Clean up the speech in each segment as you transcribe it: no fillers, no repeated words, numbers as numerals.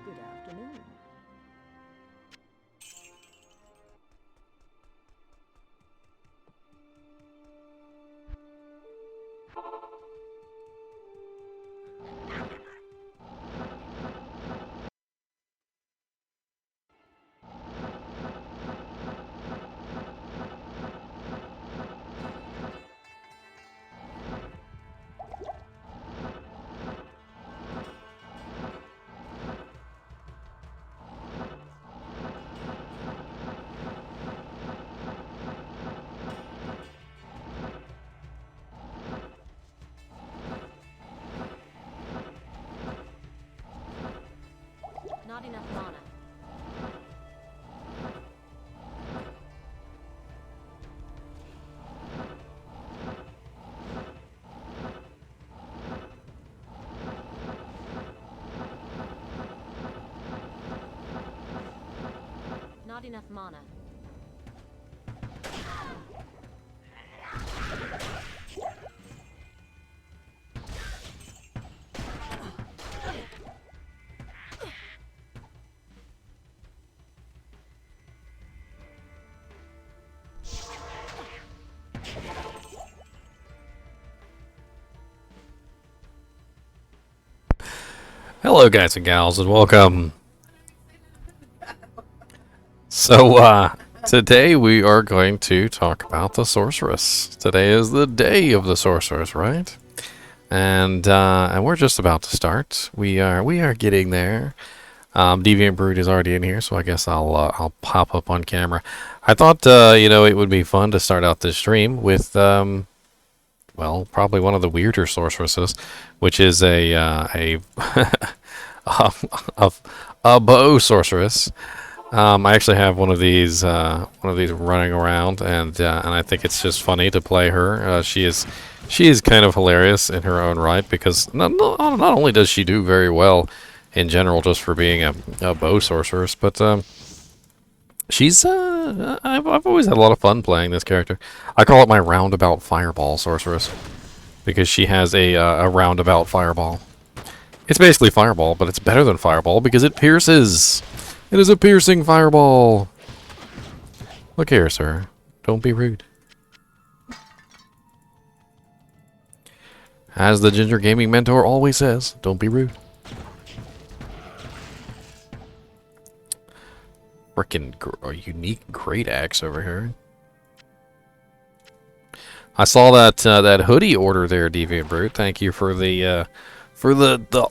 Good afternoon. Not enough mana. Not enough mana. Hello guys and gals and welcome. Today we are going to talk about the Sorceress. Today is the day of the Sorceress, right? And we're just about to start. We are getting there. Deviant Brood is already in here, so I guess I'll pop up on camera. I thought it would be fun to start out this stream with well, probably one of the weirder sorceresses, which is a a bow sorceress. I actually have one of these running around, and I think it's just funny to play her. She is kind of hilarious in her own right, because not only does she do very well in general just for being a bow sorceress, but I've always had a lot of fun playing this character. I call it my roundabout fireball sorceress because she has a roundabout fireball. It's basically fireball, but it's better than fireball because it pierces. It is a piercing fireball. Look here, sir. Don't be rude. As the Ginger Gaming Mentor always says, don't be rude. Frickin' unique great axe over here. I saw that hoodie order there, Deviant Brute. Thank you for the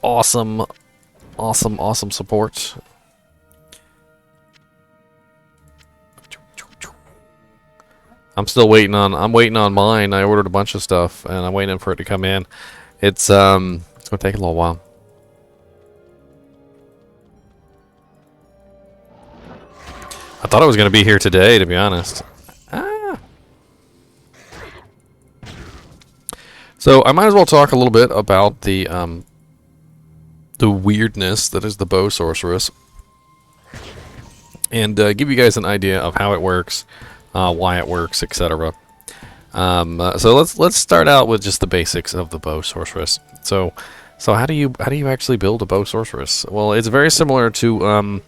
awesome support. I'm waiting on mine. I ordered a bunch of stuff and I'm waiting for it to come in. It's gonna take a little while. I thought I was going to be here today, to be honest. So I might as well talk a little bit about the weirdness that is the bow sorceress, and give you guys an idea of how it works, why it works, etc. So let's start out with just the basics of the bow sorceress. So how do you actually build a bow sorceress? Well, it's very similar to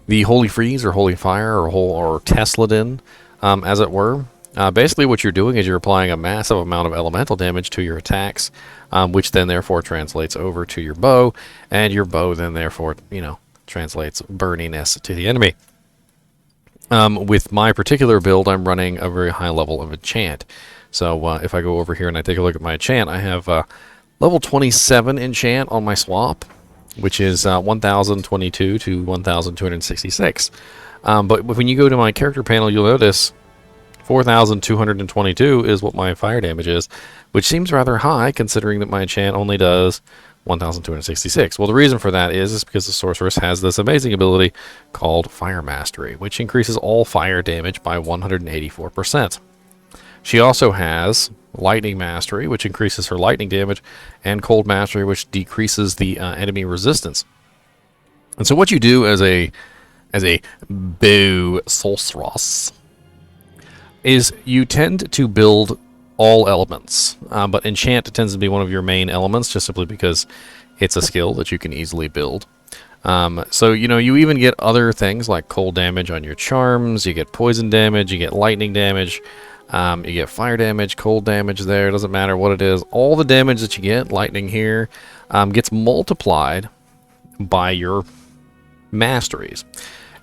the Holy Freeze or Holy Fire or Tesladin, as it were. Basically what you're doing is you're applying a massive amount of elemental damage to your attacks, which then therefore translates over to your bow, and your bow then therefore, translates burniness to the enemy. With my particular build, I'm running a very high level of enchant. So if I go over here and I take a look at my enchant, I have level 27 enchant on my swap, which is 1022 to 1266. But when you go to my character panel, you'll notice 4222 is what my fire damage is, which seems rather high considering that my enchant only does 1266. Well, the reason for that is because the sorceress has this amazing ability called Fire Mastery, which increases all fire damage by 184%. She also has Lightning Mastery, which increases her lightning damage, and Cold Mastery, which decreases the enemy resistance. And so what you do as a bow sorceress is you tend to build all elements, but enchant tends to be one of your main elements, just simply because it's a skill that you can easily build. So, you know, you even get other things like cold damage on your charms, you get poison damage, you get lightning damage, you get fire damage, cold damage there, doesn't matter what it is. All the damage that you get, lightning here, gets multiplied by your masteries.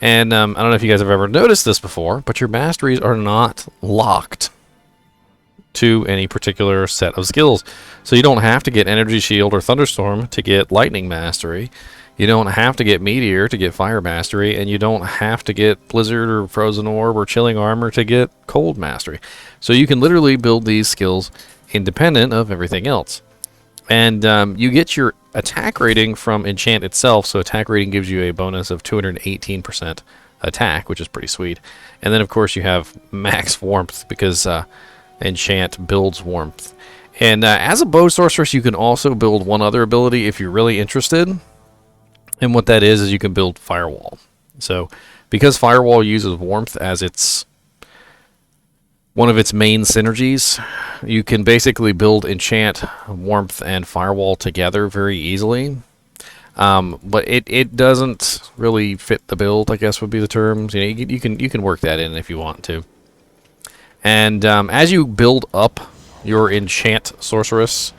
And I don't know if you guys have ever noticed this before, but your masteries are not locked to any particular set of skills. So you don't have to get Energy Shield or Thunderstorm to get Lightning Mastery. You don't have to get Meteor to get Fire Mastery, and you don't have to get Blizzard or Frozen Orb or Chilling Armor to get Cold Mastery. So you can literally build these skills independent of everything else. And you get your attack rating from Enchant itself, so attack rating gives you a bonus of 218% attack, which is pretty sweet. And then, of course, you have max warmth, because Enchant builds warmth. And as a bow sorceress, you can also build one other ability if you're really interested. And what that is you can build Firewall. So because Firewall uses warmth as its one of its main synergies, you can basically build Enchant, Warmth, and Firewall together very easily. But it doesn't really fit the build, I guess would be the terms. You know, you can work that in if you want to. And as you build up your Enchant Sorceress,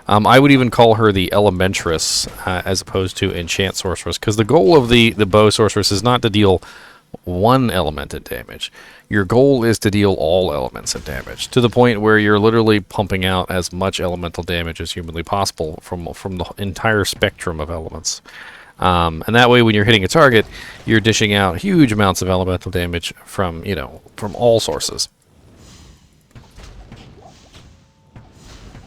I would even call her the Elementress as opposed to Enchant Sorceress, because the goal of the Bow Sorceress is not to deal one elemented damage. Your goal is to deal all elements of damage, to the point where you're literally pumping out as much elemental damage as humanly possible from the entire spectrum of elements. And that way, when you're hitting a target, you're dishing out huge amounts of elemental damage from, you know, from all sources.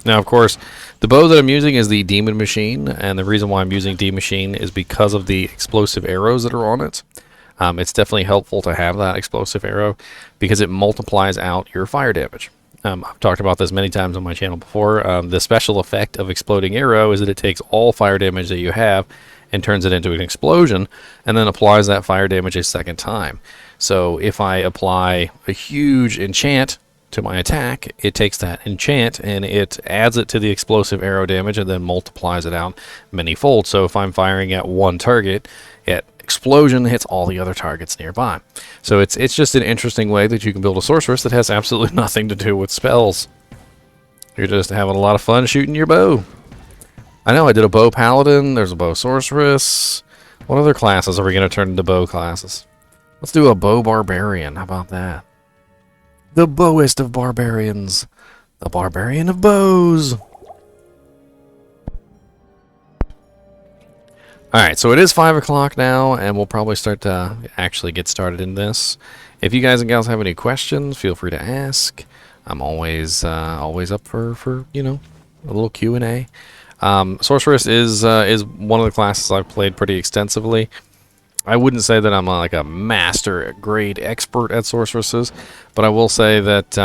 Now, of course, the bow that I'm using is the Demon Machine, and the reason why I'm using Demon Machine is because of the explosive arrows that are on it. It's definitely helpful to have that explosive arrow because it multiplies out your fire damage. I've talked about this many times on my channel before. The special effect of exploding arrow is that it takes all fire damage that you have and turns it into an explosion, and then applies that fire damage a second time. So if I apply a huge enchant to my attack, it takes that enchant and it adds it to the explosive arrow damage and then multiplies it out many-fold. So if I'm firing at one target, explosion hits all the other targets nearby. So it's just an interesting way that you can build a sorceress that has absolutely nothing to do with spells. You're just having a lot of fun shooting your bow. I know I did a bow paladin, there's a bow sorceress. What other classes are we going to turn into bow classes? Let's do a bow barbarian. How about that? The bowest of barbarians. The barbarian of bows. Alright, so it is 5 o'clock now, and we'll probably start to actually get started in this. If you guys and gals have any questions, feel free to ask. I'm always up for you know, a little Q&A. Sorceress is one of the classes I've played pretty extensively. I wouldn't say that I'm like a master grade expert at sorceresses, but I will say that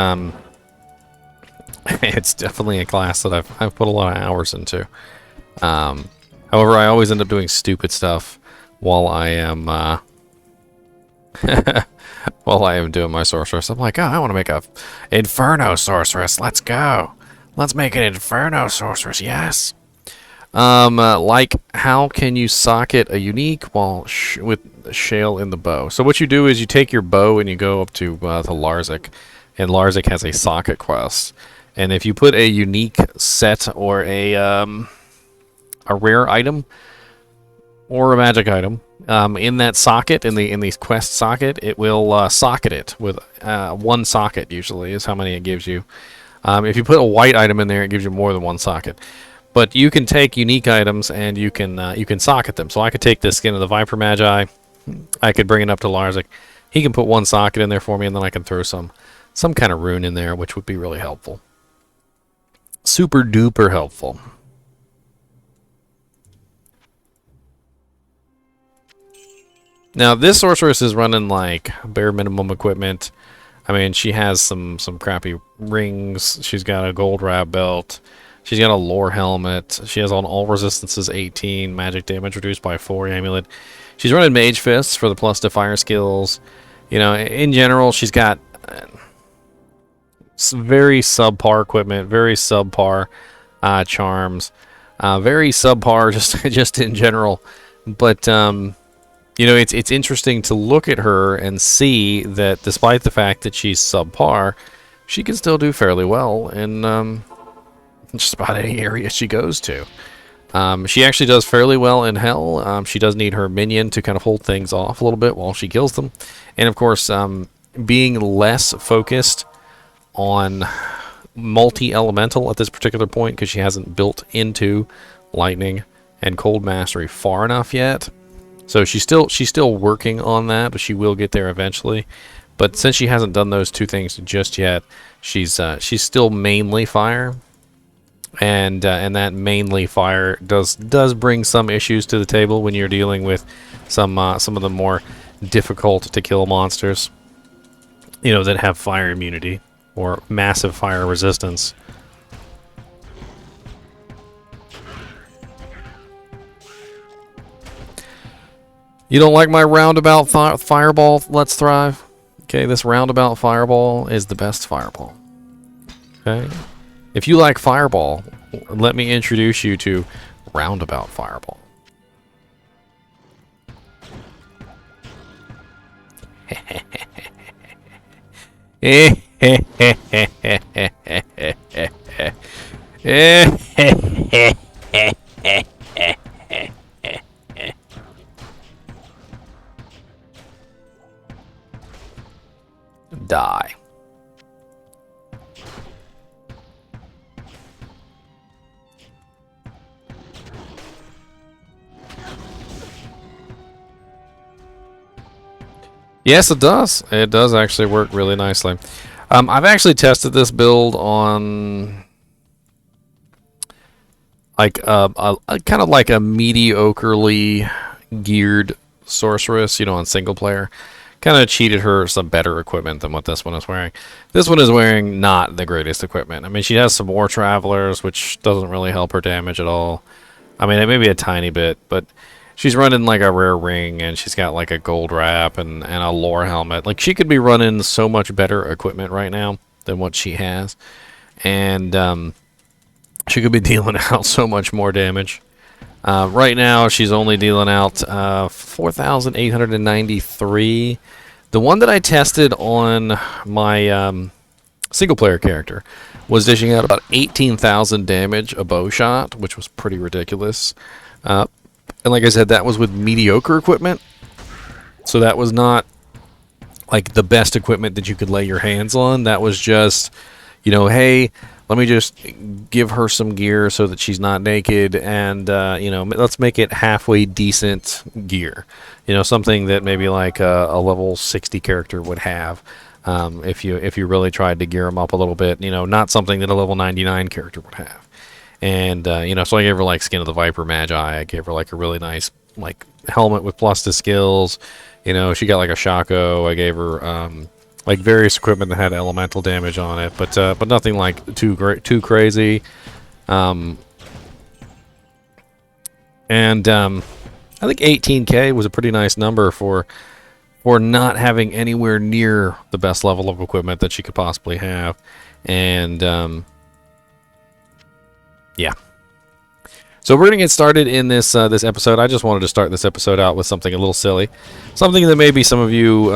it's definitely a class that I've put a lot of hours into. However, I always end up doing stupid stuff while I am doing my sorceress. I'm like, oh, I want to make a Inferno Sorceress. Let's go. Let's make an Inferno Sorceress. Yes. Like, how can you socket a unique while with shale in the bow? So what you do is you take your bow and you go up to Larzik, and Larzik has a socket quest. And if you put a unique set or a rare item or a magic item in that socket, in the quest socket, it will socket it with one socket. Usually is how many it gives you. If you put a white item in there, it gives you more than one socket. But you can take unique items and you can socket them. So I could take the Skin of the Viper Magi, I could bring it up to Larzik. He can put one socket in there for me, and then I can throw some kind of rune in there, which would be really helpful. Super duper helpful. Now this sorceress is running like bare minimum equipment. I mean, she has some crappy rings. She's got a gold wrap belt. She's got a lore helmet. She has on all resistances 18, magic damage reduced by 4 amulet. She's running mage fists for the plus to fire skills. You know, in general, she's got some very subpar equipment, very subpar charms, very subpar just in general But you know, it's interesting to look at her and see that despite the fact that she's subpar, she can still do fairly well in just about any area she goes to. She actually does fairly well in Hell. She does need her minion to kind of hold things off a little bit while she kills them. And of course, being less focused on multi-elemental at this particular point because she hasn't built into lightning and cold mastery far enough yet. So she's still working on that, but she will get there eventually. But since she hasn't done those two things just yet, she's still mainly fire. And that mainly fire does bring some issues to the table when you're dealing with some of the more difficult to kill monsters, you know, that have fire immunity or massive fire resistance. You don't like my roundabout fireball? Let's thrive. Okay, this roundabout fireball is the best fireball. Okay. If you like Fireball, let me introduce you to Roundabout Fireball. Die. Yes, it does. It does actually work really nicely. I've actually tested this build on like a kind of like a mediocrely geared sorceress, you know, on single player. Kind of cheated her some better equipment than what this one is wearing. This one is wearing not the greatest equipment. I mean, she has some more travelers, which doesn't really help her damage at all. I mean, maybe a tiny bit, but she's running like a rare ring, and she's got like a gold wrap and a lore helmet. Like, she could be running so much better equipment right now than what she has. And she could be dealing out so much more damage. Right now, she's only dealing out 4,893. The one that I tested on my single-player character was dishing out about 18,000 damage a bow shot, which was pretty ridiculous. And like I said, that was with mediocre equipment. So that was not like the best equipment that you could lay your hands on. That was just, you know, hey, let me just give her some gear so that she's not naked, and you know, let's make it halfway decent gear. You know, something that maybe like a level 60 character would have, if you really tried to gear them up a little bit. You know, not something that a level 99 character would have. And you know, so I gave her like Skin of the Viper Magi. I gave her like a really nice like helmet with plus to skills. You know, she got like a Shaco. I gave her like various equipment that had elemental damage on it, but nothing like too crazy. I think 18K was a pretty nice number for not having anywhere near the best level of equipment that she could possibly have. And yeah. So we're going to get started in this this episode. I just wanted to start this episode out with something a little silly. Something that maybe some of you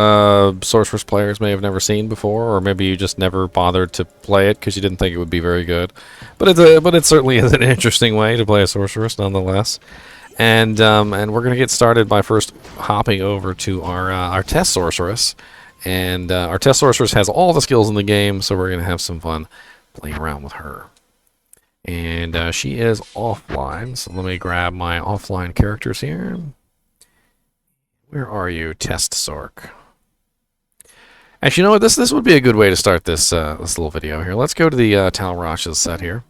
Sorceress players may have never seen before, or maybe you just never bothered to play it because you didn't think it would be very good. But it certainly is an interesting way to play a Sorceress nonetheless. And we're going to get started by first hopping over to our test Sorceress. And our test Sorceress has all the skills in the game, so we're going to have some fun playing around with her. And she is offline, so let me grab my offline characters here. Where are you, Test Sork? Actually, you know what? This would be a good way to start this this little video here. Let's go to the Tal Rasha's set here.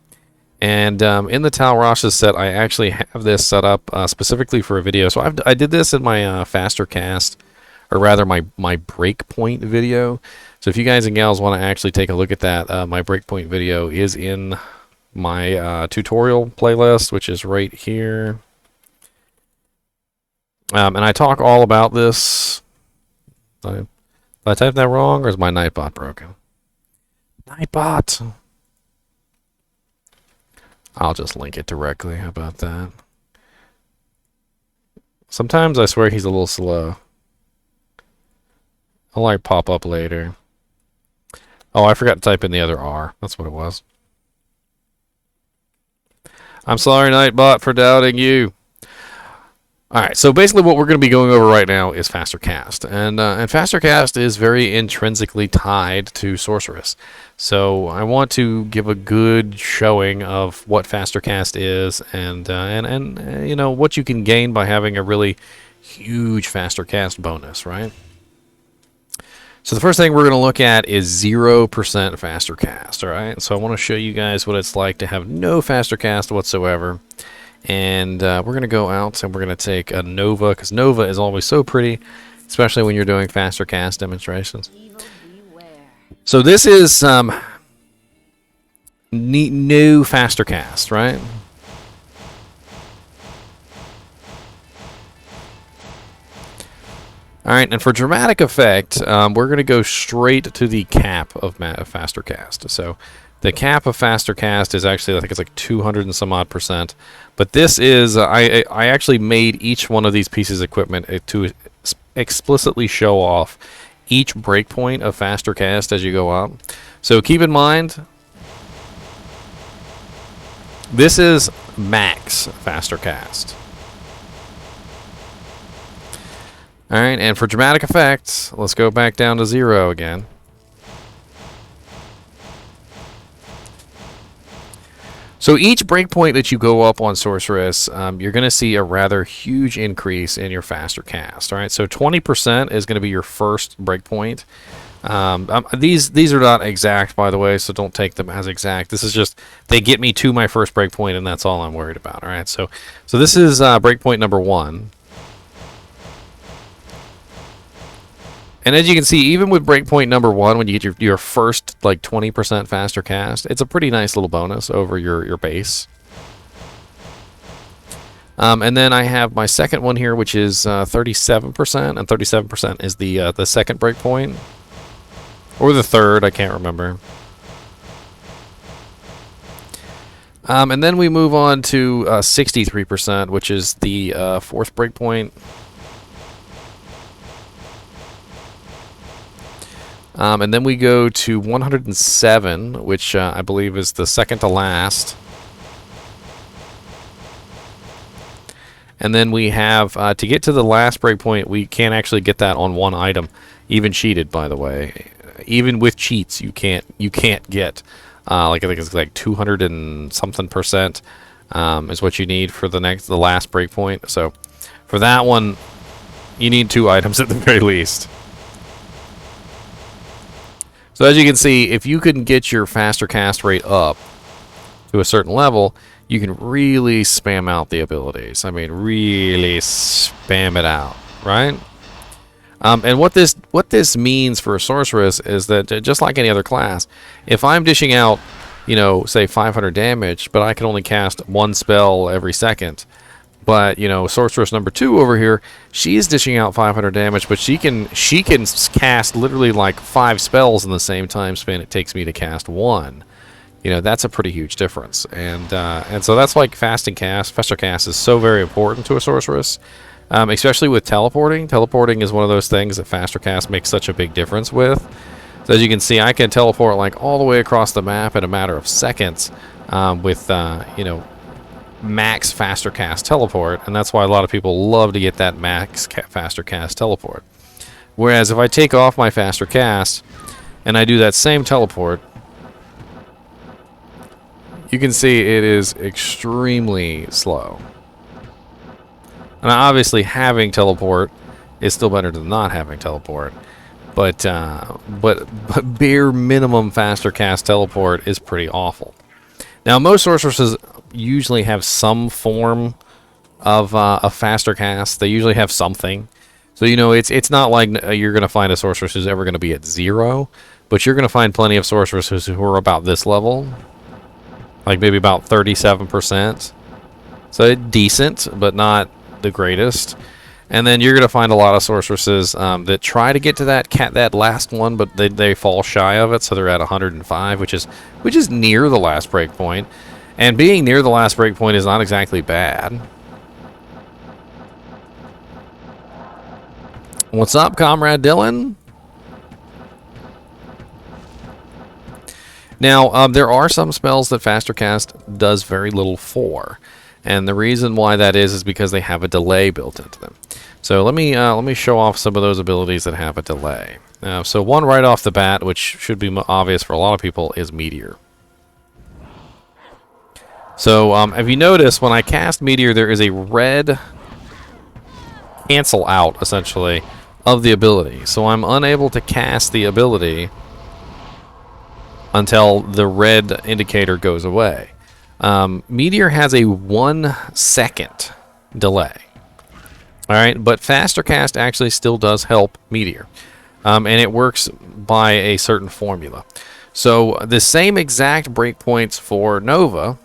And in the Tal Rasha's set, I actually have this set up specifically for a video. So I did this in my faster cast, or rather my breakpoint video. So if you guys and gals want to actually take a look at that, my breakpoint video is in my tutorial playlist, which is right here. And I talk all about this. Did I type that wrong, or is my Nightbot broken? Nightbot! I'll just link it directly. How about that? Sometimes I swear he's a little slow. I'll like pop up later. Oh, I forgot to type in the other R. That's what it was. I'm sorry, Nightbot, for doubting you. Alright, so basically what we're going to be going over right now is Faster Cast. And Faster Cast is very intrinsically tied to Sorceress. So I want to give a good showing of what Faster Cast is and you know, what you can gain by having a really huge Faster Cast bonus, right? So the first thing we're going to look at is 0% Faster Cast, alright? So I want to show you guys what it's like to have no Faster Cast whatsoever. And we're going to go out and we're going to take a Nova, because Nova is always so pretty, especially when you're doing Faster Cast demonstrations. So this is new Faster Cast, right? Alright, and for dramatic effect, we're going to go straight to the cap of Faster Cast. So the cap of Faster Cast is actually, I think it's like 200 and some odd %. But this is, I actually made each one of these pieces of equipment to explicitly show off each breakpoint of Faster Cast as you go up. So keep in mind, this is max Faster Cast. Alright, and for dramatic effects, let's go back down to 0 again. So each breakpoint that you go up on Sorceress, you're going to see a rather huge increase in your Faster Cast. All right, so 20% is going to be your first breakpoint. These are not exact, by the way, so don't take them as exact. This is just, they get me to my first breakpoint, and that's all I'm worried about. All right, so this is breakpoint number 1. And as you can see, even with breakpoint number 1, when you get your first like 20% Faster Cast, it's a pretty nice little bonus over your base. And then I have my second one here, which is 37%, and 37% is the second breakpoint, or the third, I can't remember. And then we move on to 63%, which is the fourth breakpoint. And then we go to 107, which I believe is the second to last. And then we have, to get to the last breakpoint, we can't actually get that on one item, even cheated, by the way. Even with cheats, you can't get, like I think it's like 200 and something % is what you need for the last breakpoint. So for that one, you need 2 items at the very least. So as you can see, if you can get your Faster Cast rate up to a certain level, you can really spam out the abilities. I mean, really spam it out, right? And what this means for a Sorceress is that, just like any other class, if I'm dishing out, you know, say 500 damage, but I can only cast 1 spell every second, but, you know, Sorceress number 2 over here, she's dishing out 500 damage, but she can cast literally like 5 spells in the same time span it takes me to cast 1. You know, that's a pretty huge difference. And so that's like Faster Cast is so very important to a Sorceress, especially with teleporting. Teleporting is one of those things that Faster Cast makes such a big difference with. So as you can see, I can teleport like all the way across the map in a matter of seconds with, you know, max Faster Cast teleport, and that's why a lot of people love to get that max Faster Cast teleport. Whereas if I take off my Faster Cast and I do that same teleport, you can see it is extremely slow. And obviously having teleport is still better than not having teleport, but bare minimum Faster Cast teleport is pretty awful. Now most Sorceresses usually have some form of a Faster Cast. They usually have something. So, you know, it's not like you're going to find a Sorceress who's ever going to be at 0, but you're going to find plenty of Sorceresses who are about this level. Like maybe about 37%. So it's decent, but not the greatest. And then you're going to find a lot of Sorceresses that try to get to that last one, but they fall shy of it, so they're at 105, which is near the last breakpoint. And being near the last breakpoint is not exactly bad. What's up, Comrade Dylan? Now, there are some spells that Faster Cast does very little for, and the reason why that is because they have a delay built into them. So let me show off some of those abilities that have a delay. So one right off the bat, which should be obvious for a lot of people, is Meteor. So if you notice, when I cast Meteor, there is a red cancel out, essentially, of the ability. So I'm unable to cast the ability until the red indicator goes away. Meteor has a 1 second delay. Alright, but Faster Cast actually still does help Meteor. And it works by a certain formula. So the same exact breakpoints for Nova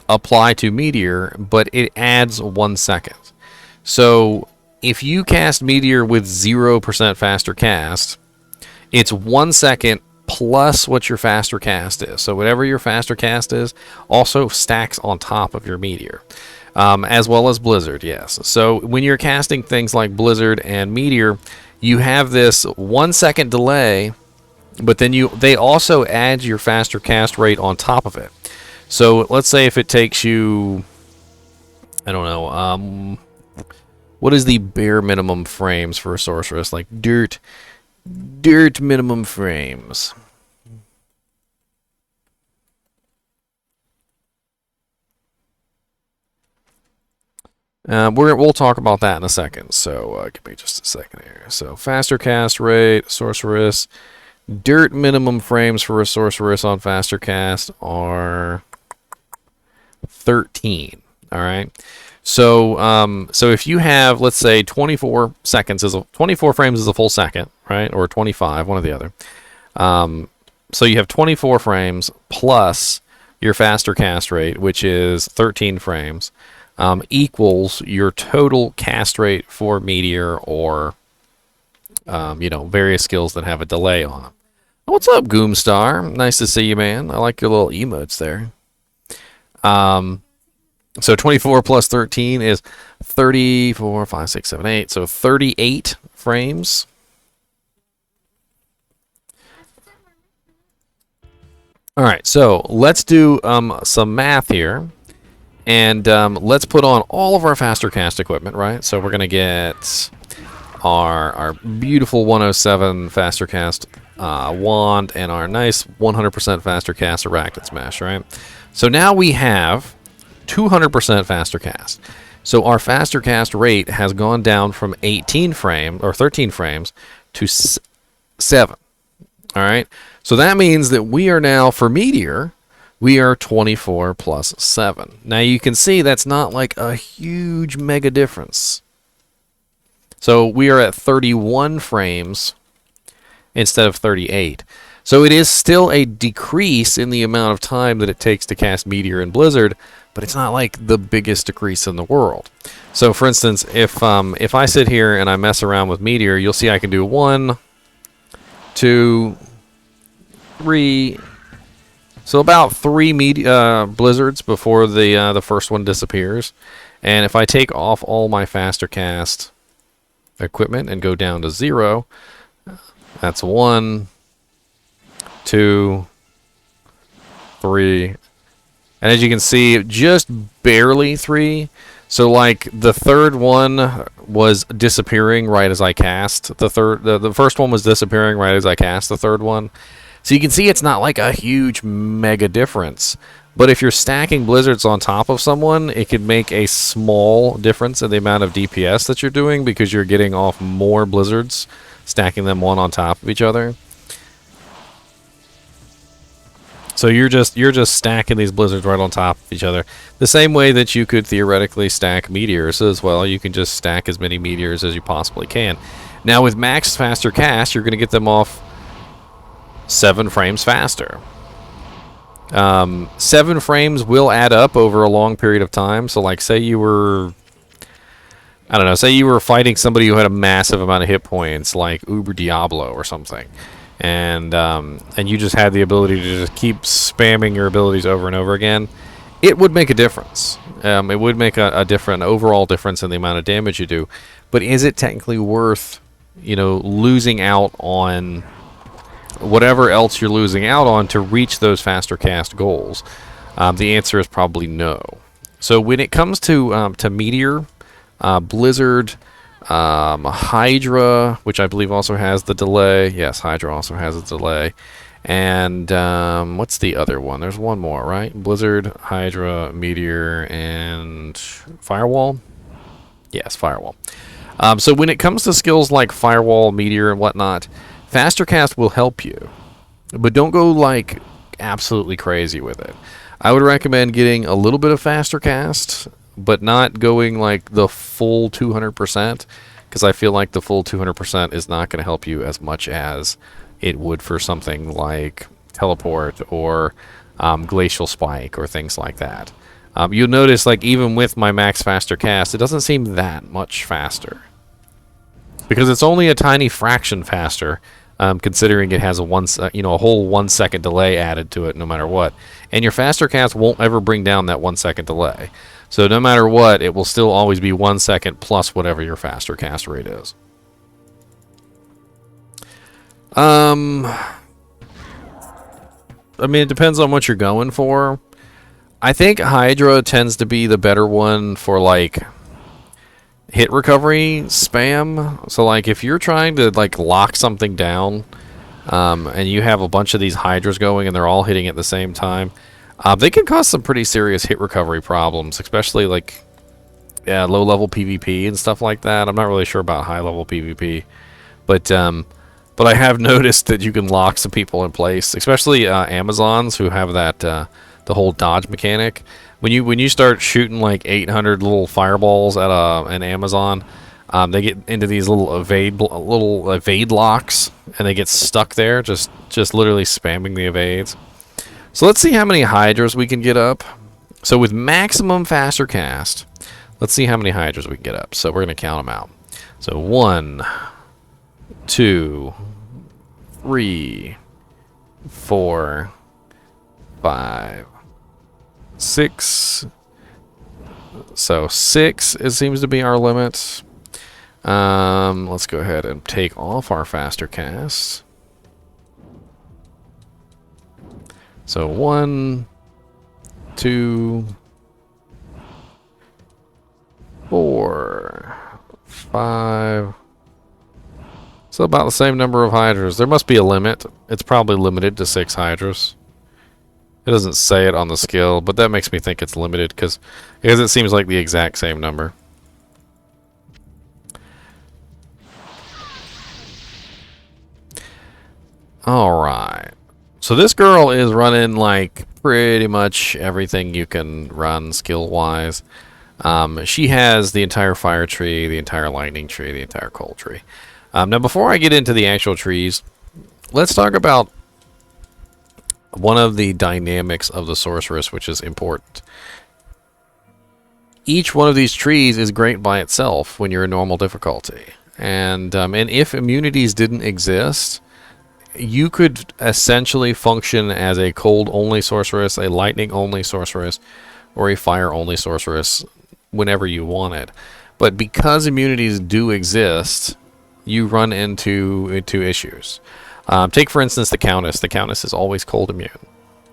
apply to Meteor, but it adds 1 second. So if you cast Meteor with 0% Faster Cast, it's 1 second plus what your Faster Cast is. So whatever your Faster Cast is also stacks on top of your Meteor. As well as Blizzard, yes. So when you're casting things like Blizzard and Meteor, you have this 1 second delay, but then they also add your Faster Cast rate on top of it. So let's say if it takes you, I don't know, what is the bare minimum frames for a Sorceress? Like dirt minimum frames. We'll talk about that in a second, so give me just a second here. So Faster Cast rate, Sorceress, dirt minimum frames for a Sorceress on Faster Cast are 13. All right. So so if you have, let's say, 24 frames is a full second, right? Or 25, one or the other. So you have 24 frames plus your Faster Cast rate, which is 13 frames, equals your total cast rate for Meteor or various skills that have a delay on them. What's up, Goomstar? Nice to see you, man. I like your little emotes there. So 24 plus 13 is 34, 5, 6, 7, 8. So 38 frames. All right, so let's do some math here. And let's put on all of our Faster Cast equipment, right? So we're going to get our beautiful 107 Faster Cast wand and our nice 100% Faster Cast Arachnid Smash, right? So now we have 200% Faster Cast. So our Faster Cast rate has gone down from 13 frames to 7. All right. So that means that we are now, for Meteor, we are 24 plus 7. Now you can see that's not like a huge mega difference. So we are at 31 frames instead of 38. So it is still a decrease in the amount of time that it takes to cast Meteor and Blizzard, but it's not like the biggest decrease in the world. So for instance, if I sit here and I mess around with Meteor, you'll see I can do 1, 2, 3. So about 3 Blizzards before the first one disappears. And if I take off all my Faster Cast equipment and go down to 0, that's 1, 2, 3, and as you can see, just barely 3. So like the third one was disappearing right as I cast the first one was disappearing right as I cast the third one. So you can see it's not like a huge mega difference. But if you're stacking Blizzards on top of someone, it could make a small difference in the amount of DPS that you're doing because you're getting off more Blizzards, stacking them one on top of each other. So you're just stacking these Blizzards right on top of each other. The same way that you could theoretically stack Meteors as well. You can just stack as many Meteors as you possibly can. Now with max Faster Cast, you're going to get them off 7 frames faster. 7 frames will add up over a long period of time. So like say you were, I don't know, say you were fighting somebody who had a massive amount of hit points like Uber Diablo or something. And you just had the ability to just keep spamming your abilities over and over again, it would make a difference. It would make a different overall difference in the amount of damage you do. but is it technically worth, you know, losing out on whatever else you're losing out on to reach those faster cast goals? The answer is probably no. So when it comes to Meteor, Blizzard, Hydra, which I believe also has the delay. Yes, Hydra also has a delay. And what's the other one? There's one more, right? Blizzard, Hydra, Meteor, and Firewall? Yes, Firewall. So when it comes to skills like Firewall, Meteor, and whatnot, faster cast will help you. But don't go like absolutely crazy with it. I would recommend getting a little bit of faster cast, but not going like the full 200%, because I feel like the full 200% is not going to help you as much as it would for something like Teleport or Glacial Spike or things like that. You'll notice, like, even with my max faster cast, it doesn't seem that much faster, because it's only a tiny fraction faster, considering it has a a whole 1 second delay added to it no matter what. And your faster cast won't ever bring down that 1 second delay. So no matter what, it will still always be 1 second plus whatever your faster cast rate is. I mean, it depends on what you're going for. I think Hydra tends to be the better one for, like, hit recovery spam. So, like, if you're trying to, like, lock something down, and you have a bunch of these Hydras going and they're all hitting at the same time, they can cause some pretty serious hit recovery problems, especially, like, low-level PvP and stuff like that. I'm not really sure about high-level PvP, but I have noticed that you can lock some people in place, especially Amazons who have that the whole dodge mechanic. When you start shooting like 800 little fireballs at an Amazon, they get into these little evade locks, and they get stuck there, just literally spamming the evades. So let's see how many Hydras we can get up. So with maximum faster cast, let's see how many Hydras we can get up. So we're going to count them out. So 1, 2, 3, 4, 5, 6. So 6, it seems to be our limit. Let's go ahead and take off our faster cast. So 1, 2, 4, 5. So about the same number of Hydras. There must be a limit. It's probably limited to 6 Hydras. It doesn't say it on the skill, but that makes me think it's limited because it seems like the exact same number. Alright. So this girl is running like pretty much everything you can run skill-wise. She has the entire fire tree, the entire lightning tree, the entire cold tree. Now, before I get into the actual trees, let's talk about one of the dynamics of the Sorceress, which is important. Each one of these trees is great by itself when you're in normal difficulty. And if immunities didn't exist, you could essentially function as a cold-only Sorceress, a lightning-only Sorceress, or a fire-only Sorceress whenever you wanted. But because immunities do exist, you run into issues. Take, for instance, the Countess. The Countess is always cold immune.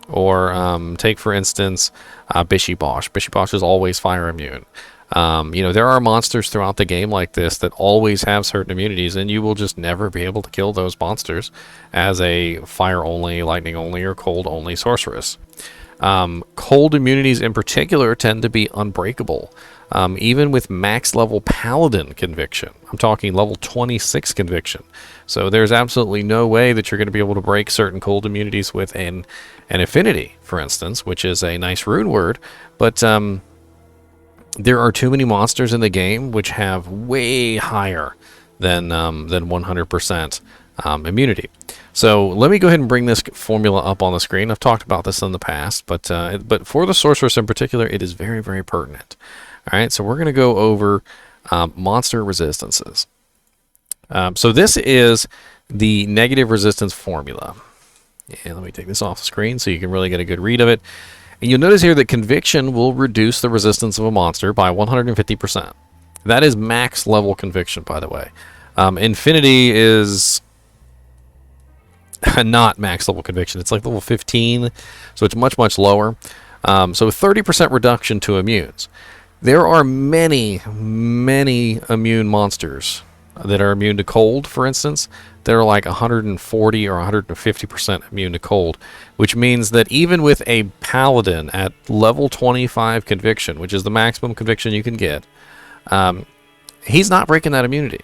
Or take, for instance, Bishy Bosh. Bishy Bosh is always fire immune. There are monsters throughout the game like this that always have certain immunities, and you will just never be able to kill those monsters as a fire-only, lightning-only, or cold-only Sorceress. Cold immunities in particular tend to be unbreakable. Even with max level Paladin conviction. I'm talking level 26 conviction. So there's absolutely no way that you're going to be able to break certain cold immunities with an affinity, for instance, which is a nice rune word. But there are too many monsters in the game which have way higher than 100% immunity. So let me go ahead and bring this formula up on the screen. I've talked about this in the past, but for the Sorceress in particular, it is very, very pertinent. All right, so we're going to go over monster resistances. So this is the negative resistance formula. And let me take this off the screen so you can really get a good read of it. And you'll notice here that conviction will reduce the resistance of a monster by 150%. That is max level conviction, by the way. Infinity is not max level conviction. It's like level 15, so it's much, much lower. So 30% reduction to immunes. There are many, many immune monsters that are immune to cold, for instance. They're like 140 or 150% immune to cold, which means that even with a paladin at level 25 conviction, which is the maximum conviction you can get, he's not breaking that immunity.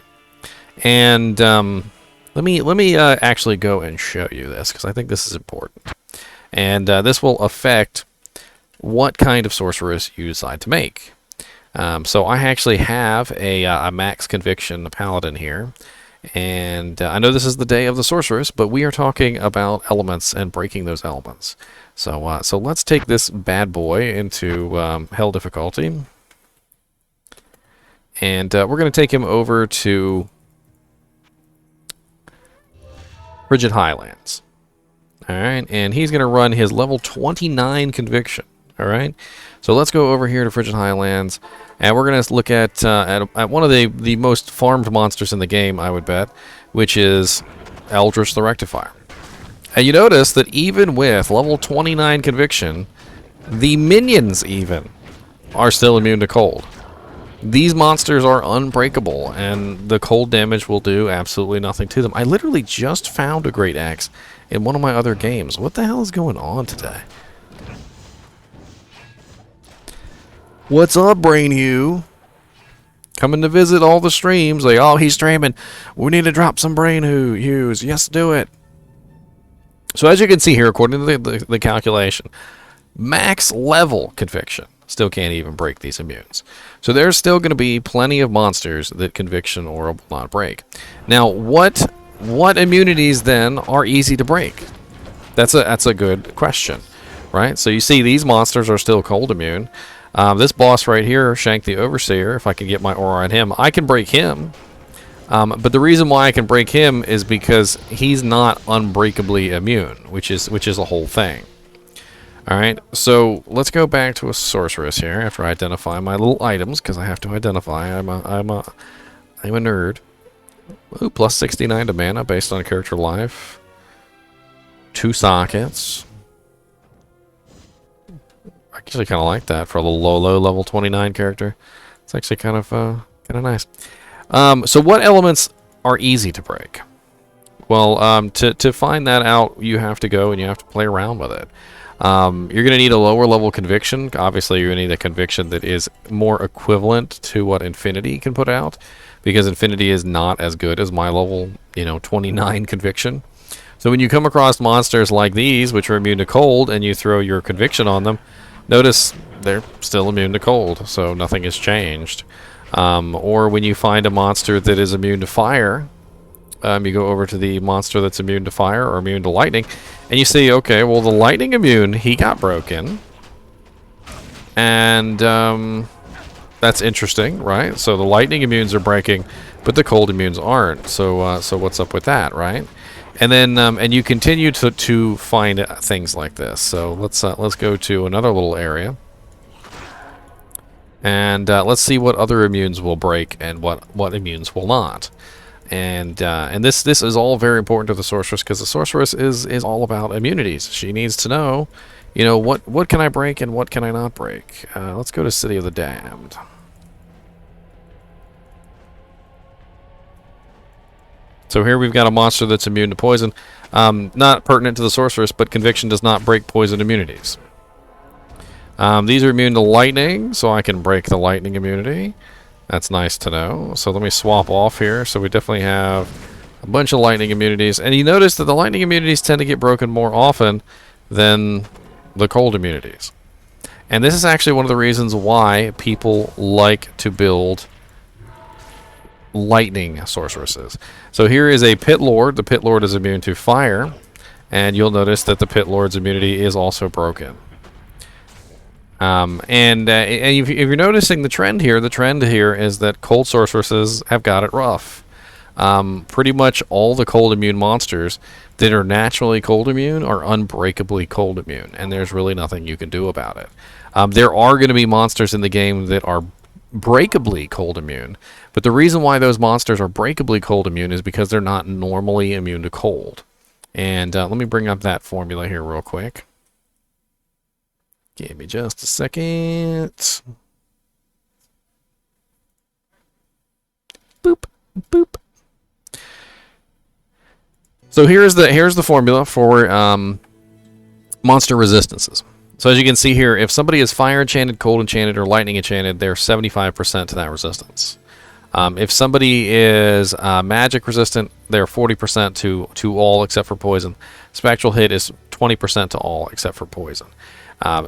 And let me actually go and show you this, because I think this is important. And this will affect what kind of sorceress you decide to make. So I actually have a max conviction paladin here. And I know this is the day of the sorceress, but we are talking about elements and breaking those elements. So so let's take this bad boy into hell difficulty. And we're going to take him over to Frigid Highlands. Alright, and he's going to run his level 29 conviction. Alright, so let's go over here to Frigid Highlands, and we're going to look at one of the most farmed monsters in the game, I would bet, which is Eldritch the Rectifier. And you notice that even with level 29 conviction, the minions even are still immune to cold. These monsters are unbreakable, and the cold damage will do absolutely nothing to them. I literally just found a Great Axe in one of my other games. What the hell is going on today? What's up, Brain Hugh? Coming to visit all the streams. Like, oh, he's streaming. We need to drop some Brain Hues. Yes, do it. So as you can see here, according to the calculation, max level conviction still can't even break these immunes. So there's still going to be plenty of monsters that conviction aura will not break. Now, what immunities then are easy to break? That's a good question, right? So you see these monsters are still cold immune. This boss right here, Shank the Overseer, if I can get my aura on him, I can break him. But the reason why I can break him is because he's not unbreakably immune, which is a whole thing. Alright, so let's go back to a sorceress here after I identify my little items, because I have to identify. I'm a nerd. Ooh, plus 69 to mana based on character life. 2 sockets. I actually kind of like that for a little low level 29 character. It's actually kind of nice. So what elements are easy to break? Well, to find that out, you have to go and you have to play around with it. You're going to need a lower level conviction. Obviously, you're going to need a conviction that is more equivalent to what Infinity can put out, because Infinity is not as good as my level, 29 conviction. So when you come across monsters like these, which are immune to cold, and you throw your conviction on them, notice they're still immune to cold, so nothing has changed. Or when you find a monster that is immune to fire, you go over to the monster that's immune to fire or immune to lightning, and you see, okay, well, the lightning immune, he got broken. And that's interesting, right? So the lightning immunes are breaking, but the cold immunes aren't. So so what's up with that, right? And then and you continue to find things like this. So let's go to another little area. And let's see what other immunes will break and what immunes will not. And this is all very important to the sorceress, because the sorceress is all about immunities. She needs to know, what can I break and what can I not break. Let's go to City of the Damned. So here we've got a monster that's immune to poison. Not pertinent to the sorceress, but conviction does not break poison immunities. These are immune to lightning, so I can break the lightning immunity. That's nice to know. So let me swap off here. So we definitely have a bunch of lightning immunities. And you notice that the lightning immunities tend to get broken more often than the cold immunities. And this is actually one of the reasons why people like to build lightning sorceresses. So here is a Pit Lord. The Pit Lord is immune to fire. And you'll notice that the Pit Lord's immunity is also broken. And if you're noticing the trend here is that cold sorceresses have got it rough. Pretty much all the cold immune monsters that are naturally cold immune are unbreakably cold immune, and there's really nothing you can do about it. There are going to be monsters in the game that are breakably cold immune. But the reason why those monsters are breakably cold immune is because they're not normally immune to cold. And let me bring up that formula here real quick. Give me just a second. Boop, boop. So here's the formula for monster resistances. So as you can see here, if somebody is fire enchanted, cold enchanted, or lightning enchanted, they're 75% to that resistance. If somebody is magic resistant, they're 40% to all except for poison. Spectral hit is 20% to all except for poison.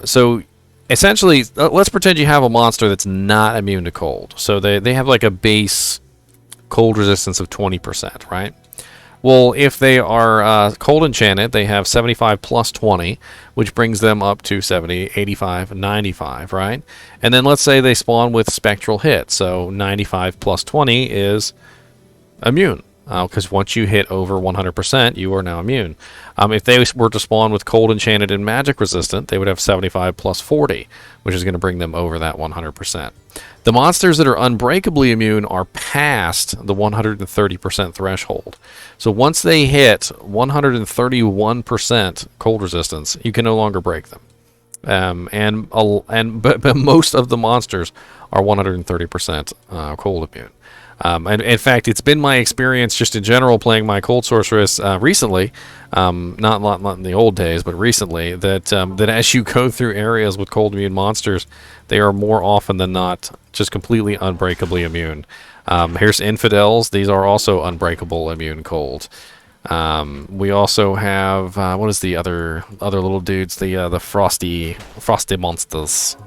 So essentially, let's pretend you have a monster that's not immune to cold. So they have like a base cold resistance of 20%, right? Well, if they are cold enchanted, they have 75 plus 20, which brings them up to 70, 85, 95, right? And then let's say they spawn with spectral hit. So 95 plus 20 is immune. Because once you hit over 100%, you are now immune. If they were to spawn with cold enchanted and magic resistant, they would have 75 plus 40, which is going to bring them over that 100%. The monsters that are unbreakably immune are past the 130% threshold. So once they hit 131% cold resistance, you can no longer break them. But most of the monsters are 130% cold immune. And in fact, it's been my experience just in general playing my Cold Sorceress recently, not in the old days, but recently, that as you go through areas with cold immune monsters, they are more often than not just completely unbreakably immune. Here's Infidels. These are also unbreakable immune cold. We also have, what is the other little dudes? The frosty monsters.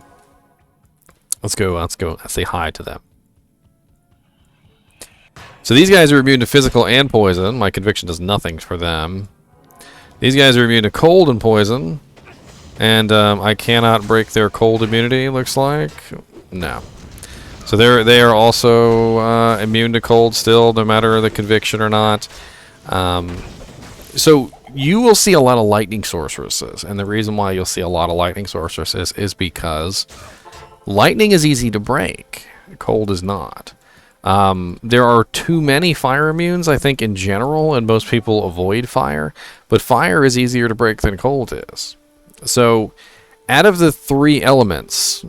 Let's go say hi to them. So these guys are immune to physical and poison. My conviction does nothing for them. These guys are immune to cold and poison. And I cannot break their cold immunity, looks like. No. So they are also immune to cold still, no matter the conviction or not. So you will see a lot of lightning sorceresses. And the reason why you'll see a lot of lightning sorceresses is because lightning is easy to break. Cold is not. There are too many fire immunes, I think, in general, and most people avoid fire. But fire is easier to break than cold is. So, out of the three elements,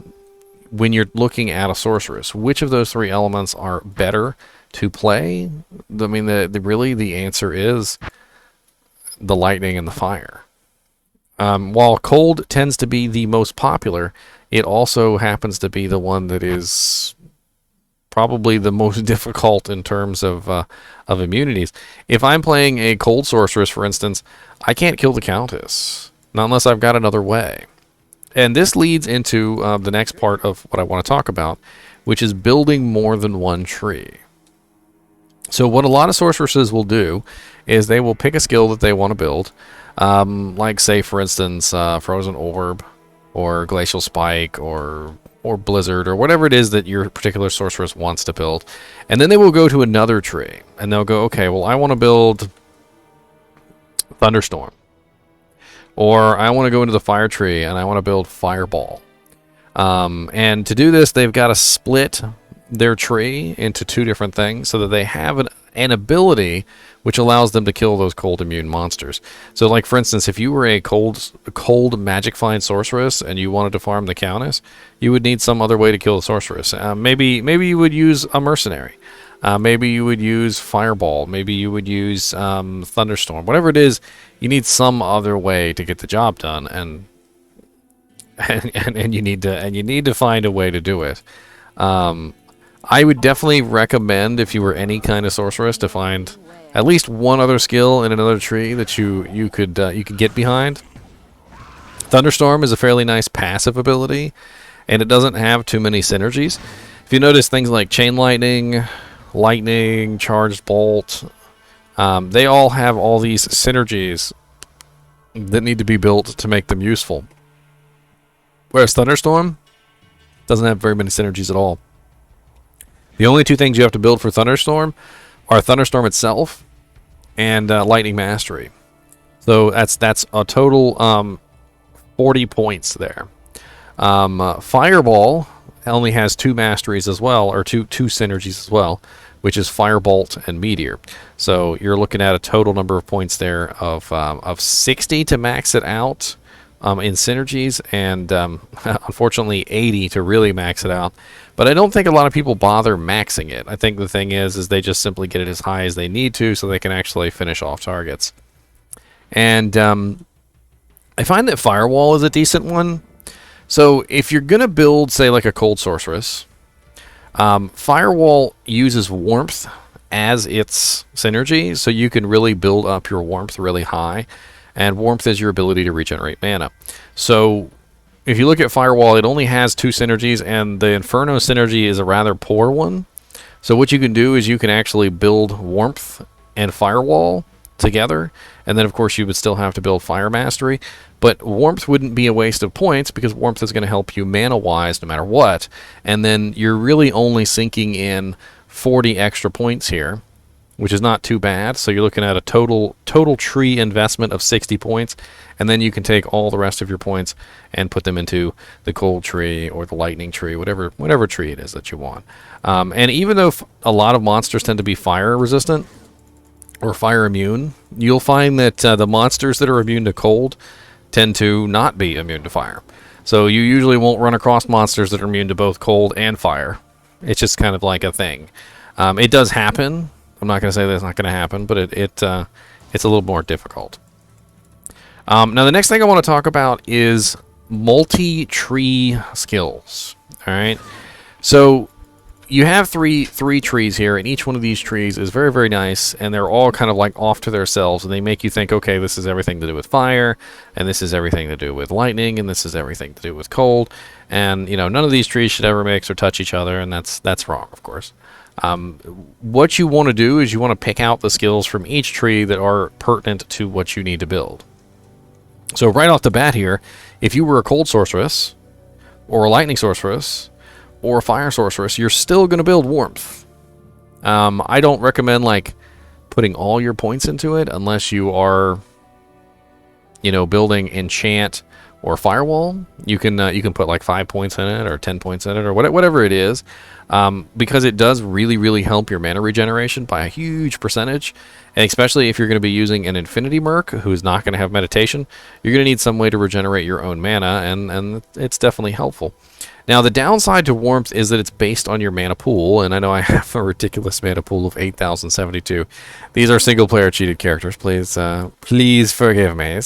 when you're looking at a sorceress, which of those three elements are better to play? I mean, really the answer is the lightning and the fire. While cold tends to be the most popular, it also happens to be the one that is probably the most difficult in terms of immunities. If I'm playing a cold sorceress, for instance, I can't kill the Countess, not unless I've got another way. And this leads into the next part of what I want to talk about, which is building more than one tree. So what a lot of sorceresses will do is they will pick a skill that they want to build, like, say, for instance, Frozen Orb, or Glacial Spike, or Blizzard, or whatever it is that your particular sorceress wants to build. And then they will go to another tree, and they'll go, okay, well, I want to build Thunderstorm. Or I want to go into the fire tree, and I want to build Fireball. And to do this, they've got to split their tree into two different things so that they have an ability which allows them to kill those cold immune monsters. So, like, for instance, if you were a cold magic find sorceress and you wanted to farm the Countess, you would need some other way to kill the sorceress. Maybe you would use a mercenary. Maybe you would use Fireball. Maybe you would use Thunderstorm. Whatever it is, you need some other way to get the job done, and you need to find a way to do it. I would definitely recommend, if you were any kind of sorceress, to find at least one other skill in another tree that you could get behind. Thunderstorm is a fairly nice passive ability, and it doesn't have too many synergies. If you notice things like Chain Lightning, Charged Bolt, they all have all these synergies that need to be built to make them useful. Whereas Thunderstorm doesn't have very many synergies at all. The only two things you have to build for Thunderstorm are Thunderstorm itself and Lightning Mastery. So that's a total 40 points there. Fireball only has 2 masteries as well, or two synergies as well, which is Firebolt and Meteor. So you're looking at a total number of points there of 60 to max it out in synergies, and unfortunately 80 to really max it out. But I don't think a lot of people bother maxing it. I think the thing is they just simply get it as high as they need to so they can actually finish off targets. And I find that Firewall is a decent one. So if you're going to build, say, like a Cold Sorceress, Firewall uses Warmth as its synergy, so you can really build up your Warmth really high. And Warmth is your ability to regenerate mana. So if you look at Firewall, it only has 2 synergies, and the Inferno synergy is a rather poor one. So what you can do is you can actually build Warmth and Firewall together, and then of course you would still have to build Fire Mastery. But Warmth wouldn't be a waste of points, because Warmth is going to help you mana-wise no matter what. And then you're really only sinking in 40 extra points here, which is not too bad. So you're looking at a total tree investment of 60 points, and then you can take all the rest of your points and put them into the cold tree or the lightning tree, whatever tree it is that you want. And even though a lot of monsters tend to be fire resistant or fire immune, you'll find that the monsters that are immune to cold tend to not be immune to fire. So you usually won't run across monsters that are immune to both cold and fire. It's just kind of like a thing. It does happen. I'm not going to say that it's not going to happen, but it's a little more difficult. Now the next thing I want to talk about is multi-tree skills. All right, so you have three trees here, and each one of these trees is very, very nice, and they're all kind of like off to themselves, and they make you think, okay, this is everything to do with fire, and this is everything to do with lightning, and this is everything to do with cold, and you know, none of these trees should ever mix or touch each other, and that's wrong, of course. What you want to do is you want to pick out the skills from each tree that are pertinent to what you need to build. So right off the bat here, if you were a cold sorceress, or a lightning sorceress, or a fire sorceress, you're still going to build warmth. I don't recommend like putting all your points into it unless you are, you know, building enchant or firewall. You can put like 5 points in it or 10 points in it or whatever it is, because it does really, really help your mana regeneration by a huge percentage. And especially if you're going to be using an infinity merc who's not going to have meditation, you're going to need some way to regenerate your own mana, and it's definitely helpful. Now, the downside to warmth is that it's based on your mana pool, and I know I have a ridiculous mana pool of 8,072. These are single-player cheated characters. Please forgive me.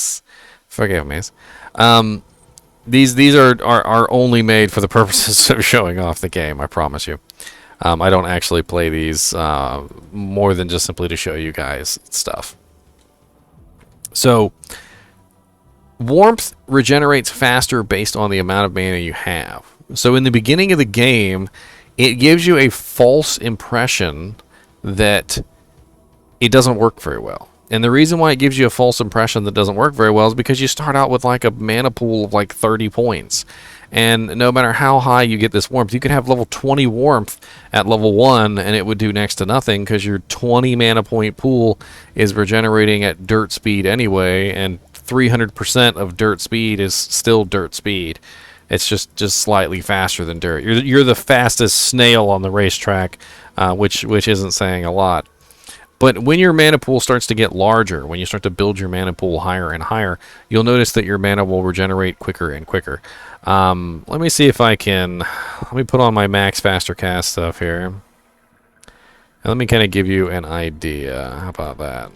Forgive me. These are only made for the purposes of showing off the game, I promise you. I don't actually play these more than just simply to show you guys stuff. So, warmth regenerates faster based on the amount of mana you have. So in the beginning of the game, it gives you a false impression that it doesn't work very well. And the reason why it gives you a false impression that doesn't work very well is because you start out with like a mana pool of like 30 points. And no matter how high you get this warmth, you could have level 20 warmth at level 1 and it would do next to nothing because your 20 mana point pool is regenerating at dirt speed anyway, and 300% of dirt speed is still dirt speed. It's just slightly faster than dirt. You're the fastest snail on the racetrack, which isn't saying a lot. But when your mana pool starts to get larger, when you start to build your mana pool higher and higher, you'll notice that your mana will regenerate quicker and quicker. Let me see if I can... Let me put on my max faster cast stuff here. And let me kind of give you an idea. How about that?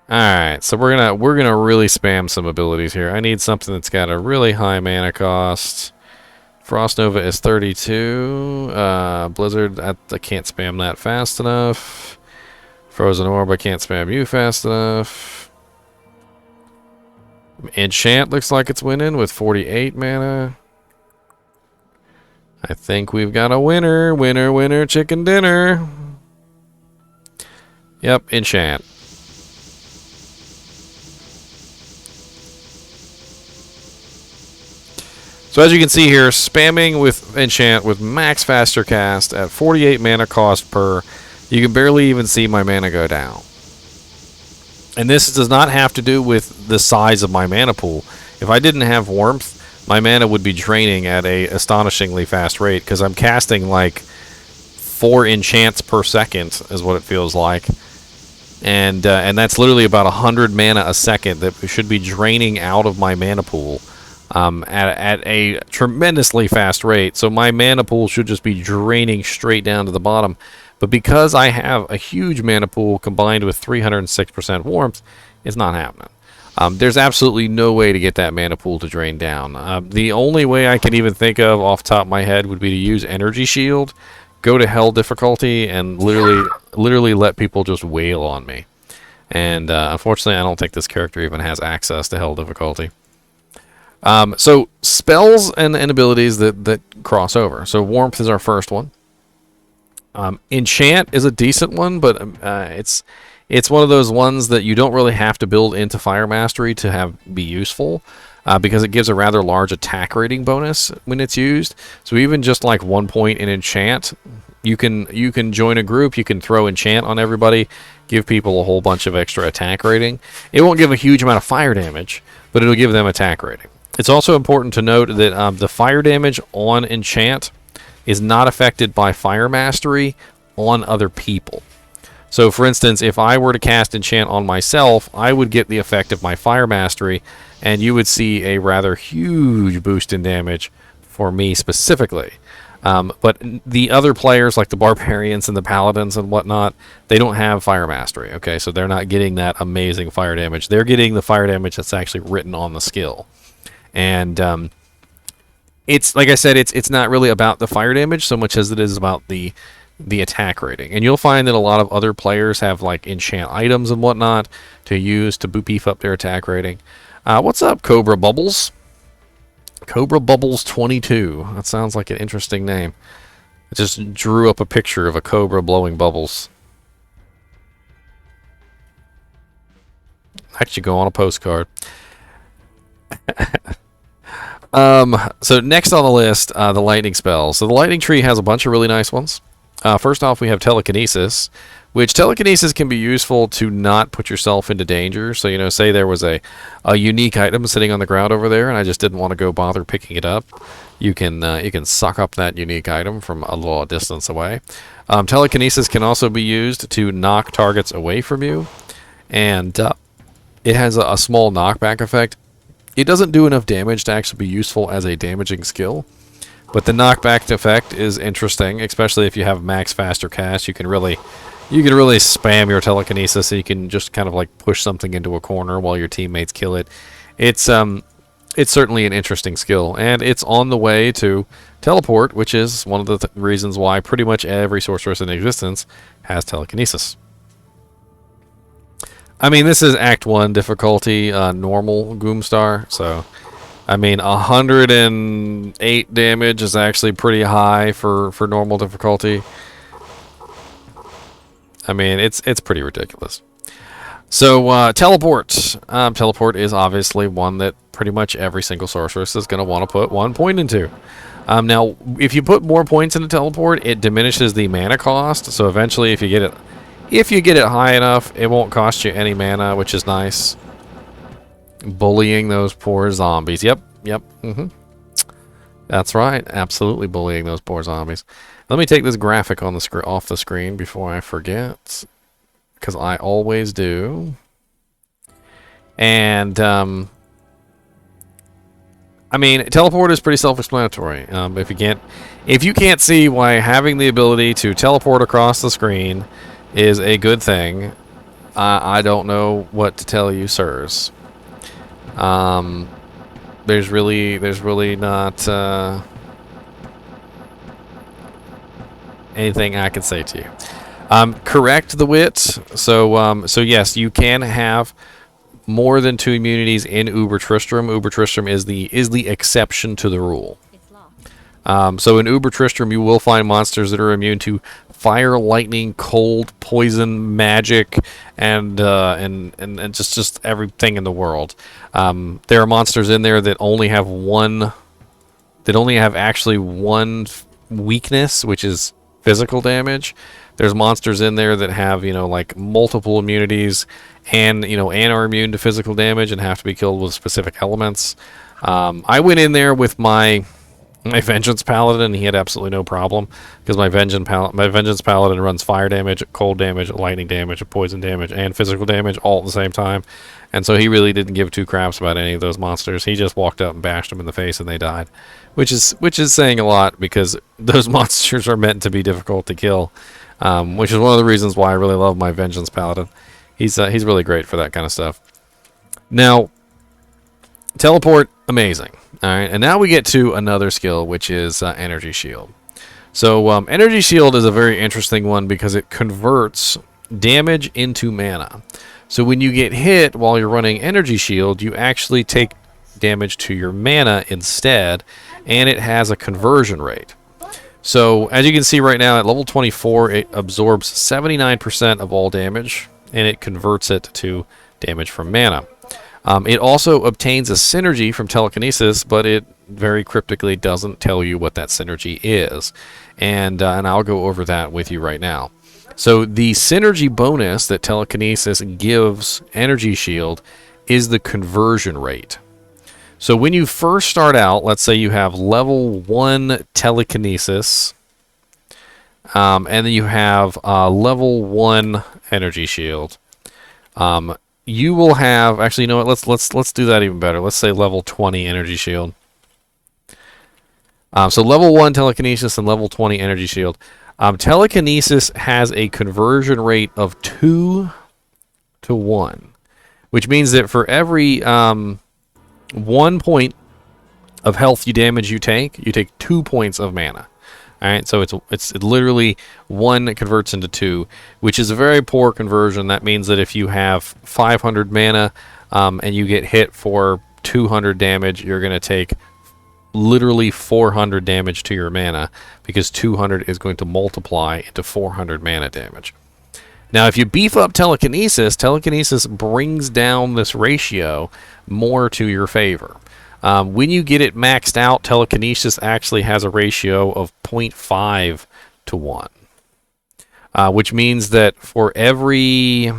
Alright, so we're gonna really spam some abilities here. I need something that's got a really high mana cost. Frost Nova is 32. Blizzard, I can't spam that fast enough. Frozen Orb, I can't spam you fast enough. Enchant looks like it's winning with 48 mana. I think we've got a winner. Winner, winner, chicken dinner. Yep, Enchant. So as you can see here, spamming with Enchant with max faster cast at 48 mana cost per, you can barely even see my mana go down. And this does not have to do with the size of my mana pool. If I didn't have warmth, my mana would be draining at a astonishingly fast rate because I'm casting like 4 enchants per second is what it feels like, and that's literally about 100 mana a second that should be draining out of my mana pool at a tremendously fast rate. So my mana pool should just be draining straight down to the bottom. But because I have a huge mana pool combined with 306% warmth, it's not happening. There's absolutely no way to get that mana pool to drain down. The only way I can even think of off the top of my head would be to use Energy Shield, go to Hell difficulty, and literally let people just wail on me. And unfortunately, I don't think this character even has access to Hell difficulty. So spells and abilities that cross over. So Warmth is our first one. Enchant is a decent one, but it's one of those ones that you don't really have to build into Fire Mastery to be useful, because it gives a rather large attack rating bonus when it's used. So even just like 1 point in Enchant, you can join a group, you can throw Enchant on everybody, give people a whole bunch of extra attack rating. It won't give a huge amount of fire damage, but it'll give them attack rating. It's also important to note that the fire damage on Enchant is not affected by Fire Mastery on other people. So for instance, if I were to cast Enchant on myself, I would get the effect of my Fire Mastery, and you would see a rather huge boost in damage for me specifically. But the other players, like the Barbarians and the Paladins and whatnot, they don't have Fire Mastery, okay? So they're not getting that amazing fire damage. They're getting the fire damage that's actually written on the skill. And it's, like I said, it's not really about the fire damage so much as it is about the attack rating. And you'll find that a lot of other players have like enchant items and whatnot to use to beef up their attack rating. What's up, Cobra Bubbles? Cobra Bubbles 22. That sounds like an interesting name. I just drew up a picture of a cobra blowing bubbles. Actually go on a postcard. So next on the list, the lightning spells. So the lightning tree has a bunch of really nice ones. First off, we have telekinesis, which telekinesis can be useful to not put yourself into danger. So, you know, say there was a unique item sitting on the ground over there, and I just didn't want to go bother picking it up. You can suck up that unique item from a little distance away. Telekinesis can also be used to knock targets away from you, and it has a small knockback effect. It doesn't do enough damage to actually be useful as a damaging skill, but the knockback effect is interesting, especially if you have max faster cast. You can really spam your telekinesis, so you can just kind of like push something into a corner while your teammates kill it. It's certainly an interesting skill, and it's on the way to teleport, which is one of the reasons why pretty much every sorceress in existence has telekinesis. I mean, this is Act 1 difficulty, normal Goomstar, so I mean 108 damage is actually pretty high for normal difficulty. I mean, it's pretty ridiculous. So teleport. Teleport is obviously one that pretty much every single sorceress is going to want to put 1 point into. Now, if you put more points into teleport, it diminishes the mana cost. So eventually, if you get it high enough, it won't cost you any mana, which is nice. Bullying those poor zombies. Yep. That's right. Absolutely bullying those poor zombies. Let me take this graphic on the off the screen before I forget, because I always do. And I mean, teleport is pretty self-explanatory. If you can't see why having the ability to teleport across the screen is a good thing, I don't know what to tell you, sirs. There's really not anything I can say to you. Correct the wit. So yes, you can have more than 2 immunities in Uber Tristram. Uber Tristram is the exception to the rule. So in Uber Tristram, you will find monsters that are immune to fire, lightning, cold, poison, magic, and just everything in the world. There are monsters in there that only have one weakness, which is physical damage. There's monsters in there that have, like multiple immunities and are immune to physical damage and have to be killed with specific elements. I went in there with my Vengeance Paladin, and he had absolutely no problem because my Vengeance Paladin runs fire damage, cold damage, lightning damage, poison damage, and physical damage all at the same time. And so he really didn't give two craps about any of those monsters. He just walked up and bashed them in the face, and they died, which is saying a lot because those monsters are meant to be difficult to kill, which is one of the reasons why I really love my Vengeance Paladin. He's really great for that kind of stuff. Now, teleport, amazing. All right, and now we get to another skill, which is Energy Shield. So Energy Shield is a very interesting one because it converts damage into mana. So when you get hit while you're running Energy Shield, you actually take damage to your mana instead, and it has a conversion rate. So as you can see right now, at level 24, it absorbs 79% of all damage, and it converts it to damage from mana. It also obtains a synergy from telekinesis, but it very cryptically doesn't tell you what that synergy is. And I'll go over that with you right now. So the synergy bonus that telekinesis gives Energy Shield is the conversion rate. So when you first start out, let's say you have level 1 telekinesis, and then you have level 1 Energy Shield. You will have, actually, you know what? Let's do that even better. Let's say level 20 Energy Shield. So level 1 telekinesis and level 20 Energy Shield. Telekinesis has a conversion rate of 2 to 1, which means that for every 1 point of health damage you take 2 points of mana. All right, so it's literally 1 that converts into 2, which is a very poor conversion. That means that if you have 500 mana and you get hit for 200 damage, you're going to take literally 400 damage to your mana because 200 is going to multiply into 400 mana damage. Now, if you beef up telekinesis, telekinesis brings down this ratio more to your favor. When you get it maxed out, telekinesis actually has a ratio of 0.5 to 1, which means that for every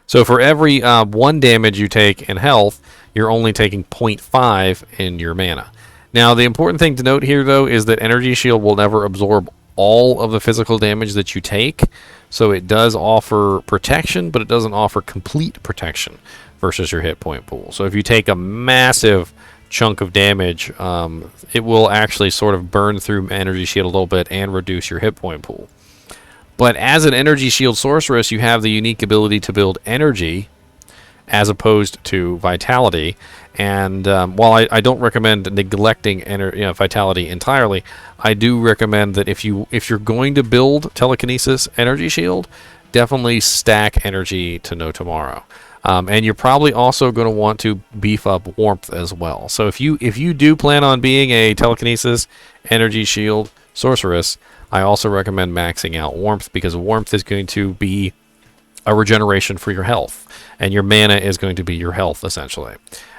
so for every 1 damage you take in health, you're only taking 0.5 in your mana. Now, the important thing to note here, though, is that Energy Shield will never absorb all of the physical damage that you take. So it does offer protection, but it doesn't offer complete protection versus your hit point pool. So if you take a massive chunk of damage, it will actually sort of burn through Energy Shield a little bit and reduce your hit point pool. But as an Energy Shield Sorceress, you have the unique ability to build energy as opposed to vitality. And while I don't recommend neglecting vitality entirely, I do recommend that if you're going to build telekinesis Energy Shield, definitely stack energy to no tomorrow. And you're probably also going to want to beef up warmth as well. So if you do plan on being a telekinesis Energy Shield Sorceress, I also recommend maxing out warmth, because warmth is going to be a regeneration for your health, and your mana is going to be your health essentially.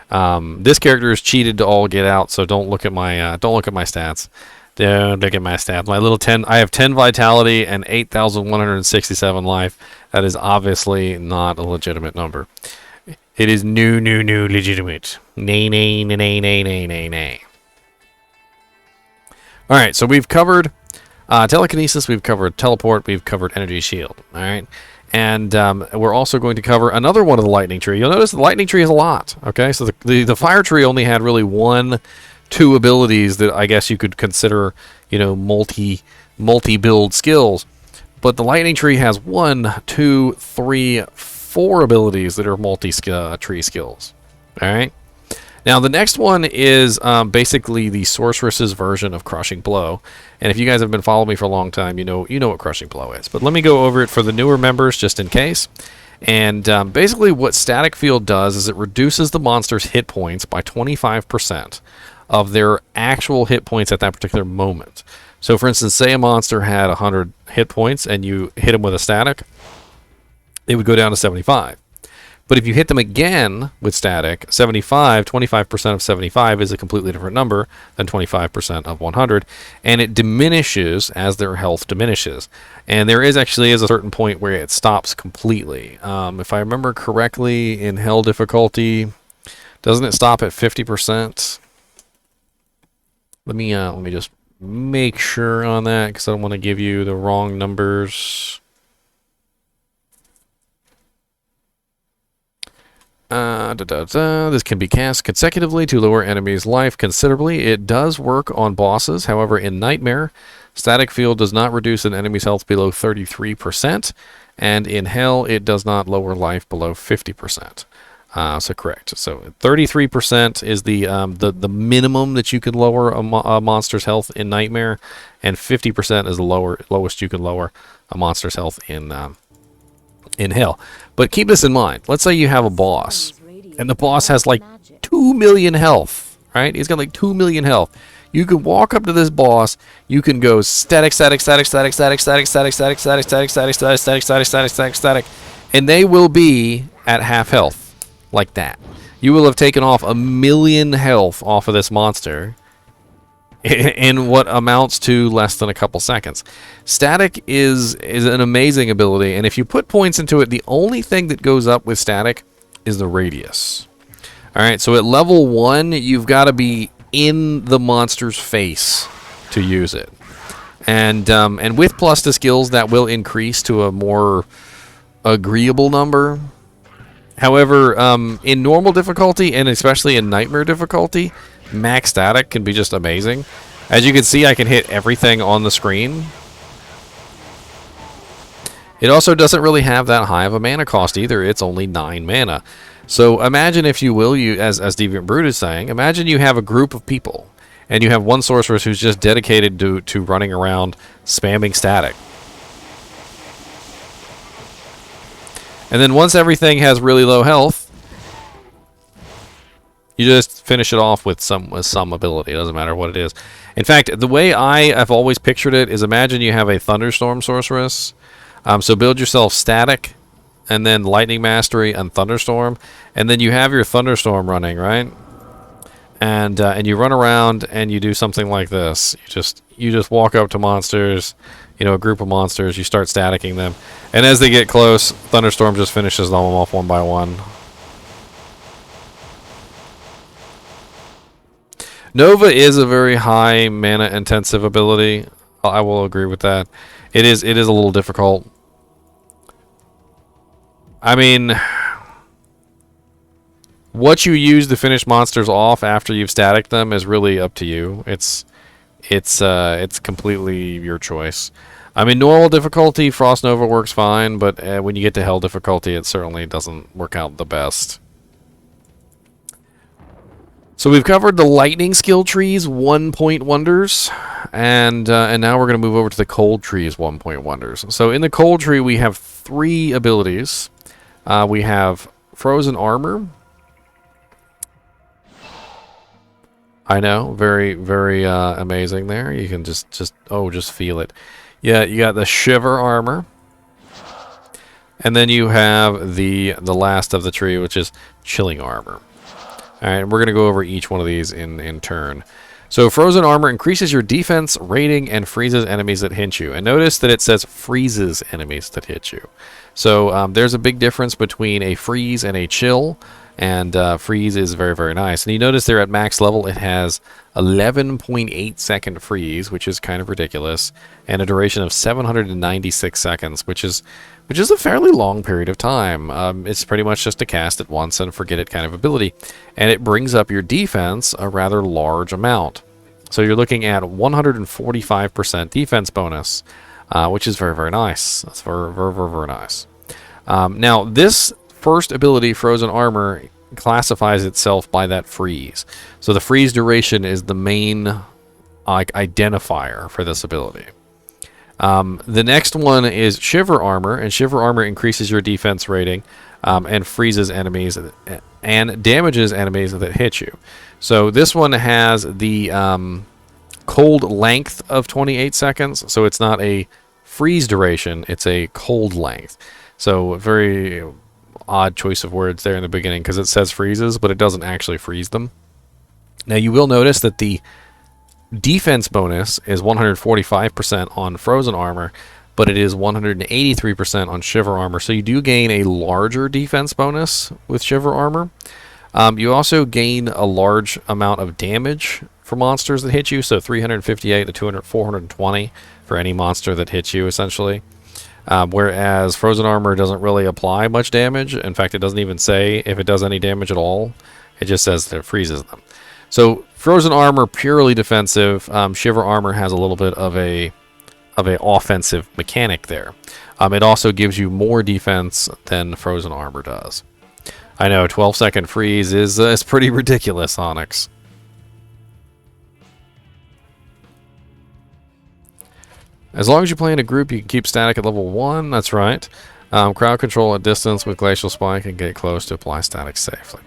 This character is cheated to all get out, so don't look at my stats. Don't look at my stats. My little 10. I have 10 vitality and 8,167 life. That is obviously not a legitimate number. It is no legitimate. Nay. All right, so we've covered telekinesis, we've covered teleport, we've covered Energy Shield. All right. And we're also going to cover another one of the lightning tree. You'll notice the lightning tree has a lot. Okay, so the fire tree only had really 1-2 abilities that I guess you could consider, multi-build skills. But the lightning tree has 1, 2, 3, 4 abilities that are multi-tree skills. All right. Now, the next one is basically the Sorceress's version of Crushing Blow. And if you guys have been following me for a long time, you know what Crushing Blow is. But let me go over it for the newer members just in case. And basically what Static Field does is it reduces the monster's hit points by 25% of their actual hit points at that particular moment. So, for instance, say a monster had 100 hit points and you hit him with a static, it would go down to 75. But if you hit them again with static, 75, 25% of 75 is a completely different number than 25% of 100, and it diminishes as their health diminishes. And there is actually a certain point where it stops completely. If I remember correctly, in Hell difficulty, doesn't it stop at 50%? Let me just make sure on that, because I don't want to give you the wrong numbers. This can be cast consecutively to lower enemies' life considerably. It does work on bosses. However, in Nightmare, static field does not reduce an enemy's health below 33%, and in Hell, it does not lower life below 50%. So correct. So 33% is the minimum that you can lower a monster's health in Nightmare, and 50% is the lowest you can lower a monster's health in Hell. But keep this in mind. Let's say you have a boss, and the boss has like 2 million health, right? He's got like 2 million health. You can walk up to this boss, you can go static, static, static, static, static, static, static, static, static, static, static, static, static, static, static, static, static, and they will be at half health, like that. You will have taken off 1 million health off of this monster in what amounts to less than a couple seconds. Static is an amazing ability, and if you put points into it, the only thing that goes up with static is the radius. Alright, so at level 1, you've got to be in the monster's face to use it. And with plus to skills, that will increase to a more agreeable number. However, in normal difficulty, and especially in Nightmare difficulty, max static can be just amazing. As you can see, I can hit everything on the screen. It also doesn't really have that high of a mana cost either. It's only 9 mana. So imagine, if you will, as Deviant Brute is saying, imagine you have a group of people, and you have one sorceress who's just dedicated to running around spamming static. And then once everything has really low health, you just finish it off with some ability. It doesn't matter what it is. In fact, the way I have always pictured it is, imagine you have a Thunderstorm Sorceress. So build yourself Static, and then Lightning Mastery and Thunderstorm, and then you have your Thunderstorm running, right? And you run around and you do something like this. You just walk up to monsters, a group of monsters. You start staticking them, and as they get close, Thunderstorm just finishes them off one by one. Nova is a very high mana intensive ability. I will agree with that. It is a little difficult. I mean, what you use to finish monsters off after you've static them is really up to you. It's completely your choice. I mean, normal difficulty, Frost Nova works fine, but when you get to Hell difficulty, it certainly doesn't work out the best. So we've covered the lightning skill trees 1-point wonders, and now we're going to move over to the cold trees 1-point wonders. So in the cold tree, we have 3 abilities. We have frozen armor. I know, very, very amazing there. You can just feel it. Yeah, you got the shiver armor, and then you have the last of the tree, which is chilling armor. All right, we're going to go over each one of these in turn. So frozen armor increases your defense rating and freezes enemies that hit you. And notice that it says freezes enemies that hit you. So there's a big difference between a freeze and a chill. And freeze is very, very nice. And you notice there at max level, it has 11.8 second freeze, which is kind of ridiculous, and a duration of 796 seconds, which is a fairly long period of time. It's pretty much just a cast it once and forget it kind of ability. And it brings up your defense a rather large amount. So you're looking at 145% defense bonus, which is very, very nice. That's very, very, very, very nice. Now, this first ability, Frozen Armor, classifies itself by that freeze. So the freeze duration is the main identifier for this ability. The next one is Shiver Armor, and Shiver Armor increases your defense rating and freezes enemies and damages enemies that hit you. So this one has the cold length of 28 seconds, so it's not a freeze duration, it's a cold length. So very odd choice of words there in the beginning because it says freezes, but it doesn't actually freeze them. Now you will notice that the defense bonus is 145% on frozen armor, but it is 183% on shiver armor. So you do gain a larger defense bonus with shiver armor. You also gain a large amount of damage for monsters that hit you, so 358 to 420 for any monster that hits you, essentially. Whereas frozen armor doesn't really apply much damage. In fact, it doesn't even say if it does any damage at all. It just says that it freezes them. So frozen armor, purely defensive. Shiver armor has a little bit of a offensive mechanic there. It also gives you more defense than frozen armor does. I know 12-second freeze is pretty ridiculous, Onyx. As long as you play in a group, you can keep static at level 1. That's right. Crowd control at distance with Glacial Spike and get close to apply static safely.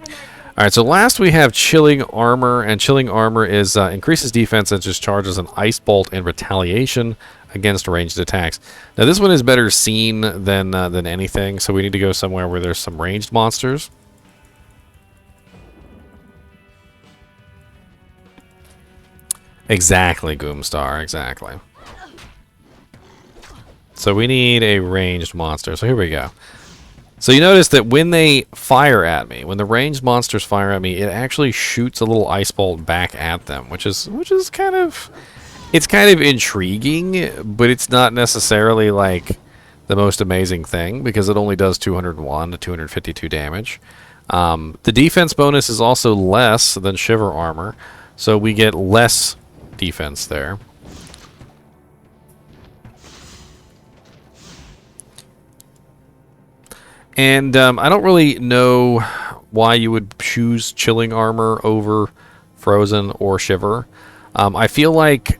Alright, so last we have Chilling Armor, and Chilling Armor is increases defense and just charges an Ice Bolt in retaliation against ranged attacks. Now this one is better seen than anything, so we need to go somewhere where there's some ranged monsters. Exactly, Goomstar, exactly. So we need a ranged monster. So here we go. So you notice that when they fire at me, when the ranged monsters fire at me, it actually shoots a little ice bolt back at them, which is kind of, it's kind of intriguing, but it's not necessarily like the most amazing thing because it only does 201 to 252 damage. The defense bonus is also less than shiver armor, so we get less defense there. And I don't really know why you would choose Chilling Armor over Frozen or Shiver. I feel like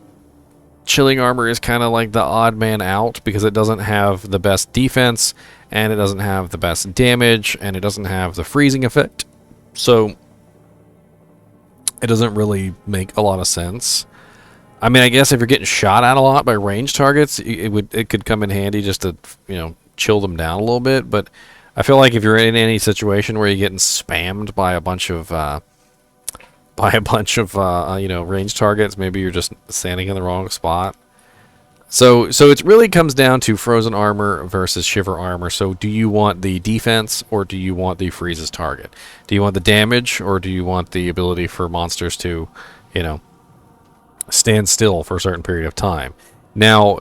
Chilling Armor is kind of like the odd man out because it doesn't have the best defense, and it doesn't have the best damage, and it doesn't have the freezing effect. So it doesn't really make a lot of sense. I mean, I guess if you're getting shot at a lot by ranged targets, it could come in handy just to, you know, chill them down a little bit, but I feel like if you're in any situation where you're getting spammed by a bunch of you know, ranged targets, maybe you're just standing in the wrong spot. So it really comes down to frozen armor versus shiver armor. So do you want the defense or do you want the freezes target? Do you want the damage or do you want the ability for monsters to, you know, stand still for a certain period of time? Now,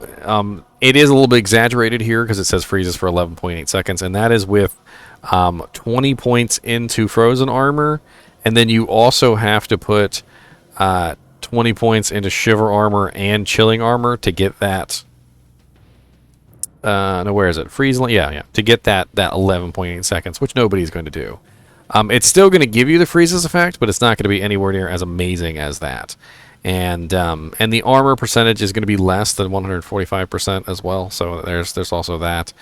it is a little bit exaggerated here because it says freezes for 11.8 seconds, and that is with 20 points into frozen armor, and then you also have to put 20 points into shiver armor and chilling armor to get that. No, where is it? Freeze? Yeah, to get that 11.8 seconds, which nobody's going to do. It's still going to give you the freezes effect, but it's not going to be anywhere near as amazing as that. And the armor percentage is going to be less than 145% as well, so there's also that.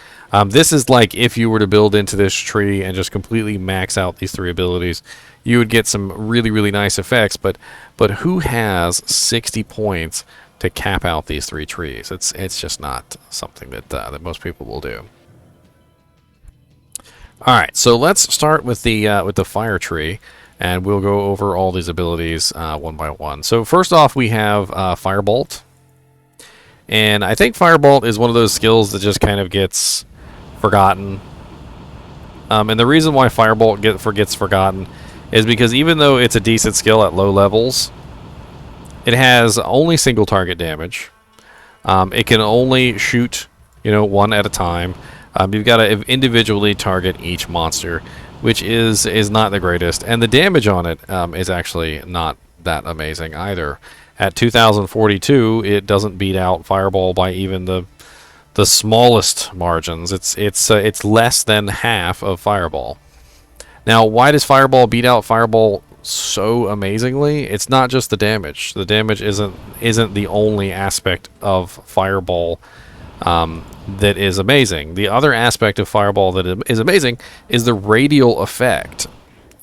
This is like if you were to build into this tree and just completely max out these three abilities, you would get some really, really nice effects, but who has 60 points to cap out these three trees? It's just not something that most people will do. Alright, so let's start with the fire tree. And we'll go over all these abilities one by one. So first off, we have Firebolt. And I think Firebolt is one of those skills that just kind of gets forgotten. And the reason why Firebolt gets forgotten is because even though it's a decent skill at low levels, it has only single target damage. It can only shoot, you know, one at a time. You've got to individually target each monster, which is not the greatest, and the damage on it is actually not that amazing either. At 2042, it doesn't beat out Fireball by even the smallest margins. It's less than half of Fireball. Now, why does Fireball beat out Fireball so amazingly? It's not just the damage. The damage isn't the only aspect of Fireball that is amazing. The other aspect of Fireball that is amazing is the radial effect.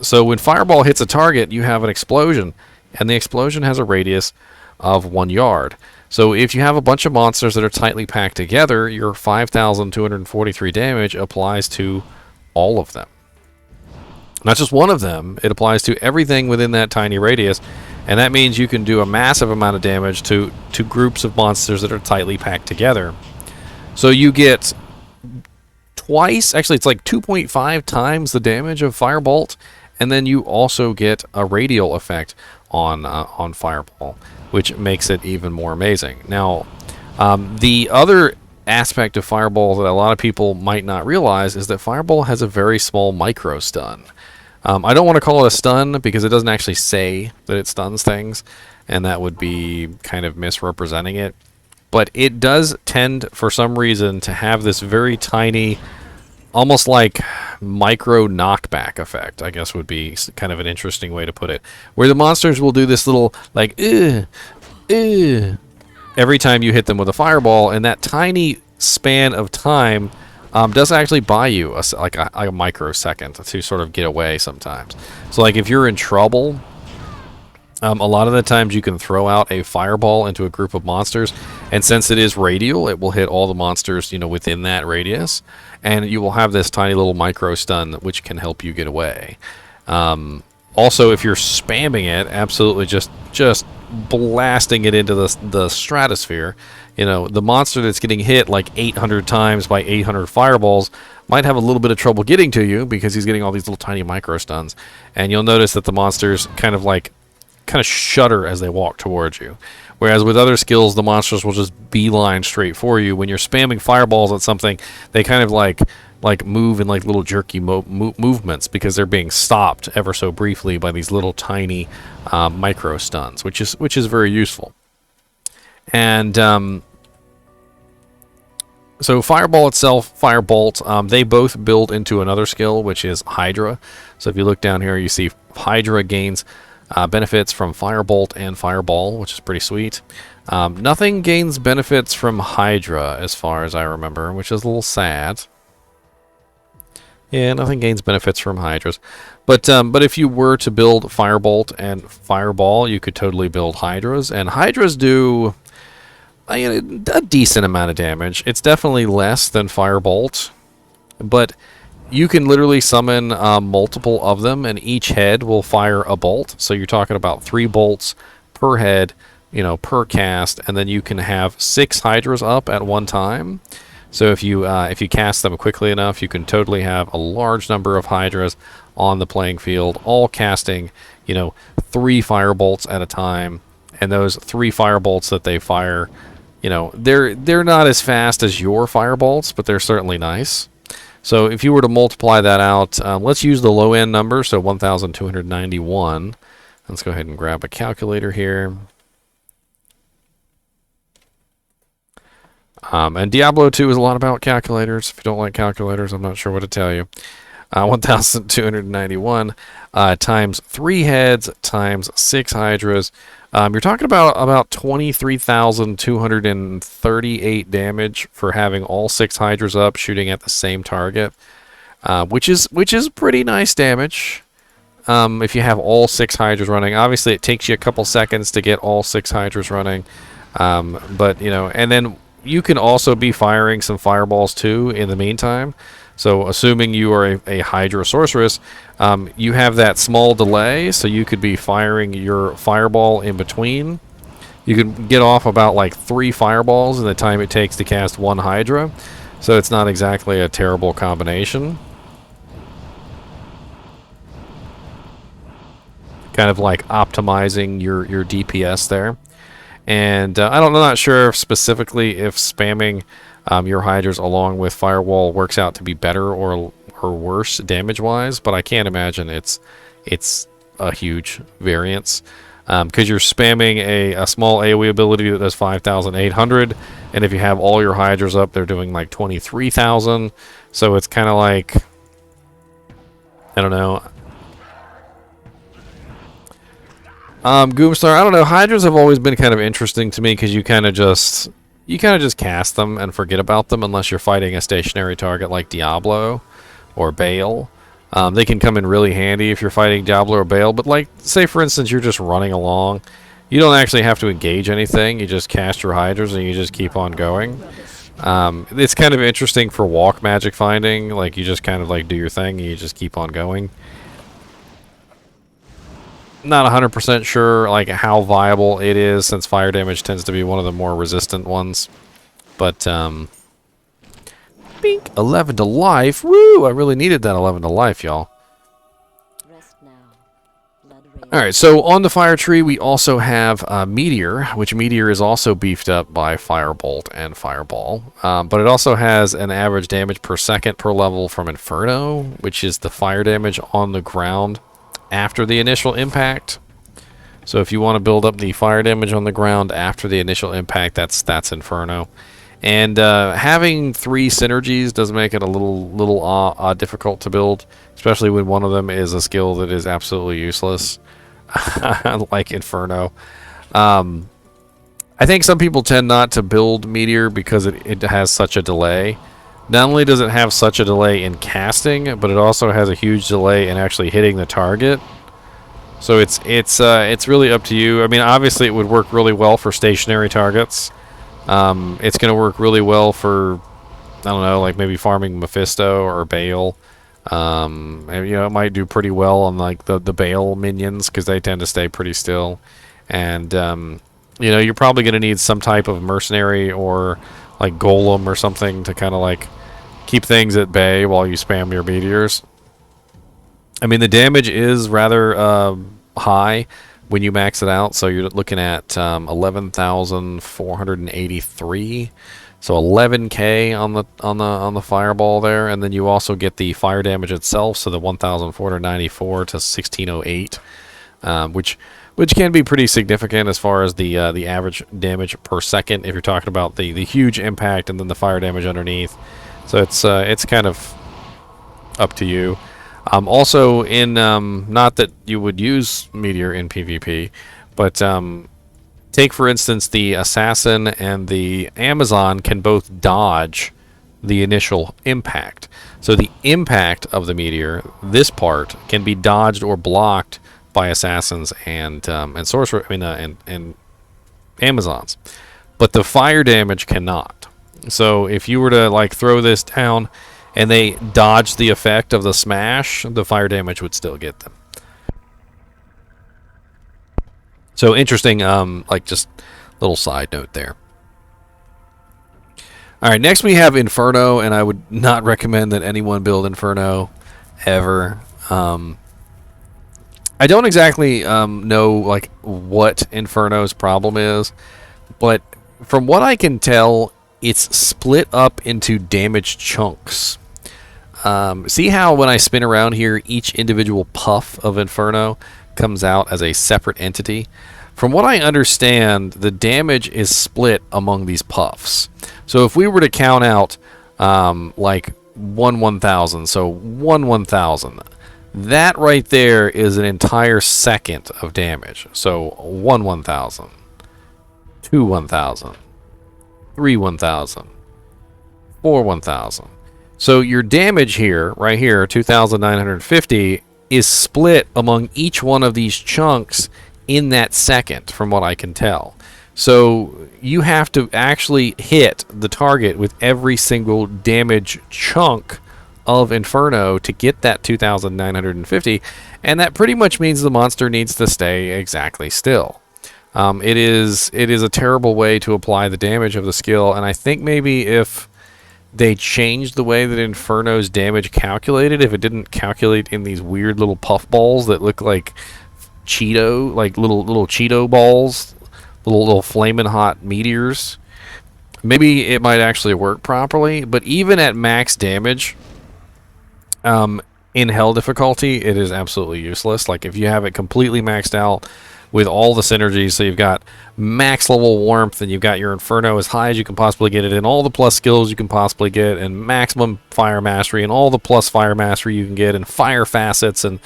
So when Fireball hits a target, you have an explosion, and the explosion has a radius of 1 yard. So if you have a bunch of monsters that are tightly packed together, your 5,243 damage applies to all of them. Not just one of them, it applies to everything within that tiny radius, and that means you can do a massive amount of damage to groups of monsters that are tightly packed together. So you get twice, actually it's like 2.5 times the damage of Firebolt, and then you also get a radial effect on Fireball, which makes it even more amazing. Now, the other aspect of Fireball that a lot of people might not realize is that Fireball has a very small micro stun. I don't want to call it a stun because it doesn't actually say that it stuns things, and that would be kind of misrepresenting it. But it does tend, for some reason, to have this very tiny, almost like micro knockback effect, I guess would be kind of an interesting way to put it. Where the monsters will do this little, like, every time you hit them with a fireball, and that tiny span of time does actually buy you a microsecond to sort of get away sometimes. So, like, if you're in trouble, a lot of the times you can throw out a fireball into a group of monsters, and since it is radial, it will hit all the monsters, you know, within that radius, and you will have this tiny little micro stun which can help you get away. Also, if you're spamming it, absolutely just blasting it into the stratosphere, you know, the monster that's getting hit like 800 times by 800 fireballs might have a little bit of trouble getting to you because he's getting all these little tiny micro stuns, and you'll notice that the monsters kind of shudder as they walk towards you. Whereas with other skills, the monsters will just beeline straight for you. When you're spamming fireballs at something, they kind of like move in like little jerky movements because they're being stopped ever so briefly by these little tiny micro stuns, which is very useful. And so Fireball itself, Firebolt, they both build into another skill, which is Hydra. So if you look down here, you see Hydra gains benefits from Firebolt and Fireball, which is pretty sweet. Nothing gains benefits from Hydra, as far as I remember, which is a little sad. Yeah, nothing gains benefits from Hydras. But if you were to build Firebolt and Fireball, you could totally build Hydras. And Hydras do a decent amount of damage. It's definitely less than Firebolt, but you can literally summon multiple of them, and each head will fire a bolt. So you're talking about 3 bolts per head, you know, per cast, and then you can have 6 Hydras up at one time. So if you cast them quickly enough, you can totally have a large number of Hydras on the playing field, all casting, you know, 3 firebolts at a time. And those 3 firebolts that they fire, you know, they're not as fast as your firebolts, but they're certainly nice. So if you were to multiply that out, let's use the low end number, so 1,291. Let's go ahead and grab a calculator here. And Diablo 2 is a lot about calculators. If you don't like calculators, I'm not sure what to tell you. 1,291 times 3 heads times 6 Hydras. You're talking about 23,238 damage for having all 6 Hydras up shooting at the same target, which is pretty nice damage. If you have all 6 Hydras running, obviously it takes you a couple seconds to get all 6 Hydras running, but you know, and then you can also be firing some fireballs too in the meantime. So assuming you are a Hydra Sorceress, you have that small delay, so you could be firing your fireball in between. You could get off about like 3 fireballs in the time it takes to cast 1 Hydra, so it's not exactly a terrible combination. Kind of like optimizing your DPS there. And I'm not sure specifically if spamming your Hydras along with Firewall works out to be better or worse damage-wise, but I can't imagine it's a huge variance. Because you're spamming a small AoE ability that does 5,800, and if you have all your Hydras up, they're doing like 23,000. So it's kind of like, I don't know. Goomstar, I don't know. Hydras have always been kind of interesting to me because you kind of just cast them and forget about them unless you're fighting a stationary target like Diablo or Bale. They can come in really handy if you're fighting Diablo or Bale, but like, say for instance you're just running along, you don't actually have to engage anything, you just cast your Hydras and you just keep on going. It's kind of interesting for walk magic finding, like you just kind of like do your thing and you just keep on going. Not 100% sure like how viable it is, since fire damage tends to be one of the more resistant ones. But bink, 11 to life. Woo! I really needed that 11 to life, y'all. Rest now. Blood rage. All right, so on the fire tree, we also have Meteor, which Meteor is also beefed up by Firebolt and Fireball. But it also has an average damage per second per level from Inferno, which is the fire damage on the ground after the initial impact. So if you want to build up the fire damage on the ground after the initial impact, that's Inferno. And having 3 synergies does make it a little difficult to build, especially when one of them is a skill that is absolutely useless, like Inferno. I think some people tend not to build Meteor because it has such a delay. Not only does it have such a delay in casting, but it also has a huge delay in actually hitting the target. So it's really up to you. I mean, obviously it would work really well for stationary targets. It's going to work really well for, I don't know, like maybe farming Mephisto or Bale. And, it might do pretty well on like the Bale minions because they tend to stay pretty still. And you're probably going to need some type of mercenary or like golem or something to kind of like keep things at bay while you spam your meteors. I mean, the damage is rather high when you max it out, so you're looking at 11,483, so 11k on the fireball there, and then you also get the fire damage itself, so the 1,494 to 1,608, which can be pretty significant as far as the average damage per second if you're talking about the huge impact and then the fire damage underneath. So it's kind of up to you. Also, in not that you would use Meteor in PvP, but take for instance the Assassin and the Amazon can both dodge the initial impact. So the impact of the Meteor, this part, can be dodged or blocked by Assassins and Sorceress, and Amazons, but the fire damage cannot. So if you were to like throw this down and they dodge the effect of the smash, the fire damage would still get them. So interesting, like just little side note there. All right, next we have Inferno, and I would not recommend that anyone build Inferno ever. I don't exactly know like what Inferno's problem is, but from what I can tell, it's split up into damage chunks. See how when I spin around here, each individual puff of Inferno comes out as a separate entity? From what I understand, the damage is split among these puffs. So if we were to count out like 1/1000, so 1/1000, that right there is an entire second of damage. So 1/1000, 2/1000, 3/1000, 4/1000. So your damage here, right here, 2,950, is split among each one of these chunks in that second, from what I can tell. So you have to actually hit the target with every single damage chunk of Inferno to get that 2,950, and that pretty much means the monster needs to stay exactly still. It is a terrible way to apply the damage of the skill, and I think maybe if they changed the way that Inferno's damage calculated, if it didn't calculate in these weird little puff balls that look like Cheeto, like little Cheeto balls, little flaming hot meteors, maybe it might actually work properly. But even at max damage, in hell difficulty, it is absolutely useless. Like if you have it completely maxed out with all the synergies, so you've got max level warmth, and you've got your Inferno as high as you can possibly get it, and all the plus skills you can possibly get, and maximum fire mastery, and all the plus fire mastery you can get, and fire facets, and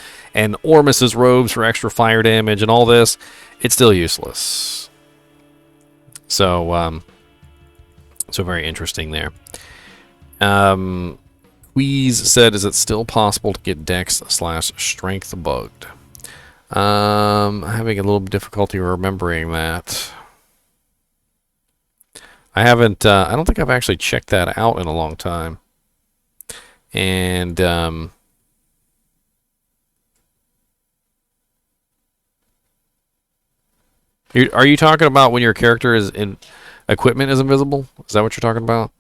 Ormus's robes for extra fire damage, and all this, it's still useless. So, so very interesting there. Queez said, is it still possible to get Dex/Strength bugged? I'm having a little difficulty remembering that. I haven't, I don't think I've actually checked that out in a long time. And, Are you talking about when your character is in equipment is invisible? Is that what you're talking about?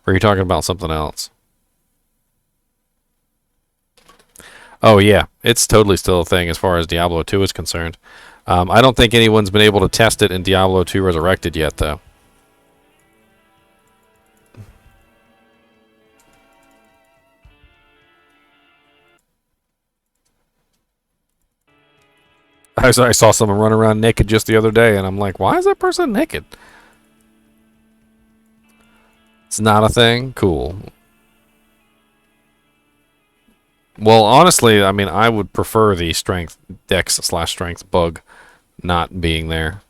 Or are you talking about something else? Oh yeah, it's totally still a thing as far as Diablo 2 is concerned. I don't think anyone's been able to test it in Diablo 2 Resurrected yet, though. I saw someone run around naked just the other day, and I'm like, why is that person naked? It's not a thing? Cool. Well, honestly, I mean, I would prefer the strength, dex slash strength bug not being there.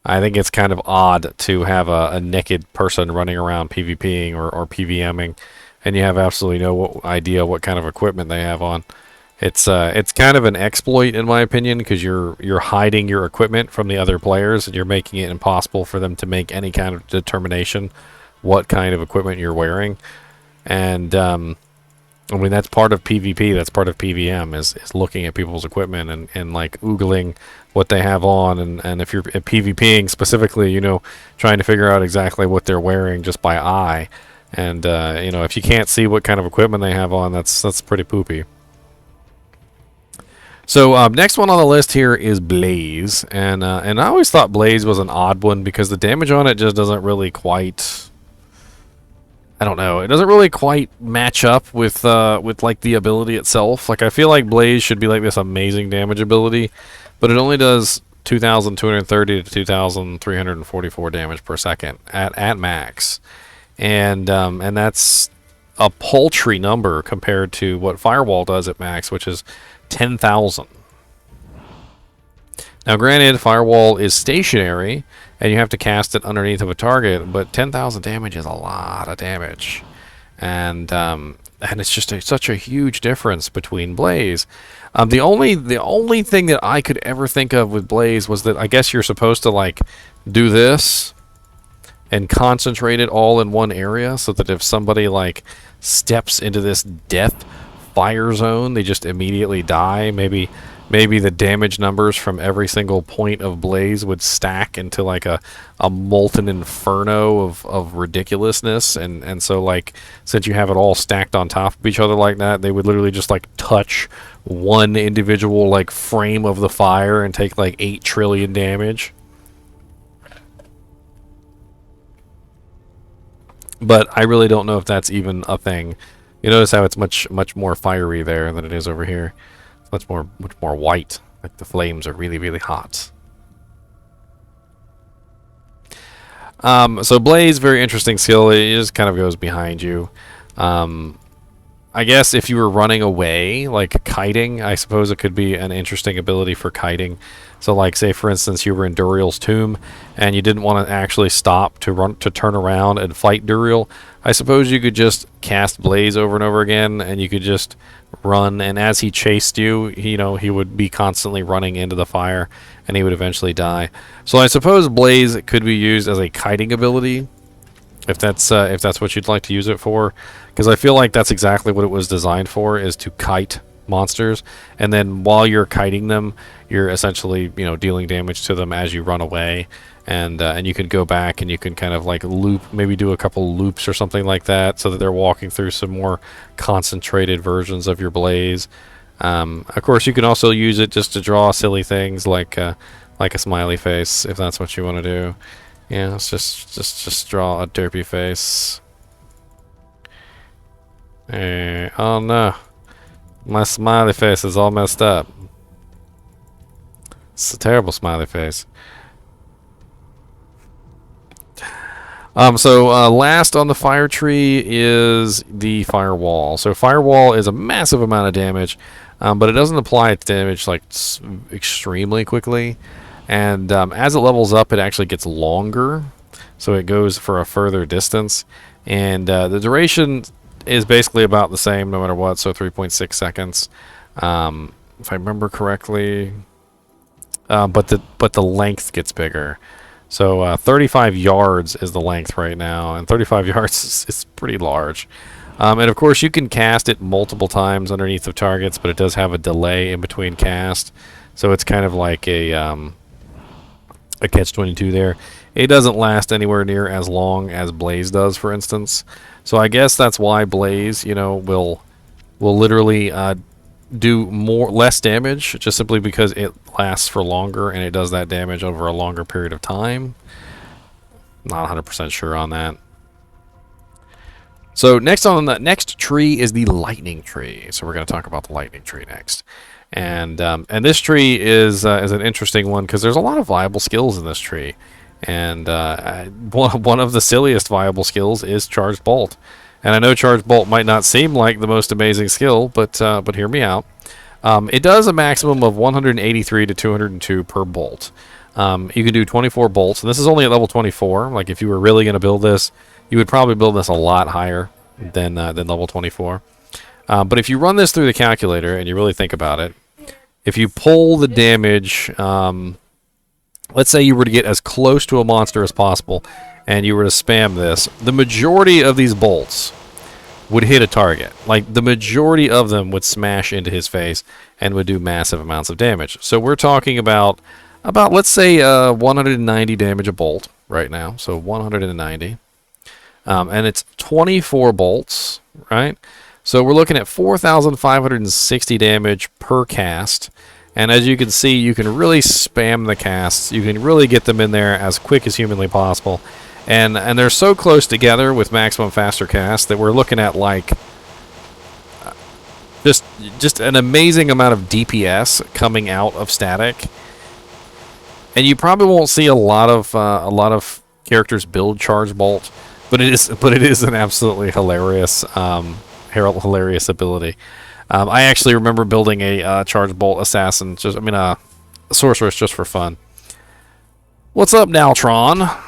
I think it's kind of odd to have a naked person running around PvPing or PVMing, and you have absolutely no idea what kind of equipment they have on. It's kind of an exploit in my opinion because you're hiding your equipment from the other players and you're making it impossible for them to make any kind of determination what kind of equipment you're wearing. And I mean that's part of PvP, that's part of PVM is looking at people's equipment and like oogling what they have on and if you're PvPing specifically, you know, trying to figure out exactly what they're wearing just by eye. And you know, if you can't see what kind of equipment they have on, that's pretty poopy. So next one on the list here is Blaze, and I always thought Blaze was an odd one because the damage on it just doesn't really quite. I don't know. It doesn't really quite match up with like the ability itself. Like I feel like Blaze should be like this amazing damage ability, but it only does 2,230 to 2,344 damage per second at max, and that's a paltry number compared to what Firewall does at max, which is 10,000. Now, granted, Firewall is stationary, and you have to cast it underneath of a target, but 10,000 damage is a lot of damage, and it's just such a huge difference between Blaze. The only thing that I could ever think of with Blaze was that I guess you're supposed to like do this and concentrate it all in one area, so that if somebody like steps into this death fire zone, they just immediately die. Maybe the damage numbers from every single point of Blaze would stack into like a molten inferno of ridiculousness, and so like since you have it all stacked on top of each other like that, they would literally just like touch one individual like frame of the fire and take like 8 trillion damage. But I really don't know if that's even a thing. You notice how it's much more fiery there than it is over here. It's much more white. Like the flames are really, really hot. So Blaze, very interesting skill. It just kind of goes behind you. I guess if you were running away, like kiting, I suppose it could be an interesting ability for kiting. So like say for instance you were in Duriel's tomb and you didn't want to actually stop to turn around and fight Duriel, I suppose you could just cast Blaze over and over again and you could just run, and as he chased you, he would be constantly running into the fire and he would eventually die. So I suppose Blaze could be used as a kiting ability if that's what you'd like to use it for, because I feel like that's exactly what it was designed for, is to kite monsters, and then while you're kiting them, you're essentially dealing damage to them as you run away, and you can go back and you can kind of like loop, maybe do a couple loops or something like that, so that they're walking through some more concentrated versions of your Blaze. Of course, you can also use it just to draw silly things like a smiley face if that's what you want to do. Yeah, let's just draw a derpy face. Oh no. My smiley face is all messed up. It's a terrible smiley face. Last on the fire tree is the firewall. So firewall is a massive amount of damage, but it doesn't apply its damage like extremely quickly. And as it levels up, it actually gets longer, so it goes for a further distance. And the duration is basically about the same no matter what, so 3.6 seconds, if I remember correctly. But the length gets bigger. So 35 yards is the length right now, and 35 yards is pretty large. And of course, you can cast it multiple times underneath of targets, but it does have a delay in between cast, so it's kind of like a a catch-22 there. It doesn't last anywhere near as long as Blaze does, for instance. So I guess that's why Blaze, will literally do less damage, just simply because it lasts for longer and it does that damage over a longer period of time. Not 100% sure on that. So next on the next tree is the lightning tree. So we're going to talk about the lightning tree next. And this tree is an interesting one because there's a lot of viable skills in this tree. And one of the silliest viable skills is Charged Bolt. And I know Charged Bolt might not seem like the most amazing skill, but hear me out. It does a maximum of 183 to 202 per bolt. You can do 24 bolts, and this is only at level 24. Like, if you were really going to build this, you would probably build this a lot higher than level 24. But if you run this through the calculator and you really think about it, if you pull the damage, let's say you were to get as close to a monster as possible, and you were to spam this, the majority of these bolts would hit a target. Like, the majority of them would smash into his face and would do massive amounts of damage. So we're talking about let's say 190 damage a bolt right now. So 190. And it's 24 bolts, right? So we're looking at 4,560 damage per cast. And as you can see, you can really spam the casts. You can really get them in there as quick as humanly possible. And they're so close together with maximum faster cast that we're looking at like just an amazing amount of DPS coming out of static. And you probably won't see a lot of characters build Charge Bolt, but it is an absolutely hilarious hilarious ability. I actually remember building a Charge Bolt assassin, a sorceress, just for fun. What's up, Naltron?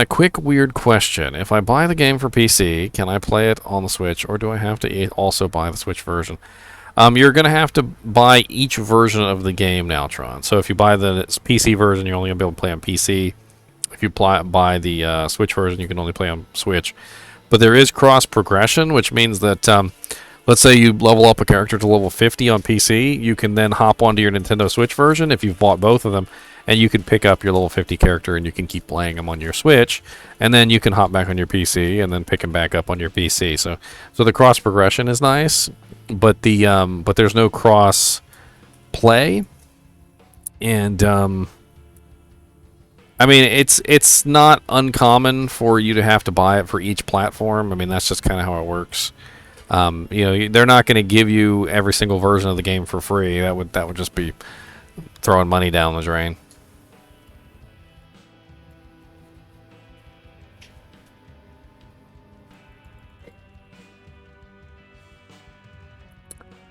Quick weird question. If I buy the game for PC, can I play it on the Switch, or do I have to also buy the Switch version? You're going to have to buy each version of the game, Naltron. So if you buy the PC version, you're only going to be able to play on PC. If you buy the Switch version, you can only play on Switch. But there is cross progression, which means that let's say you level up a character to level 50 on PC, you can then hop onto your Nintendo Switch version if you've bought both of them, and you can pick up your level 50 character and you can keep playing them on your Switch, and then you can hop back on your PC and then pick him back up on your PC. So the cross progression is nice, but there's no cross play, and I mean, it's not uncommon for you to have to buy it for each platform. I mean, that's just kind of how it works. They're not going to give you every single version of the game for free. That would just be throwing money down the drain.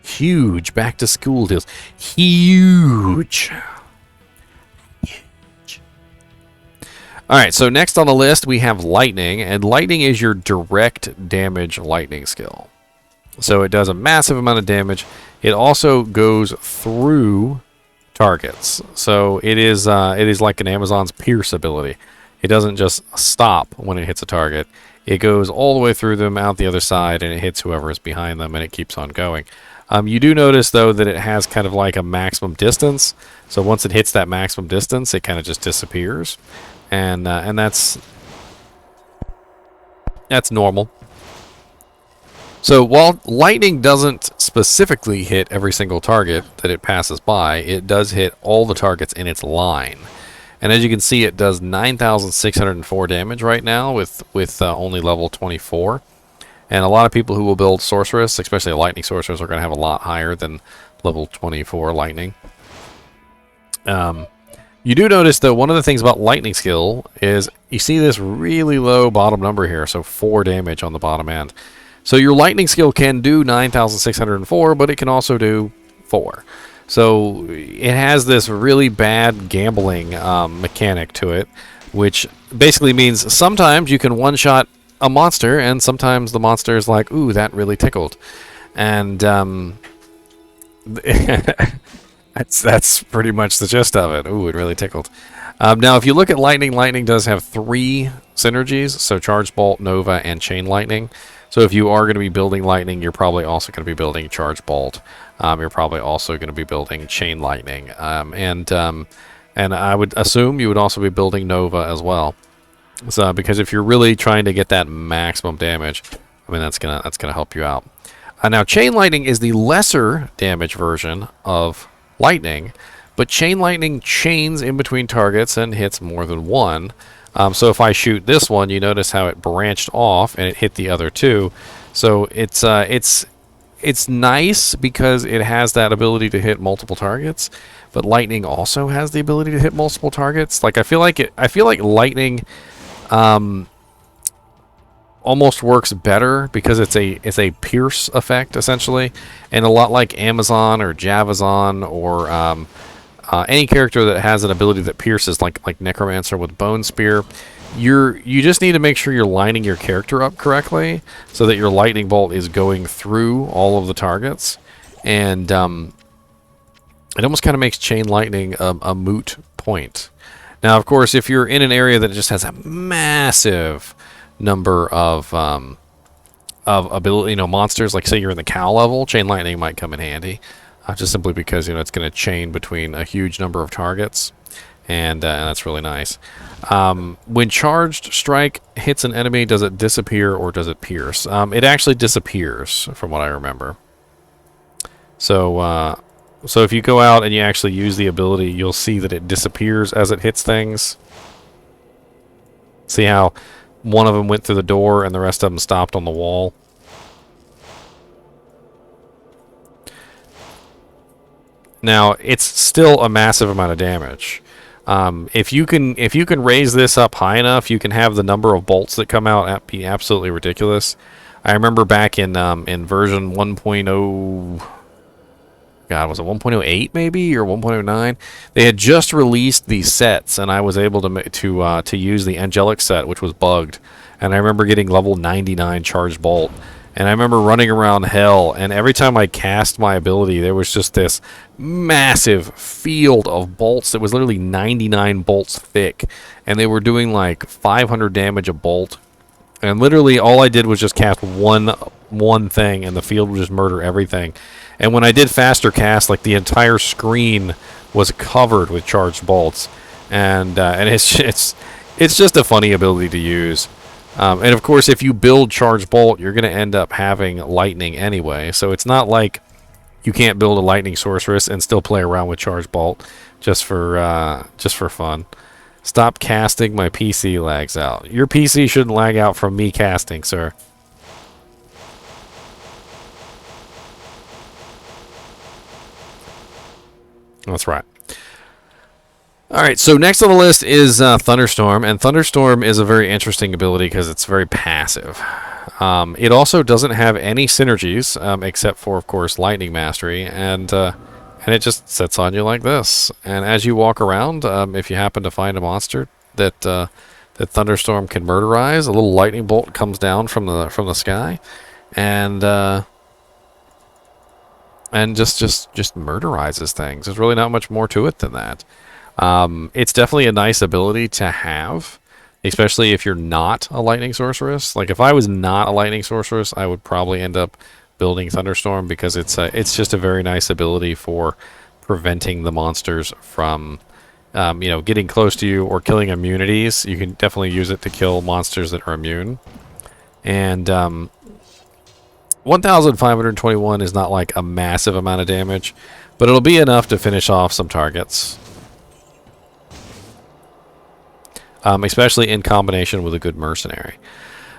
Huge back to school deals. Huge. Alright, so next on the list we have Lightning, and Lightning is your direct damage lightning skill. So it does a massive amount of damage. It also goes through targets. So it is like an Amazon's Pierce ability. It doesn't just stop when it hits a target. It goes all the way through them, out the other side, and it hits whoever is behind them, and it keeps on going. You do notice, though, that it has kind of like a maximum distance. So once it hits that maximum distance, it kind of just disappears. And that's normal. So while lightning doesn't specifically hit every single target that it passes by, it does hit all the targets in its line. And as you can see, it does 9,604 damage right now with only level 24. And a lot of people who will build Sorceress, especially a Lightning Sorceress, are going to have a lot higher than level 24 Lightning. You do notice, though, one of the things about Lightning skill is you see this really low bottom number here, so 4 damage on the bottom end. So your Lightning skill can do 9,604, but it can also do 4. So it has this really bad gambling mechanic to it, which basically means sometimes you can one-shot a monster, and sometimes the monster is like, ooh, that really tickled. And that's pretty much the gist of it. Ooh, it really tickled. Now, if you look at Lightning, Lightning does have 3 synergies, so Charge Bolt, Nova, and Chain Lightning. So if you are going to be building Lightning, you're probably also going to be building Charge Bolt. You're probably also going to be building Chain Lightning. And And I would assume you would also be building Nova as well. So, because if you're really trying to get that maximum damage, I mean, that's gonna help you out. Now, Chain Lightning is the lesser damage version of Lightning, but Chain Lightning chains in between targets and hits more than one. So if I shoot this one, you notice how it branched off and it hit the other two. So it's nice because it has that ability to hit multiple targets, but Lightning also has the ability to hit multiple targets. Like I feel like Lightning almost works better because it's a pierce effect essentially, and a lot like Amazon or Javazon or any character that has an ability that pierces, like Necromancer with Bone Spear. You just need to make sure you're lining your character up correctly so that your lightning bolt is going through all of the targets, and it almost kind of makes Chain Lightning a moot point. Now, of course, if you're in an area that just has a massive number of ability, monsters, like say you're in the cow level, Chain Lightning might come in handy, just simply because it's going to chain between a huge number of targets, and that's really nice. When charged strike hits an enemy, does it disappear or does it pierce? It actually disappears, from what I remember. So if you go out and you actually use the ability, you'll see that it disappears as it hits things. See how one of them went through the door and the rest of them stopped on the wall? Now, it's still a massive amount of damage. If you can raise this up high enough, you can have the number of bolts that come out be absolutely ridiculous. I remember back in version 1.0, God, was it 1.08 maybe, or 1.09? They had just released these sets, and I was able to use the angelic set, which was bugged. And I remember getting level 99 charged bolt. And I remember running around hell, and every time I cast my ability, there was just this massive field of bolts that was literally 99 bolts thick. And they were doing like 500 damage a bolt. And literally all I did was just cast one thing, and the field would just murder everything. And when I did faster cast, like the entire screen was covered with charged bolts. And it's just a funny ability to use. And of course, if you build Charge Bolt, you're going to end up having Lightning anyway. So it's not like you can't build a Lightning Sorceress and still play around with Charge Bolt just for fun. Stop casting, my PC lags out. Your PC shouldn't lag out from me casting, sir. That's right. Alright, so next on the list is Thunderstorm, and Thunderstorm is a very interesting ability because it's very passive. It also doesn't have any synergies, except for, of course, Lightning Mastery, and it just sits on you like this. And as you walk around, if you happen to find a monster that Thunderstorm can murderize, a little lightning bolt comes down from the sky, and just murderizes things. There's really not much more to it than that. It's definitely a nice ability to have, especially if you're not a Lightning Sorceress. Like, if I was not a Lightning Sorceress, I would probably end up building Thunderstorm because it's just a very nice ability for preventing the monsters from, getting close to you or killing immunities. You can definitely use it to kill monsters that are immune. And 1,521 is not like a massive amount of damage, but it'll be enough to finish off some targets. Especially in combination with a good mercenary.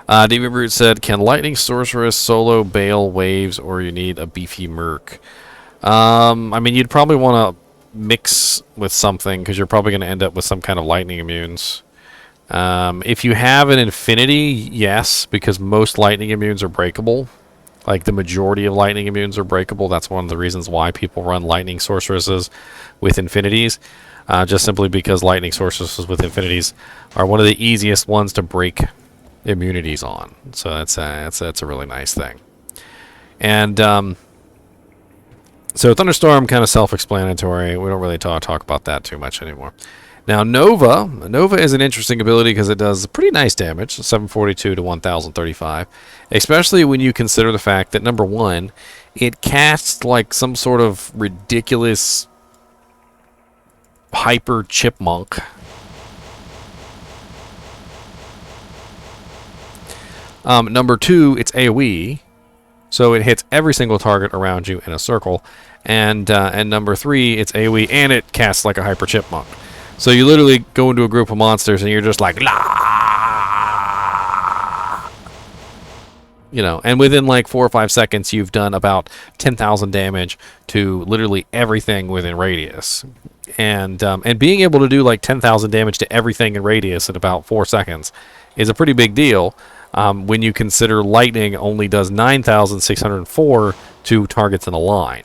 DB Brute said, can Lightning Sorceress solo bail waves, or you need a beefy merc? I mean, you'd probably want to mix with something, because you're probably going to end up with some kind of lightning immunes. If you have an infinity, yes, because most lightning immunes are breakable. Like, the majority of lightning immunes are breakable. That's one of the reasons why people run Lightning Sorceresses with infinities. Just simply because Lightning Sorceresses with infinities are one of the easiest ones to break immunities on. So that's a really nice thing. And so Thunderstorm, kind of self-explanatory. We don't really talk about that too much anymore. Now Nova is an interesting ability because it does pretty nice damage, 742 to 1035, especially when you consider the fact that, number one, it casts like some sort of ridiculous hyper chipmunk. Number 2, it's AoE, so it hits every single target around you in a circle. And number 3, it's AoE, and it casts like a hyper chipmunk. So you literally go into a group of monsters, and you're just like, la, you know, and within like 4 or 5 seconds, you've done about 10,000 damage to literally everything within radius. And being able to do like 10,000 damage to everything in radius in about 4 seconds is a pretty big deal. When you consider lightning only does 9,604 to targets in a line.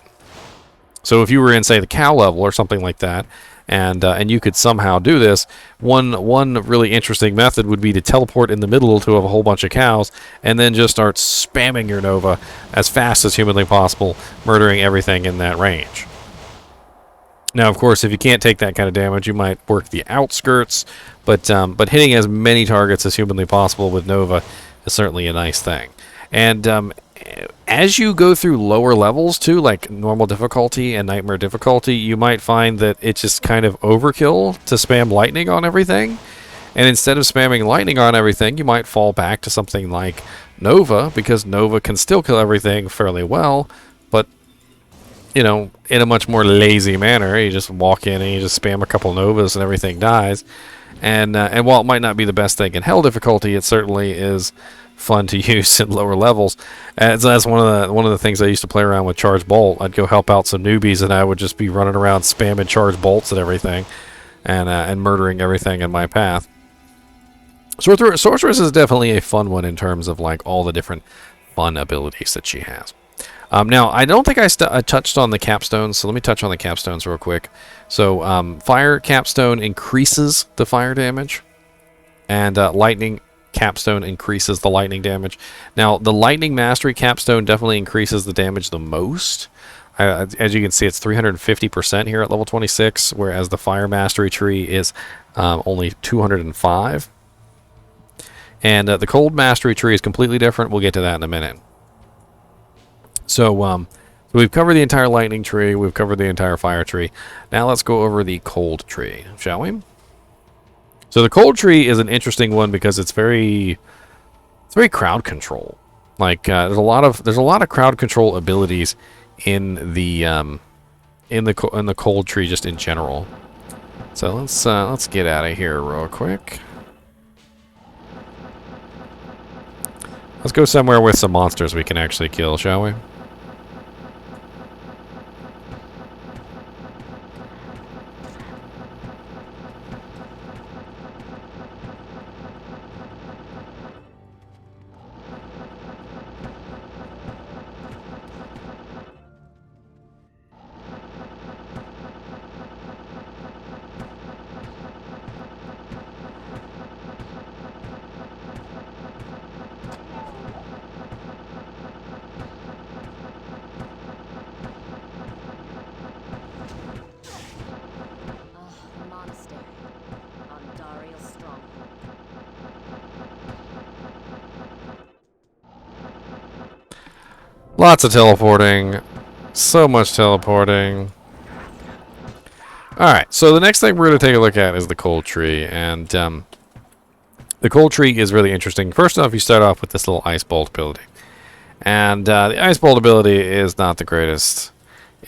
So if you were in, say, the cow level or something like that, and you could somehow do this, one really interesting method would be to teleport in the middle to a whole bunch of cows, and then just start spamming your Nova as fast as humanly possible, murdering everything in that range. Now, of course, if you can't take that kind of damage, you might work the outskirts, but hitting as many targets as humanly possible with Nova is certainly a nice thing. And as you go through lower levels, too, like normal difficulty and nightmare difficulty, you might find that it's just kind of overkill to spam lightning on everything. And instead of spamming lightning on everything, you might fall back to something like Nova, because Nova can still kill everything fairly well, but you know, in a much more lazy manner. You just walk in and you just spam a couple Novas and everything dies. And while it might not be the best thing in hell difficulty, it certainly is fun to use in lower levels. And so that's one of the things I used to play around with Charge Bolt. I'd go help out some newbies, and I would just be running around spamming Charge Bolts at everything, and murdering everything in my path. Sorceress is definitely a fun one in terms of like all the different fun abilities that she has. Now, I don't think I touched on the capstones, so let me touch on the capstones real quick. So, fire capstone increases the fire damage, and lightning capstone increases the lightning damage. Now, the lightning mastery capstone definitely increases the damage the most. As you can see, it's 350% here at level 26, whereas the fire mastery tree is only 205. And the cold mastery tree is completely different. We'll get to that in a minute. So we've covered the entire lightning tree. We've covered the entire fire tree. Now let's go over the cold tree, shall we? So the cold tree is an interesting one because it's very crowd control. Like there's a lot of crowd control abilities in the cold tree just in general. So let's get out of here real quick. Let's go somewhere with some monsters we can actually kill, shall we? Lots of teleporting. So much teleporting. Alright, so the next thing we're going to take a look at is the cold tree. And the cold tree is really interesting. First off, you start off with this little ice bolt ability. And the ice bolt ability is not the greatest.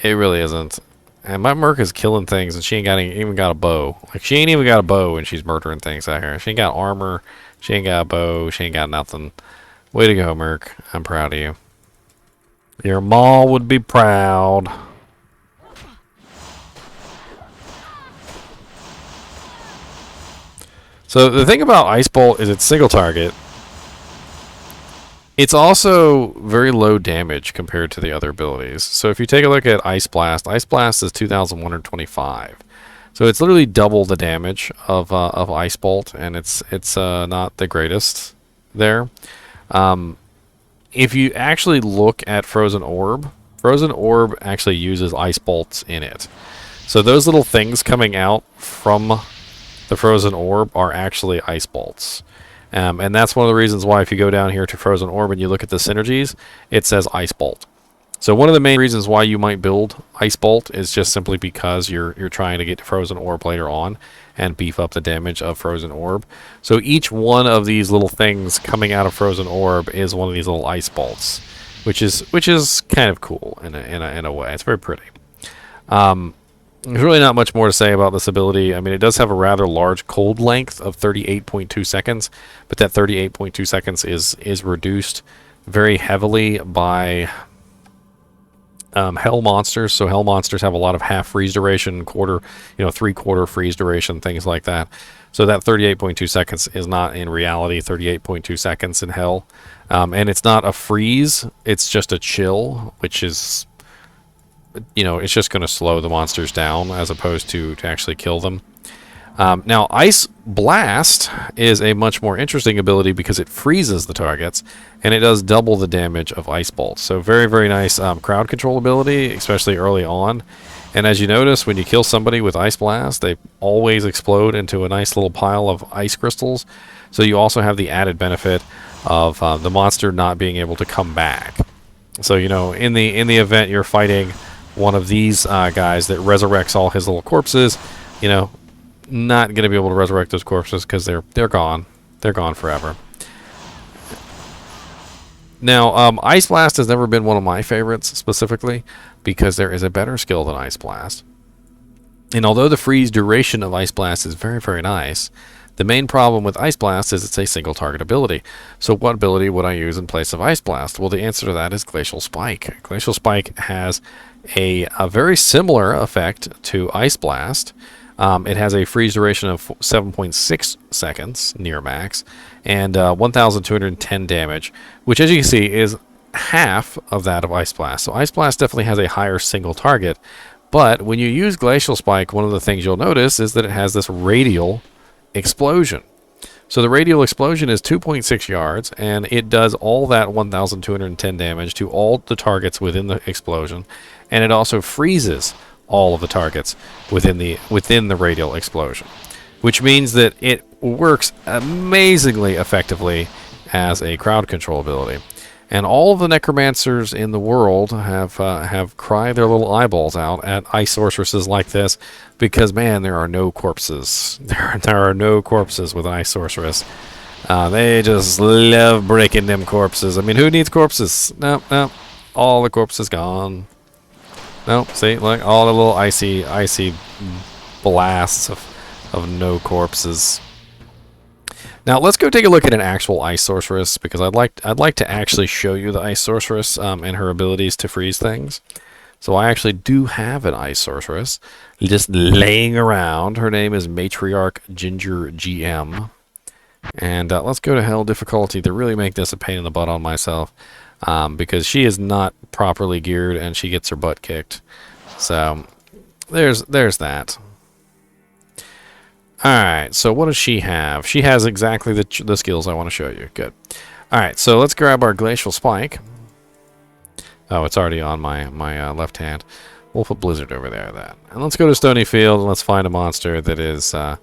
It really isn't. And my Merc is killing things, and she ain't even got a bow. Like, she ain't even got a bow, and she's murdering things out here. She ain't got armor. She ain't got a bow. She ain't got nothing. Way to go, Merc. I'm proud of you. Your maw would be proud. So the thing about Ice Bolt is it's single target. It's also very low damage compared to the other abilities. So if you take a look at Ice Blast is 2,125. So it's literally double the damage of Ice Bolt, and it's not the greatest there. If you actually look at Frozen Orb actually uses Ice Bolts in it. So those little things coming out from the Frozen Orb are actually Ice Bolts. And that's one of the reasons why if you go down here to Frozen Orb and you look at the synergies, it says Ice Bolt. So one of the main reasons why you might build Ice Bolt is just simply because you're trying to get Frozen Orb later on and beef up the damage of Frozen Orb. So each one of these little things coming out of Frozen Orb is one of these little Ice Bolts, which is kind of cool in a way. It's very pretty. There's really not much more to say about this ability. I mean, it does have a rather large cold length of 38.2 seconds, but that 38.2 seconds is reduced very heavily by hell monsters. So hell monsters have a lot of half freeze duration, quarter, three-quarter freeze duration, things like that. So that 38.2 seconds is not in reality 38.2 seconds in hell. And it's not a freeze, it's just a chill, which is, it's just going to slow the monsters down as opposed to actually kill them. Now, Ice Blast is a much more interesting ability because it freezes the targets, and it does double the damage of Ice Bolt. So very, very nice crowd control ability, especially early on. And as you notice, when you kill somebody with Ice Blast, they always explode into a nice little pile of ice crystals. So you also have the added benefit of the monster not being able to come back. So, in the event you're fighting one of these guys that resurrects all his little corpses, not going to be able to resurrect those corpses because they're gone. They're gone forever. Now, Ice Blast has never been one of my favorites specifically because there is a better skill than Ice Blast. And although the freeze duration of Ice Blast is very, very nice, the main problem with Ice Blast is it's a single target ability. So what ability would I use in place of Ice Blast? Well, the answer to that is Glacial Spike. Glacial Spike has a very similar effect to Ice Blast. It has a freeze duration of 7.6 seconds, near max, and 1,210 damage, which as you can see is half of that of Ice Blast. So Ice Blast definitely has a higher single target, but when you use Glacial Spike, one of the things you'll notice is that it has this radial explosion. So the radial explosion is 2.6 yards, and it does all that 1,210 damage to all the targets within the explosion, and it also freezes all of the targets within the radial explosion, which means that it works amazingly effectively as a crowd control ability. And all of the necromancers in the world have cried their little eyeballs out at ice sorceresses like this because, man, there are no corpses. There are no corpses with ice sorceress. They just love breaking them corpses. I mean, who needs corpses? No, all the corpses gone. No, see, like all the little icy blasts of no corpses. Now let's go take a look at an actual ice sorceress because I'd like to actually show you the ice sorceress and her abilities to freeze things. So I actually do have an ice sorceress just laying around. Her name is Matriarch Ginger GM, and let's go to hell difficulty to really make this a pain in the butt on myself. Because she is not properly geared and she gets her butt kicked. So there's that. Alright, so what does she have? She has exactly the skills I want to show you. Good. Alright, so let's grab our Glacial Spike. Oh, it's already on my left hand. We'll put Blizzard over there. And let's go to Stony Field and let's find a monster that is gonna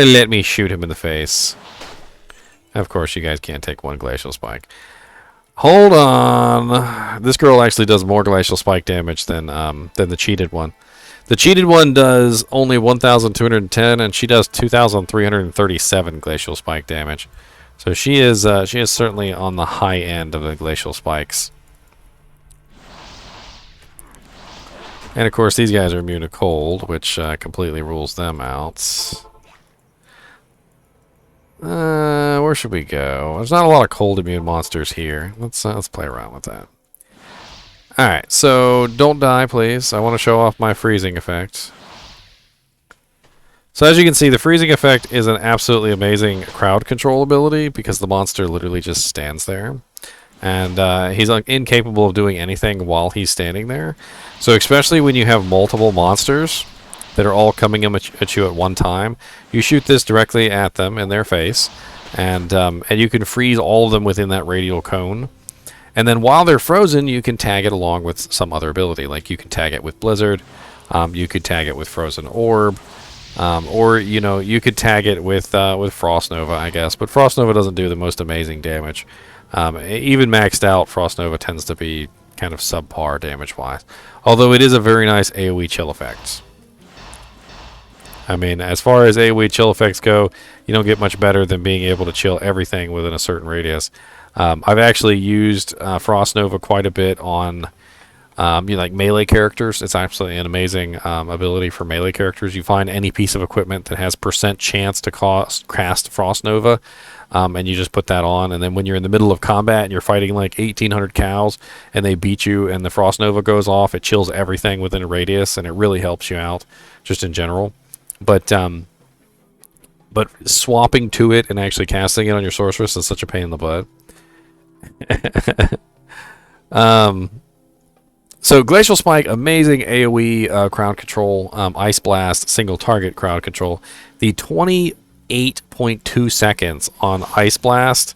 let me shoot him in the face. Of course, you guys can't take one Glacial Spike. Hold on. This girl actually does more Glacial Spike damage than the cheated one. The cheated one does only 1,210, and she does 2,337 Glacial Spike damage. So she is certainly on the high end of the Glacial Spikes. And of course, these guys are immune to cold, which completely rules them out. Where should we go? There's not a lot of cold immune monsters here. Let's play around with that. Alright, so don't die, please. I want to show off my freezing effect. So as you can see, the freezing effect is an absolutely amazing crowd control ability because the monster literally just stands there. And he's incapable of doing anything while he's standing there. So especially when you have multiple monsters that are all coming at you at one time, you shoot this directly at them in their face, and you can freeze all of them within that radial cone. And then while they're frozen, you can tag it along with some other ability, like you can tag it with Blizzard, you could tag it with Frozen Orb, or you could tag it with Frost Nova, I guess. But Frost Nova doesn't do the most amazing damage. Even maxed out, Frost Nova tends to be kind of subpar damage-wise. Although it is a very nice AoE chill effect. I mean, as far as AoE chill effects go, you don't get much better than being able to chill everything within a certain radius. I've actually used Frost Nova quite a bit on like melee characters. It's absolutely an amazing ability for melee characters. You find any piece of equipment that has % chance to cast Frost Nova, and you just put that on, and then when you're in the middle of combat and you're fighting like 1,800 cows and they beat you and the Frost Nova goes off, it chills everything within a radius, and it really helps you out just in general. But swapping to it and actually casting it on your Sorceress is such a pain in the butt. So Glacial Spike, amazing AoE crowd control, Ice Blast, single target crowd control. The 28.2 seconds on Ice Blast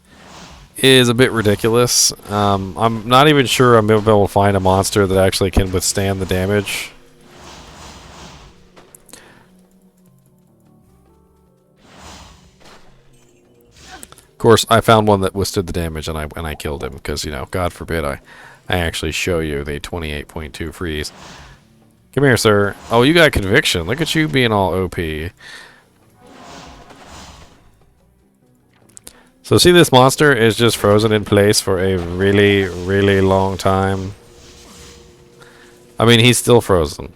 is a bit ridiculous. I'm not even sure I'm going to be able to find a monster that actually can withstand the damage. Of course, I found one that withstood the damage, and I killed him because, you know, God forbid I actually show you the 28.2 freeze. Come here, sir. Oh, you got conviction. Look at you being all OP. So see, this monster is just frozen in place for a really, really long time. I mean, he's still frozen.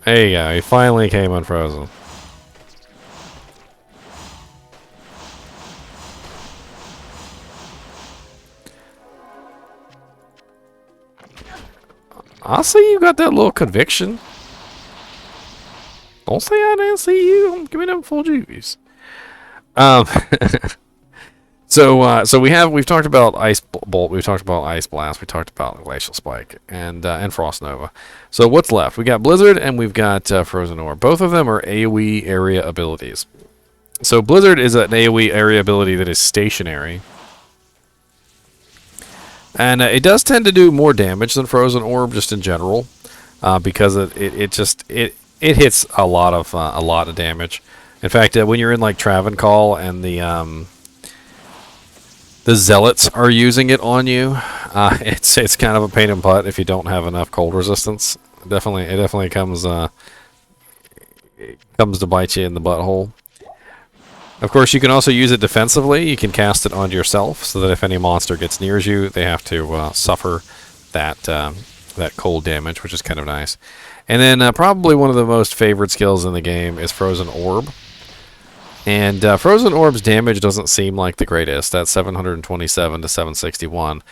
There you go. He finally came unfrozen. I see you got that little conviction. Don't say I didn't see you. Give me them full juice. So we've talked about Ice Bolt, we've talked about Ice Blast, we talked about Glacial Spike, and Frost Nova. So what's left? We got Blizzard and we've got Frozen Orb. Both of them are AoE area abilities. So Blizzard is an AoE area ability that is stationary. And it does tend to do more damage than Frozen Orb, just in general, because it hits a lot of damage. In fact, when you're in like Travancore and the zealots are using it on you, it's kind of a pain in the butt if you don't have enough cold resistance. It definitely comes to bite you in the butthole. Of course, you can also use it defensively. You can cast it on yourself, so that if any monster gets near you, they have to suffer that cold damage, which is kind of nice. And then probably one of the most favorite skills in the game is Frozen Orb. And Frozen Orb's damage doesn't seem like the greatest. That's 727 to 761.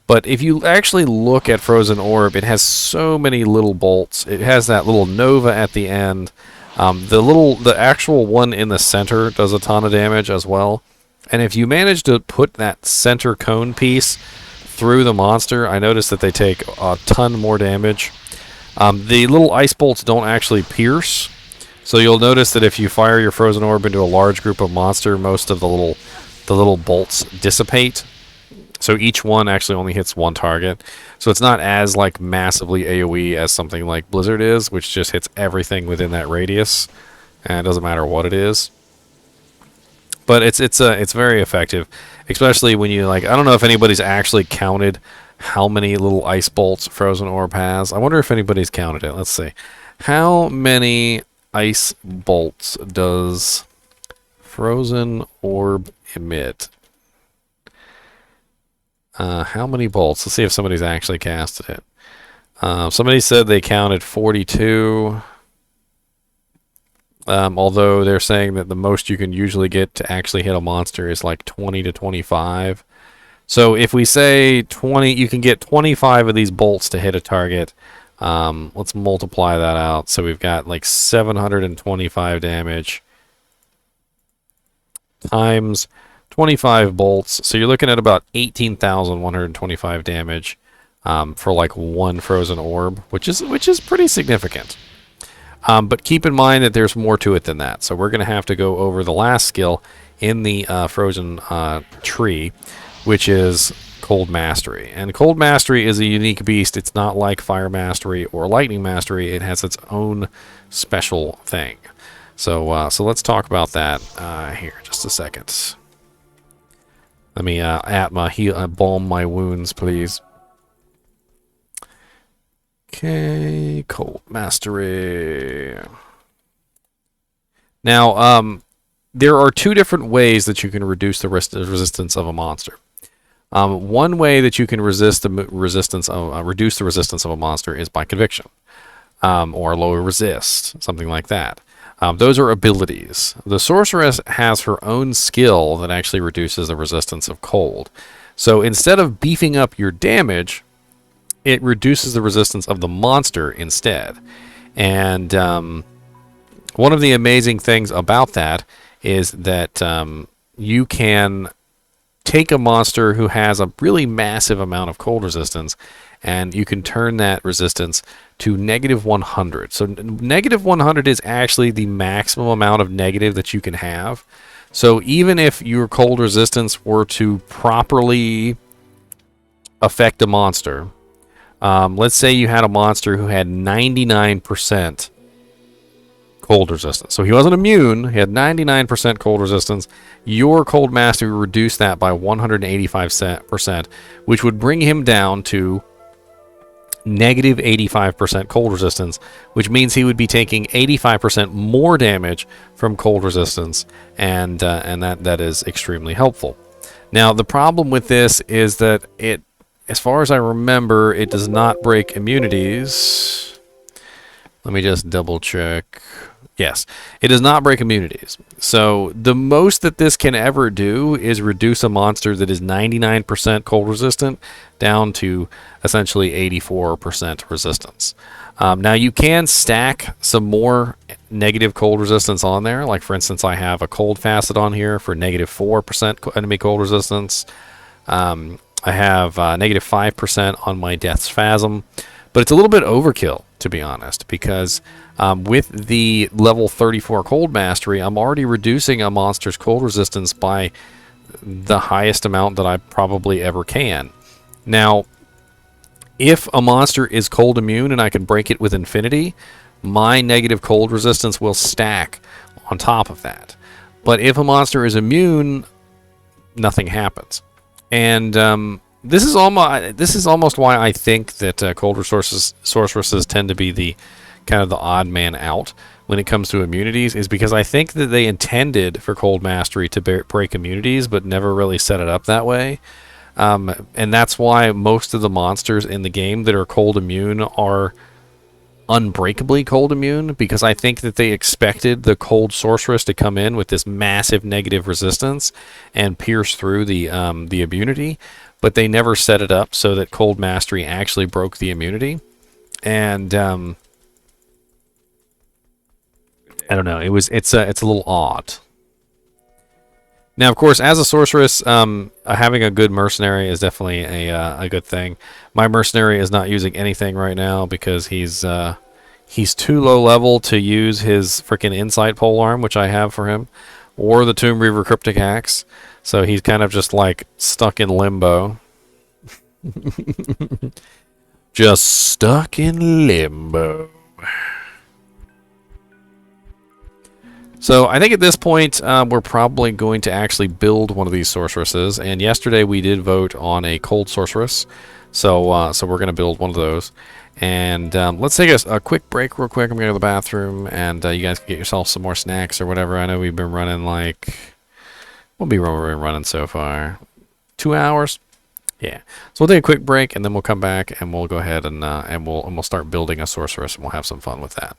But if you actually look at Frozen Orb, it has so many little bolts. It has that little Nova at the end. The actual one in the center does a ton of damage as well. And if you manage to put that center cone piece through the monster, I noticed that they take a ton more damage. The little ice bolts don't actually pierce. So you'll notice that if you fire your Frozen Orb into a large group of monster, most of the little bolts dissipate. So each one actually only hits one target. So it's not as like massively AoE as something like Blizzard is, which just hits everything within that radius, and it doesn't matter what it is. But it's very effective, especially when you like. I don't know if anybody's actually counted how many little ice bolts Frozen Orb has. I wonder if anybody's counted it. Let's see. How many ice bolts does Frozen Orb emit? How many bolts? Let's see if somebody's actually casted it. Somebody said they counted 42. Although they're saying that the most you can usually get to actually hit a monster is like 20 to 25. So if we say 20, you can get 25 of these bolts to hit a target. Let's multiply that out. So we've got like 725 damage times 25 bolts, so you're looking at about 18,125 damage for like one Frozen Orb, which is pretty significant. But keep in mind that there's more to it than that. So we're going to have to go over the last skill in the Frozen tree, which is Cold Mastery. And Cold Mastery is a unique beast. It's not like Fire Mastery or Lightning Mastery. It has its own special thing. So let's talk about that here in just a second. Let me balm my wounds, please. Okay, cold mastery. Now, there are two different ways that you can reduce the resistance of a monster. One way that you can reduce the resistance of a monster is by conviction, or lower resist, something like that. Those are abilities. The sorceress has her own skill that actually reduces the resistance of cold. So instead of beefing up your damage, it reduces the resistance of the monster instead. And one of the amazing things about that is that you can take a monster who has a really massive amount of cold resistance, and you can turn that resistance to negative 100. So negative 100 is actually the maximum amount of negative that you can have. So even if your cold resistance were to properly affect a monster, let's say you had a monster who had 99% cold resistance. So he wasn't immune. He had 99% cold resistance. Your cold mastery would reduce that by 185%, which would bring him down to negative 85% cold resistance, which means he would be taking 85% more damage from cold resistance, and that is extremely helpful. Now, the problem with this is that it, as far as I remember, it does not break immunities. Let me just double check. Yes, it does not break immunities. So the most that this can ever do is reduce a monster that is 99% cold resistant down to essentially 84% resistance. Now you can stack some more negative cold resistance on there. Like for instance, I have a cold facet on here for negative 4% enemy cold resistance. I have negative 5% on my Death Spasm, but it's a little bit overkill, to be honest, because with the level 34 Cold Mastery, I'm already reducing a monster's cold resistance by the highest amount that I probably ever can. Now, if a monster is cold immune and I can break it with Infinity, my negative cold resistance will stack on top of that. But if a monster is immune, nothing happens. And this is almost why I think that cold sorceresses tend to be the kind of the odd man out when it comes to immunities, is because I think that they intended for cold mastery to break immunities, but never really set it up that way. And that's why most of the monsters in the game that are cold immune are unbreakably cold immune, because I think that they expected the cold sorceress to come in with this massive negative resistance and pierce through the immunity, but they never set it up so that cold mastery actually broke the immunity. And I don't know, it's a little odd. Now, of course, as a sorceress, having a good mercenary is definitely a good thing. My mercenary is not using anything right now because he's too low level to use his freaking Insight polearm, which I have for him, or the Tomb Reaver Cryptic Axe. So he's kind of just like stuck in limbo. Just stuck in limbo. So I think at this point we're probably going to actually build one of these sorceresses. And yesterday we did vote on a cold sorceress, so we're going to build one of those. And let's take a quick break real quick. I'm going to go to the bathroom, and you guys can get yourself some more snacks or whatever. I know we've been running what we've been running so far? 2 hours? Yeah. So we'll take a quick break, and then we'll come back, and we'll go ahead and we'll start building a sorceress, and we'll have some fun with that.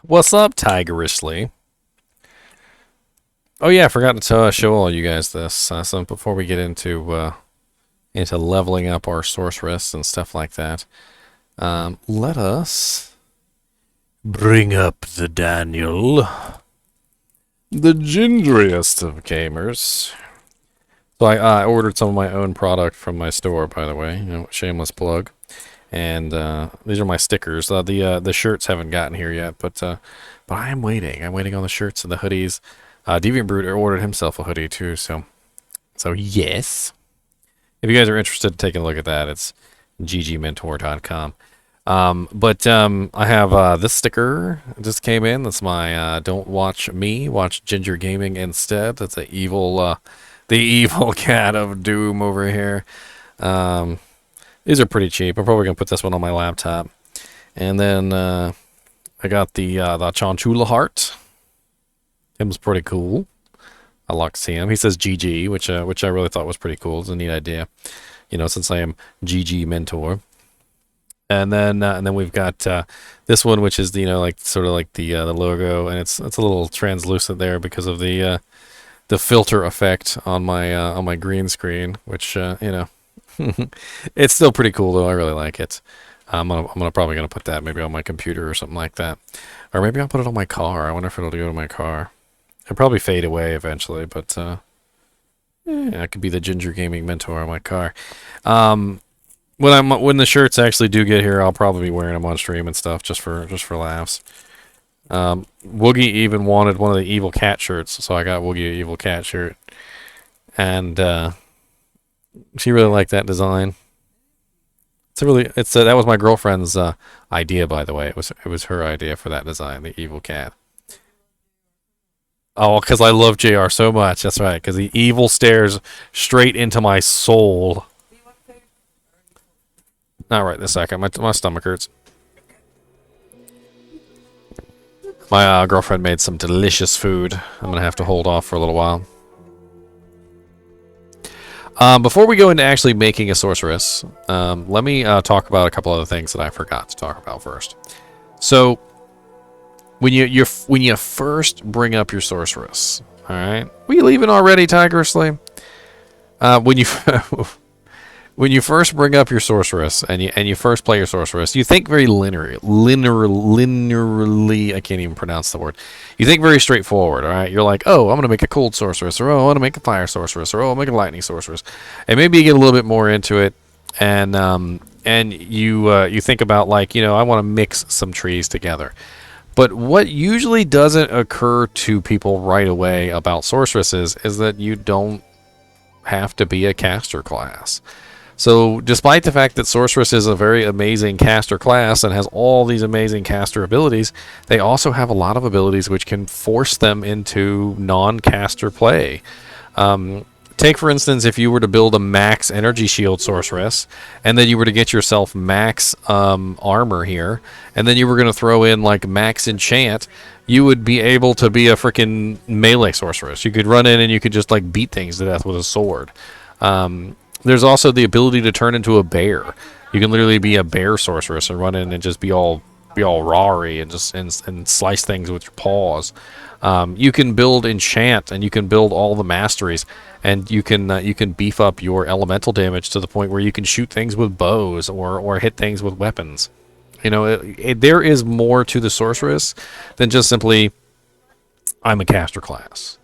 What's up, Tigerishly? Oh yeah, I forgot to show all you guys this. So before we get into leveling up our sorceress and stuff like that, let us bring up the Daniel, the gingeriest of gamers. So I ordered some of my own product from my store, by the way. You know, shameless plug. And these are my stickers. The shirts haven't gotten here yet, but I am waiting. I'm waiting on the shirts and the hoodies. Deviant Brute ordered himself a hoodie too, so yes. If you guys are interested in taking a look at that, it's ggmentor.com. I have this sticker just came in. That's my "Don't watch me, watch Ginger Gaming instead." That's the evil cat of doom over here. These are pretty cheap. I'm probably gonna put this one on my laptop. And then I got the Chinchilla heart. Him's pretty cool. I like to see him. He says GG, which I really thought was pretty cool. It's a neat idea, you know, since I am GG mentor. And then we've got this one, which is like sort of like the logo, and it's a little translucent there because of the filter effect on my green screen, which it's still pretty cool though. I really like it. I'm probably gonna put that maybe on my computer or something like that, or maybe I'll put it on my car. I wonder if it'll go to my car. It'll probably fade away eventually, but I could be the Ginger Gaming mentor on my car. When the shirts actually do get here, I'll probably be wearing them on stream and stuff just for laughs. Woogie even wanted one of the evil cat shirts, so I got Woogie an evil cat shirt, and she really liked that design. That was my girlfriend's idea, by the way. It was her idea for that design, the evil cat. Oh, because I love JR so much. That's right. Because the evil stares straight into my soul. Not right this second. My stomach hurts. My girlfriend made some delicious food. I'm gonna have to hold off for a little while. Before we go into actually making a sorceress, let me talk about a couple other things that I forgot to talk about first. So, when you first bring up your sorceress, all right? Were you leaving already, Tigersley? When you first bring up your sorceress and you first play your sorceress, you think very linearly. I can't even pronounce the word. You think very straightforward. All right, you're like, oh, I'm gonna make a cold sorceress, or oh, I want to make a fire sorceress, or oh, I'll make a lightning sorceress, and maybe you get a little bit more into it, and you think about like, I want to mix some trees together. But what usually doesn't occur to people right away about sorceresses is that you don't have to be a caster class. So despite the fact that Sorceress is a very amazing caster class and has all these amazing caster abilities, they also have a lot of abilities which can force them into non-caster play. Take, for instance, if you were to build a max energy shield sorceress, and then you were to get yourself max armor here, and then you were going to throw in like max enchant, you would be able to be a freaking melee sorceress. You could run in and you could just like beat things to death with a sword. There's also the ability to turn into a bear. You can literally be a bear sorceress and run in and just be all rawry and just and slice things with your paws. You can build enchant, and you can build all the masteries, and you can beef up your elemental damage to the point where you can shoot things with bows or hit things with weapons. There is more to the sorceress than just simply I'm a caster class.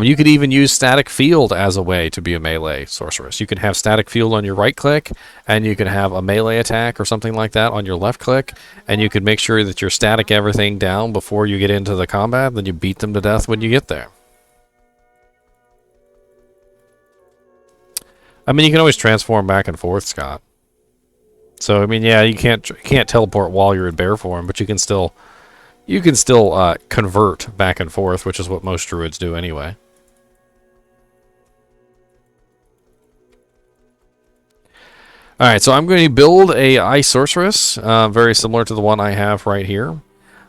You could even use static field as a way to be a melee sorceress. You can have static field on your right click, and you can have a melee attack or something like that on your left click, and you can make sure that you're static everything down before you get into the combat, then you beat them to death when you get there. I mean, you can always transform back and forth, Scott. So, I mean, yeah, you can't teleport while you're in bear form, but you can still convert back and forth, which is what most druids do anyway. Alright, so I'm going to build a ice sorceress, very similar to the one I have right here.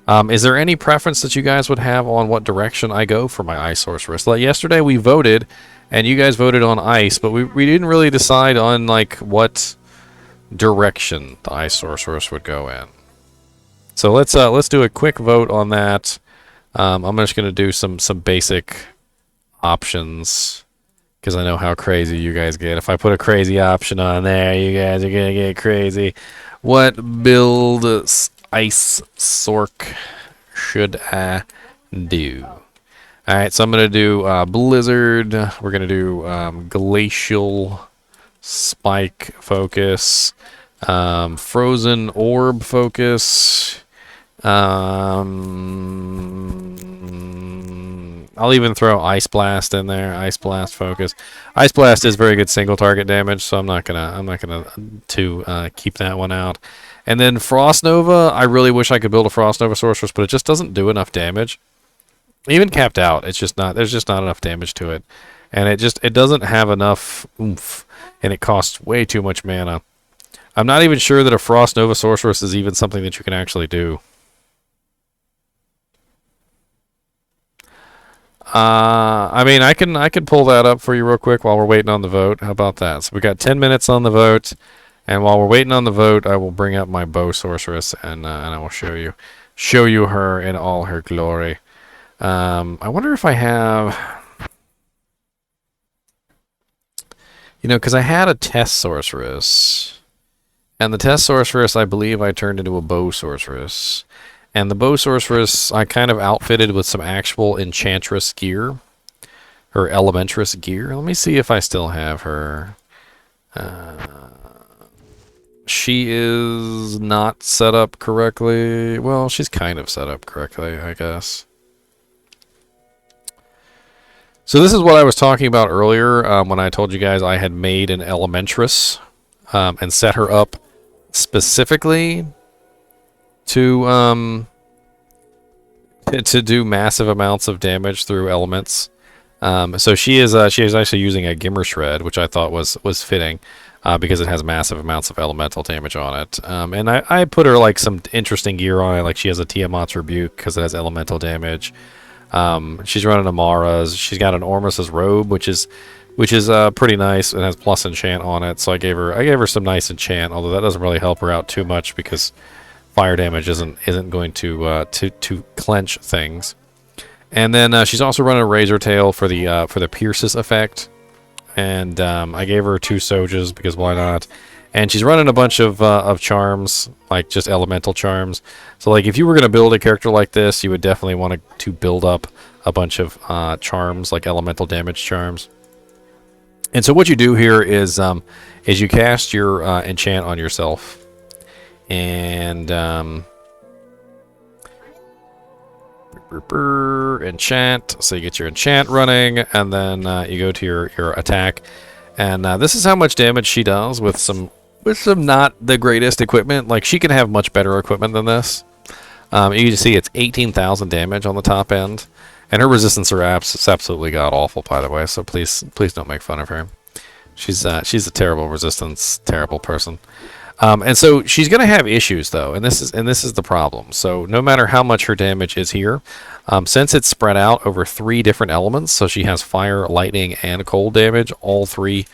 Is there any preference that you guys would have on what direction I go for my ice sorceress? Like yesterday we voted, and you guys voted on ice, but we didn't really decide on like what direction the ice sorceress would go in. So let's do a quick vote on that. I'm just gonna do some basic options because I know how crazy you guys get. If I put a crazy option on there, you guys are gonna get crazy. What build ice sork should I do? All right, so I'm gonna do blizzard. We're gonna do glacial spike focus, frozen orb focus. I'll even throw Ice Blast in there. Ice Blast focus. Ice Blast is very good single target damage, so I'm not gonna keep that one out. And then Frost Nova. I really wish I could build a Frost Nova Sorceress, but it just doesn't do enough damage. Even capped out, it's just not. There's just not enough damage to it, and it doesn't have enough oomph, and it costs way too much mana. I'm not even sure that a Frost Nova Sorceress is even something that you can actually do. I mean, I can pull that up for you real quick while we're waiting on the vote. How about that? So we got 10 minutes on the vote, and while we're waiting on the vote, I will bring up my bow sorceress and I will show you her in all her glory. I wonder if I have, because I had a test sorceress, and the test sorceress I believe I turned into a bow sorceress. And the bow sorceress I kind of outfitted with some actual enchantress gear, or elementress gear. Let me see if I still have her. She is not set up correctly. Well, she's kind of set up correctly, I guess. So this is what I was talking about earlier when I told you guys I had made an elementress and set her up specifically to do massive amounts of damage through elements. So she is actually using a Gimmer Shred, which I thought was fitting because it has massive amounts of elemental damage on it. And I put her like some interesting gear on it, like she has a Tiamat's Rebuke because it has elemental damage. She's running Amara's. She's got an Ormus's Robe, which is pretty nice and has plus enchant on it. So I gave her some nice enchant, although that doesn't really help her out too much because fire damage isn't going to clench things. And then she's also running a Razor Tail for the Pierces effect. And I gave her 2 Sojas because why not? And she's running a bunch of charms, like just elemental charms. So like if you were going to build a character like this, you would definitely want to build up a bunch of charms, like elemental damage charms. And so what you do here is you cast your enchant on yourself. And enchant, so you get your enchant running, and then you go to your attack, and this is how much damage she does with some not the greatest equipment. Like she can have much better equipment than this. You can see it's 18,000 damage on the top end, and her resistance are absolutely god awful, by the way. So please don't make fun of her. She's a terrible resistance, terrible person. And so she's going to have issues though, and this is the problem. So no matter how much her damage is here, since it's spread out over 3 different elements, so she has fire, lightning, and cold damage, all 3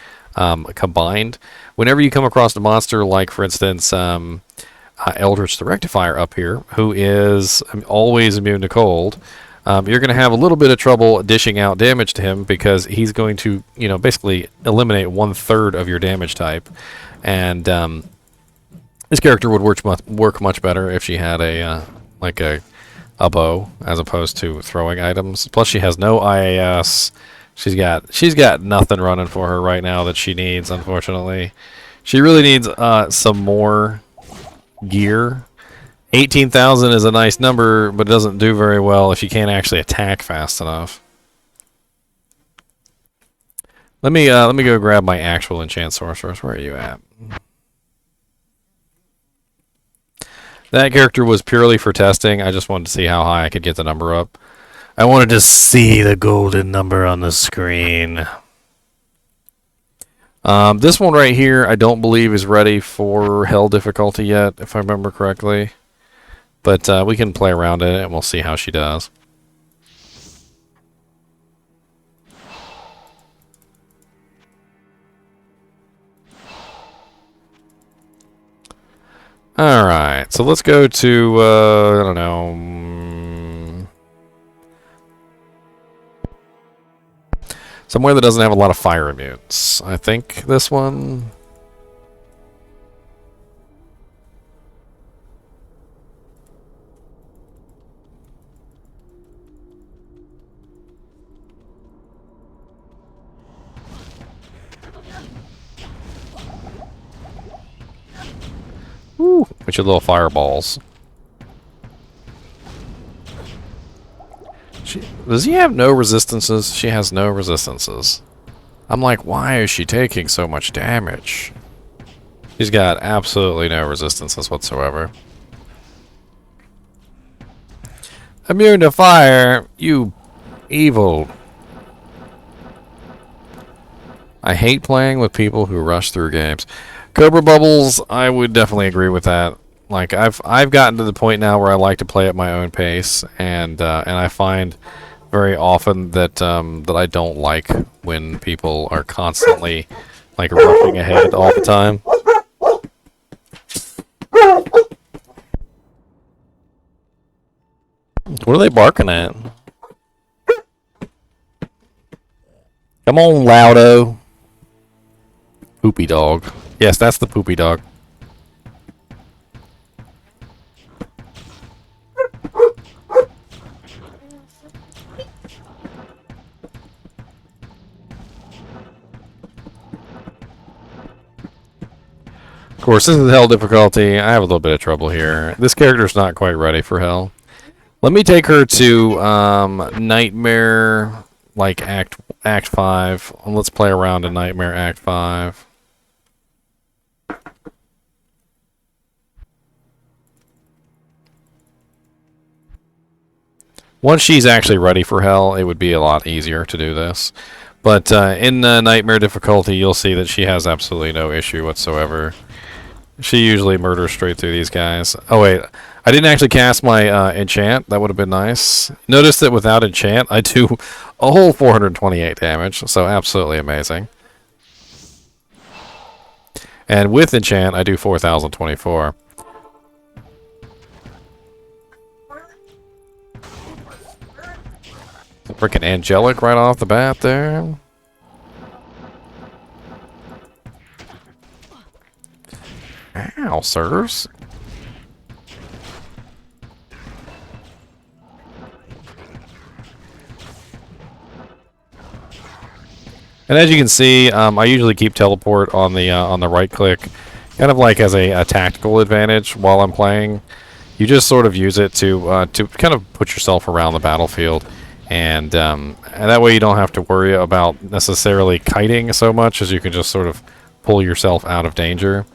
combined. Whenever you come across a monster like, for instance, Eldritch the Rectifier up here, who is always immune to cold, you're going to have a little bit of trouble dishing out damage to him because he's going to, basically eliminate 1/3 of your damage type, and this character would work much better if she had a bow as opposed to throwing items. Plus, she has no IAS. She's got nothing running for her right now that she needs. Unfortunately, she really needs some more gear. 18,000 is a nice number, but it doesn't do very well if you can't actually attack fast enough. Let me go grab my actual enchant sorceress. Where are you at? That character was purely for testing. I just wanted to see how high I could get the number up. I wanted to see the golden number on the screen. This one right here, I don't believe is ready for hell difficulty yet, if I remember correctly. But we can play around in it, and we'll see how she does. Alright, So let's go to, I don't know. Somewhere that doesn't have a lot of fire immunes. I think this one. Woo! With your little fireballs. Does he have no resistances? She has no resistances. I'm like, why is she taking so much damage? She's got absolutely no resistances whatsoever. Immune to fire, you evil. I hate playing with people who rush through games. Cobra bubbles, I would definitely agree with that. Like I've gotten to the point now where I like to play at my own pace, and I find very often that that I don't like when people are constantly like rushing ahead all the time. What are they barking at? Come on, Loudo. Poopy dog. Yes, that's the poopy dog. Of course, this is hell difficulty. I have a little bit of trouble here. This character's not quite ready for hell. Let me take her to Nightmare, like Act 5. Let's play around in Nightmare Act 5. Once she's actually ready for hell, it would be a lot easier to do this. But in Nightmare difficulty, you'll see that she has absolutely no issue whatsoever. She usually murders straight through these guys. Oh wait, I didn't actually cast my Enchant. That would have been nice. Notice that without Enchant, I do a whole 428 damage, so absolutely amazing. And with Enchant, I do 4,024. Freaking angelic right off the bat there. Ow, sirs. And as you can see, I usually keep teleport on the right click, kind of like as a tactical advantage while I'm playing. You just sort of use it to kind of put yourself around the battlefield, and that way you don't have to worry about necessarily kiting so much, as you can just sort of pull yourself out of danger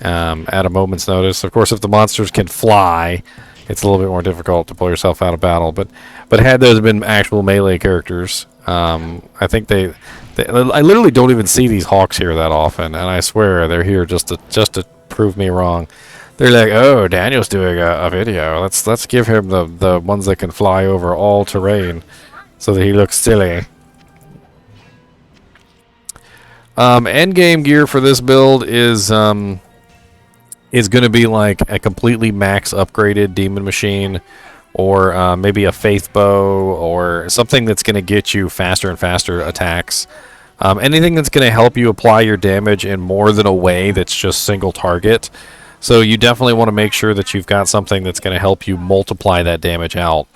at a moment's notice. Of course, if the monsters can fly, it's a little bit more difficult to pull yourself out of battle. But had those been actual melee characters, I think I literally don't even see these hawks here that often, and I swear they're here just to prove me wrong. They're like, oh, Daniel's doing a video. Let's give him the ones that can fly over all terrain, so that he looks silly. End game gear for this build is going to be like a completely max upgraded demon machine, or maybe a faith bow, or something that's going to get you faster and faster attacks. Anything that's going to help you apply your damage in more than a way that's just single target. So you definitely want to make sure that you've got something that's going to help you multiply that damage out.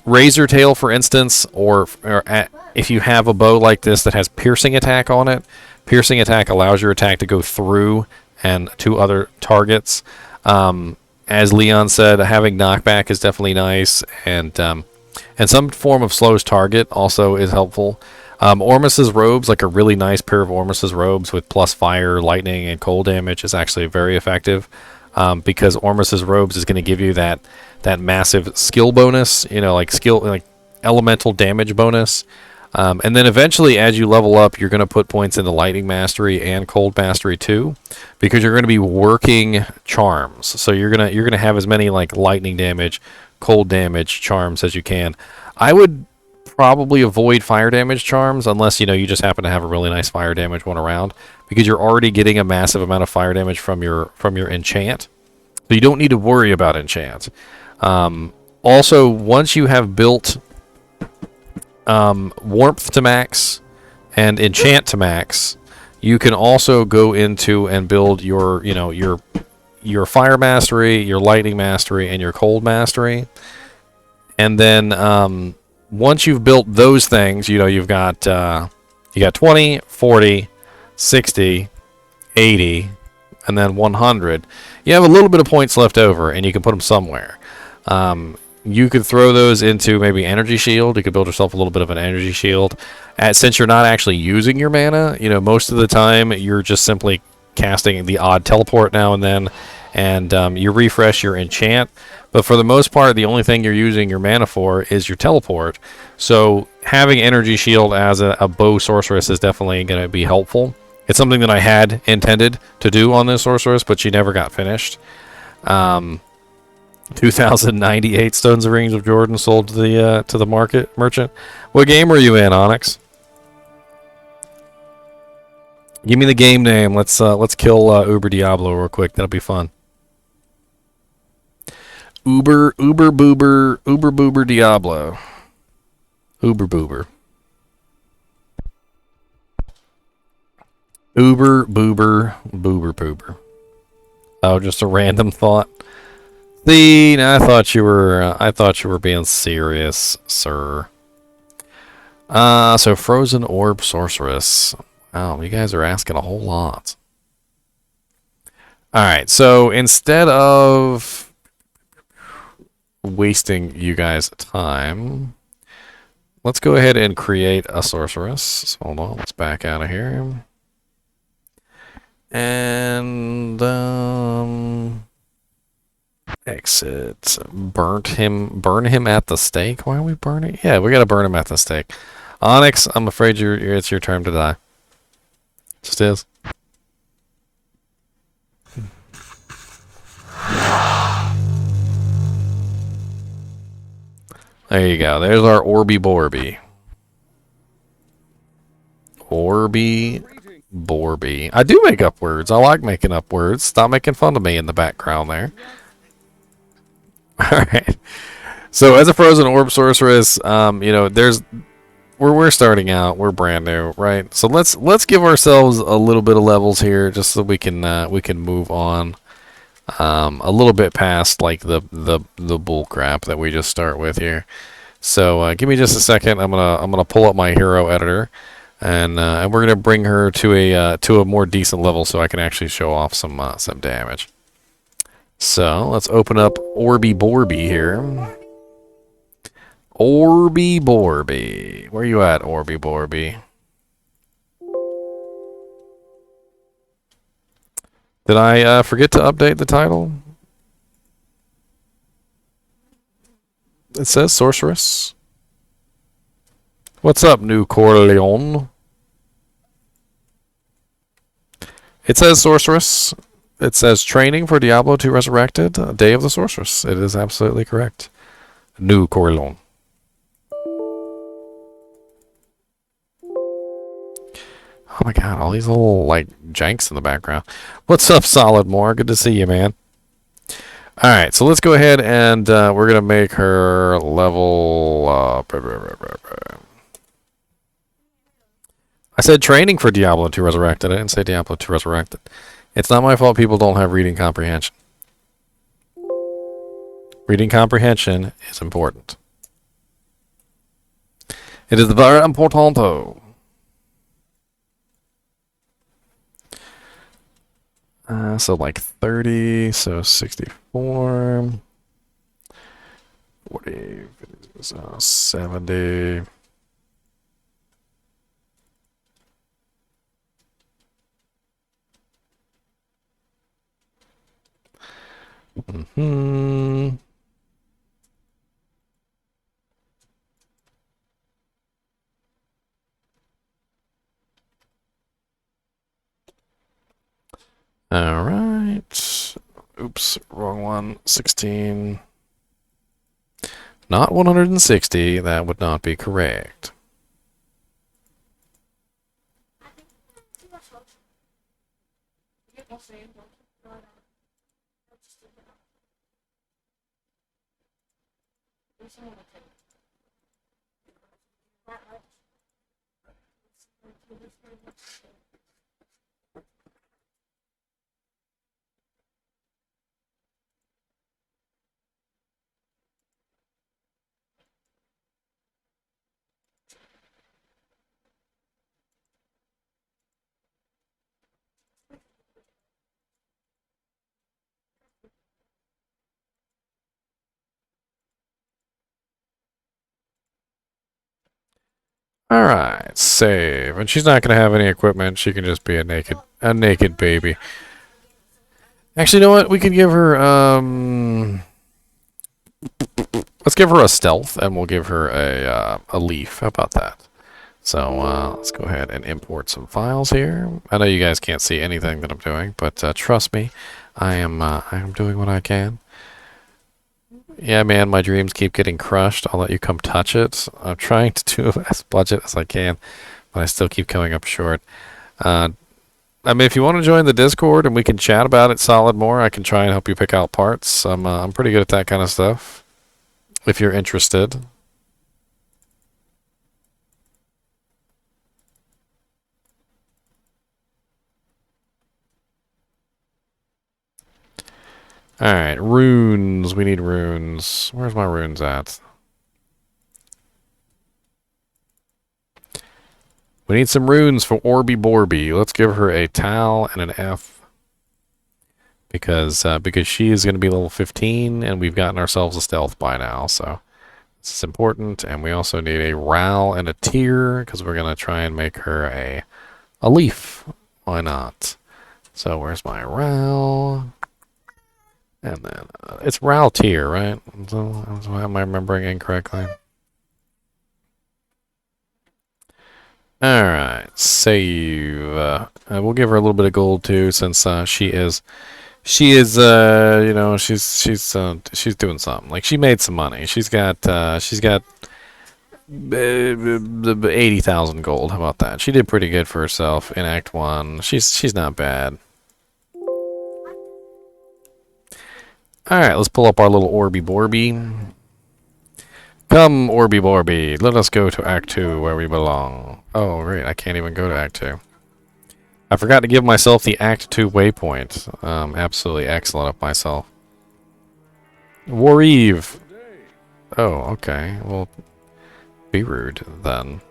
Razor Tail, for instance, or if you have a bow like this that has piercing attack on it, piercing attack allows your attack to go through and to other targets. As Leon said, having knockback is definitely nice, and some form of slows target also is helpful. Ormus's robes, like a really nice pair of Ormus's robes with plus fire, lightning, and cold damage, is actually very effective, because Ormus's robes is going to give you that massive skill bonus, like elemental damage bonus. And then eventually, as you level up, you're going to put points into lightning mastery and cold mastery too, because you're going to be working charms. So you're gonna have as many like lightning damage, cold damage charms as you can. I would probably avoid fire damage charms unless you just happen to have a really nice fire damage one around, because you're already getting a massive amount of fire damage from your enchant. So you don't need to worry about enchant. Also, once you have built warmth to max and enchant to max, you can also go into and build your, your fire mastery, your lightning mastery, and your cold mastery. And then once you've built those things, you've got 20, 40, 60, 80, and then 100. You have a little bit of points left over, and you can put them somewhere. You could throw those into maybe energy shield. You could build yourself a little bit of an energy shield. Since you're not actually using your mana, most of the time you're just simply casting the odd teleport now and then, and you refresh your enchant. But for the most part, the only thing you're using your mana for is your teleport. So having energy shield as a bow sorceress is definitely going to be helpful. It's something that I had intended to do on this sorceress, but she never got finished. 2,098 stones of rings of Jordan sold to the market merchant. What game were you in, Onyx? Give me the game name. Let's kill Uber Diablo real quick. That'll be fun. Uber Boober Diablo. Uber Boober. Uber Boober Poober. Oh, just a random thought. See, I thought you were being serious, sir. So Frozen Orb Sorceress. Wow, you guys are asking a whole lot. Alright, so instead of wasting you guys' time, let's go ahead and create a sorceress. So hold on, let's back out of here. And exit. Burn him at the stake. Why are we burning? Yeah, we gotta burn him at the stake. Onyx, I'm afraid it's your turn to die. Just is. There you go. There's our Orby Borby. Orby Borby. I do make up words. I like making up words. Stop making fun of me in the background there. Alright. So as a Frozen Orb Sorceress, we're starting out. We're brand new, right? So let's give ourselves a little bit of levels here, just so we can move on a little bit past like the bull crap that we just start with here. So give me just a second. I'm gonna pull up my hero editor, and we're gonna bring her to a more decent level so I can actually show off some damage. So let's open up Orby Borby here. Orby Borby. Where you at, Orby Borby? Did I forget to update the title? It says Sorceress. What's up, New Corleone? It says Sorceress. It says training for Diablo 2 Resurrected, Day of the Sorceress. It is absolutely correct. New Corleone. Oh my god, all these little, like, janks in the background. What's up, Solid More? Good to see you, man. Alright, so let's go ahead and we're going to make her level... I said training for Diablo 2 Resurrected. I didn't say Diablo 2 Resurrected. It's not my fault people don't have reading comprehension. Reading comprehension is important. It is very important. So like 30, so 64, 40, 70. Mm-hmm. All right. Oops, wrong one. 16. Not 160. That would not be correct. Alright, save. And she's not gonna have any equipment, she can just be a naked baby. Actually, you know what? We could give her, let's give her a stealth, and we'll give her a leaf. How about that? So, let's go ahead and import some files here. I know you guys can't see anything that I'm doing, but trust me, I am doing what I can. Yeah, man, my dreams keep getting crushed. I'll let you come touch it. I'm trying to do as budget as I can, but I still keep coming up short. I mean, if you want to join the Discord and we can chat about it solid more, I can try and help you pick out parts. I'm pretty good at that kind of stuff. If you're interested. Alright, runes. We need runes. Where's my runes at? We need some runes for Orby Borby. Let's give her a Tal and an F. Because she is going to be level 15, and we've gotten ourselves a stealth by now, so this is important. And we also need a Ral and a Tear, because we're going to try and make her a leaf. Why not? So where's my Ral? And then it's Ral Tear, right? So, am I remembering incorrectly? Alright, save. We'll give her a little bit of gold too, since she is you know, she's doing something. Like, she made some money. She's got 80,000 gold. How about that? She did pretty good for herself in Act 1. She's not bad. Alright, let's pull up our little Orby Borby. Come, Orby Borby, let us go to Act 2 where we belong. Oh, great, I can't even go to Act 2. I forgot to give myself the Act 2 waypoint. Absolutely excellent of myself. Wareve! Oh, okay, well, be rude, then.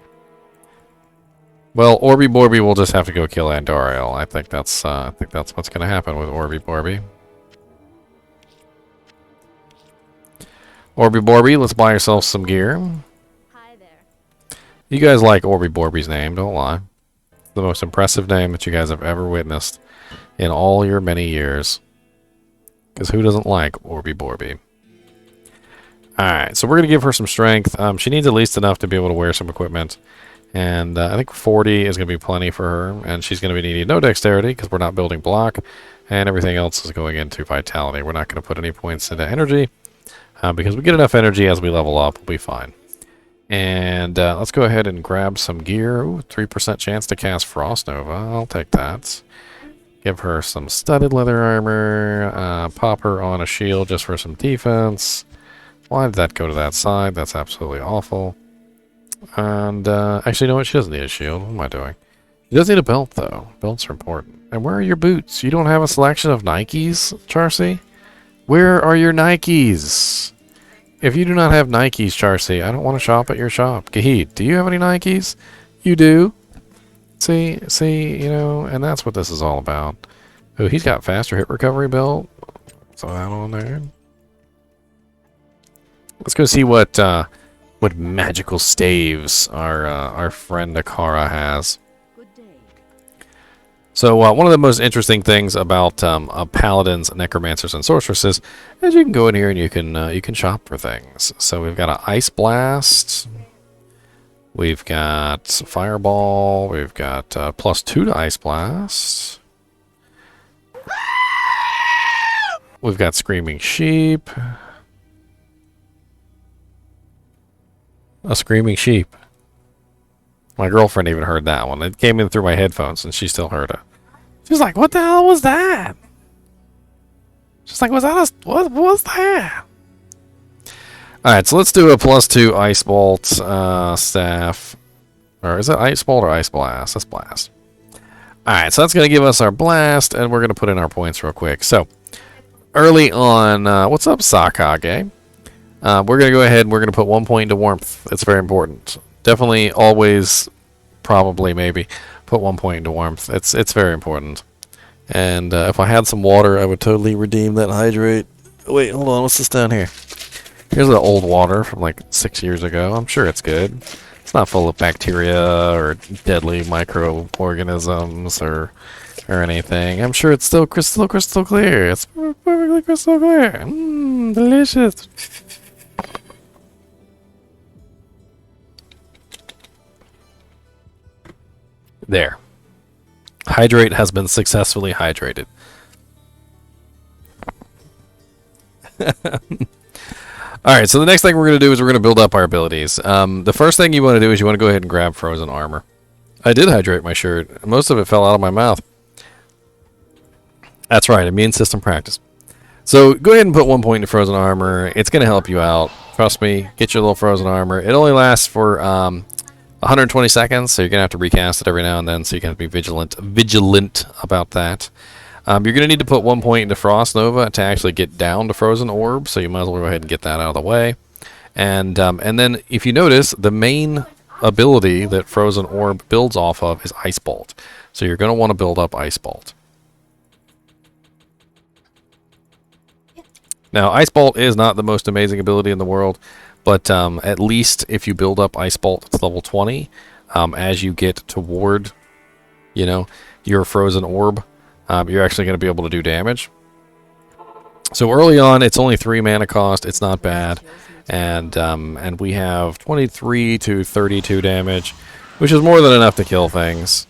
Well, Orby Borby will just have to go kill Andariel. I think that's what's gonna happen with Orby Borby. Orby Borby, let's buy ourselves some gear. Hi there. You guys like Orby Borby's name, don't lie. It's the most impressive name that you guys have ever witnessed in all your many years. Because who doesn't like Orby Borby? Alright, so we're going to give her some strength. She needs at least enough to be able to wear some equipment. And I think 40 is going to be plenty for her. And she's going to be needing no dexterity because we're not building block. And everything else is going into vitality. We're not going to put any points into energy. Because we get enough energy as we level up, we'll be fine. And let's go ahead and grab some gear. Ooh, 3% chance to cast Frost Nova. I'll take that. Give her some studded leather armor. Pop her on a shield just for some defense. Why did that go to that side? That's absolutely awful. And actually, you know what? She doesn't need a shield. What am I doing? She does need a belt, though. Belts are important. And where are your boots? You don't have a selection of Nikes, Charcy? Where are your Nikes? If you do not have Nikes, Charcy, I don't want to shop at your shop. Gahid, do you have any Nikes? You do. See, you know, and that's what this is all about. Oh, he's got faster hit recovery belt. So that on there. Let's go see what magical staves our friend Akara has. So one of the most interesting things about paladins, necromancers, and sorceresses is you can go in here and you can shop for things. So we've got an ice blast, we've got fireball, we've got +2 to ice blast, we've got screaming sheep, a screaming sheep. My girlfriend even heard that one. It came in through my headphones, and she still heard it. She was like, "What the hell was that?" Just like, was that a, what was that? Alright, so let's do a +2 Ice Bolt staff. Or is it Ice Bolt or Ice Blast? That's Blast. Alright, so that's going to give us our Blast, and we're going to put in our points real quick. So, early on, what's up, Sakage? We're going to go ahead and we're going to put 1 point into Warmth. It's very important. Definitely, always, probably, maybe, put 1 point into Warmth. It's very important. And if I had some water, I would totally redeem that Hydrate. Wait, hold on, what's this down here? Here's the old water from like 6 years ago. I'm sure it's good. It's not full of bacteria or deadly microorganisms or anything. I'm sure it's still crystal clear. It's perfectly crystal clear. Mmm, delicious. There. Hydrate has been successfully hydrated. Alright, so the next thing we're going to do is we're going to build up our abilities. The first thing you want to do is you want to go ahead and grab Frozen Armor. I did hydrate my shirt. Most of it fell out of my mouth. That's right, immune system practice. So go ahead and put 1 point into Frozen Armor. It's going to help you out. Trust me, get your little Frozen Armor. It only lasts for 120 seconds, so you're going to have to recast it every now and then, so you can have to be vigilant about that. You're going to need to put 1 point into Frost Nova to actually get down to Frozen Orb, so you might as well go ahead and get that out of the way. And then, if you notice, the main ability that Frozen Orb builds off of is Ice Bolt. So you're going to want to build up Ice Bolt. Now, Ice Bolt is not the most amazing ability in the world, but at least if you build up Ice Bolt, it's level 20. As you get toward, you know, your Frozen Orb, you're actually going to be able to do damage. So early on, it's only 3 mana cost. It's not bad, and we have 23 to 32 damage, which is more than enough to kill things.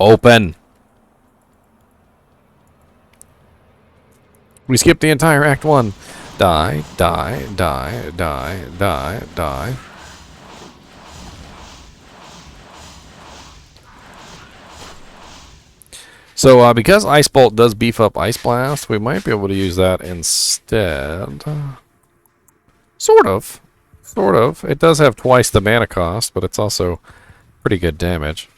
Open. We skipped the entire Act 1. Die, die, die, die, die, die. So, because Ice Bolt does beef up Ice Blast, we might be able to use that instead. Sort of. Sort of. It does have twice the mana cost, but it's also pretty good damage.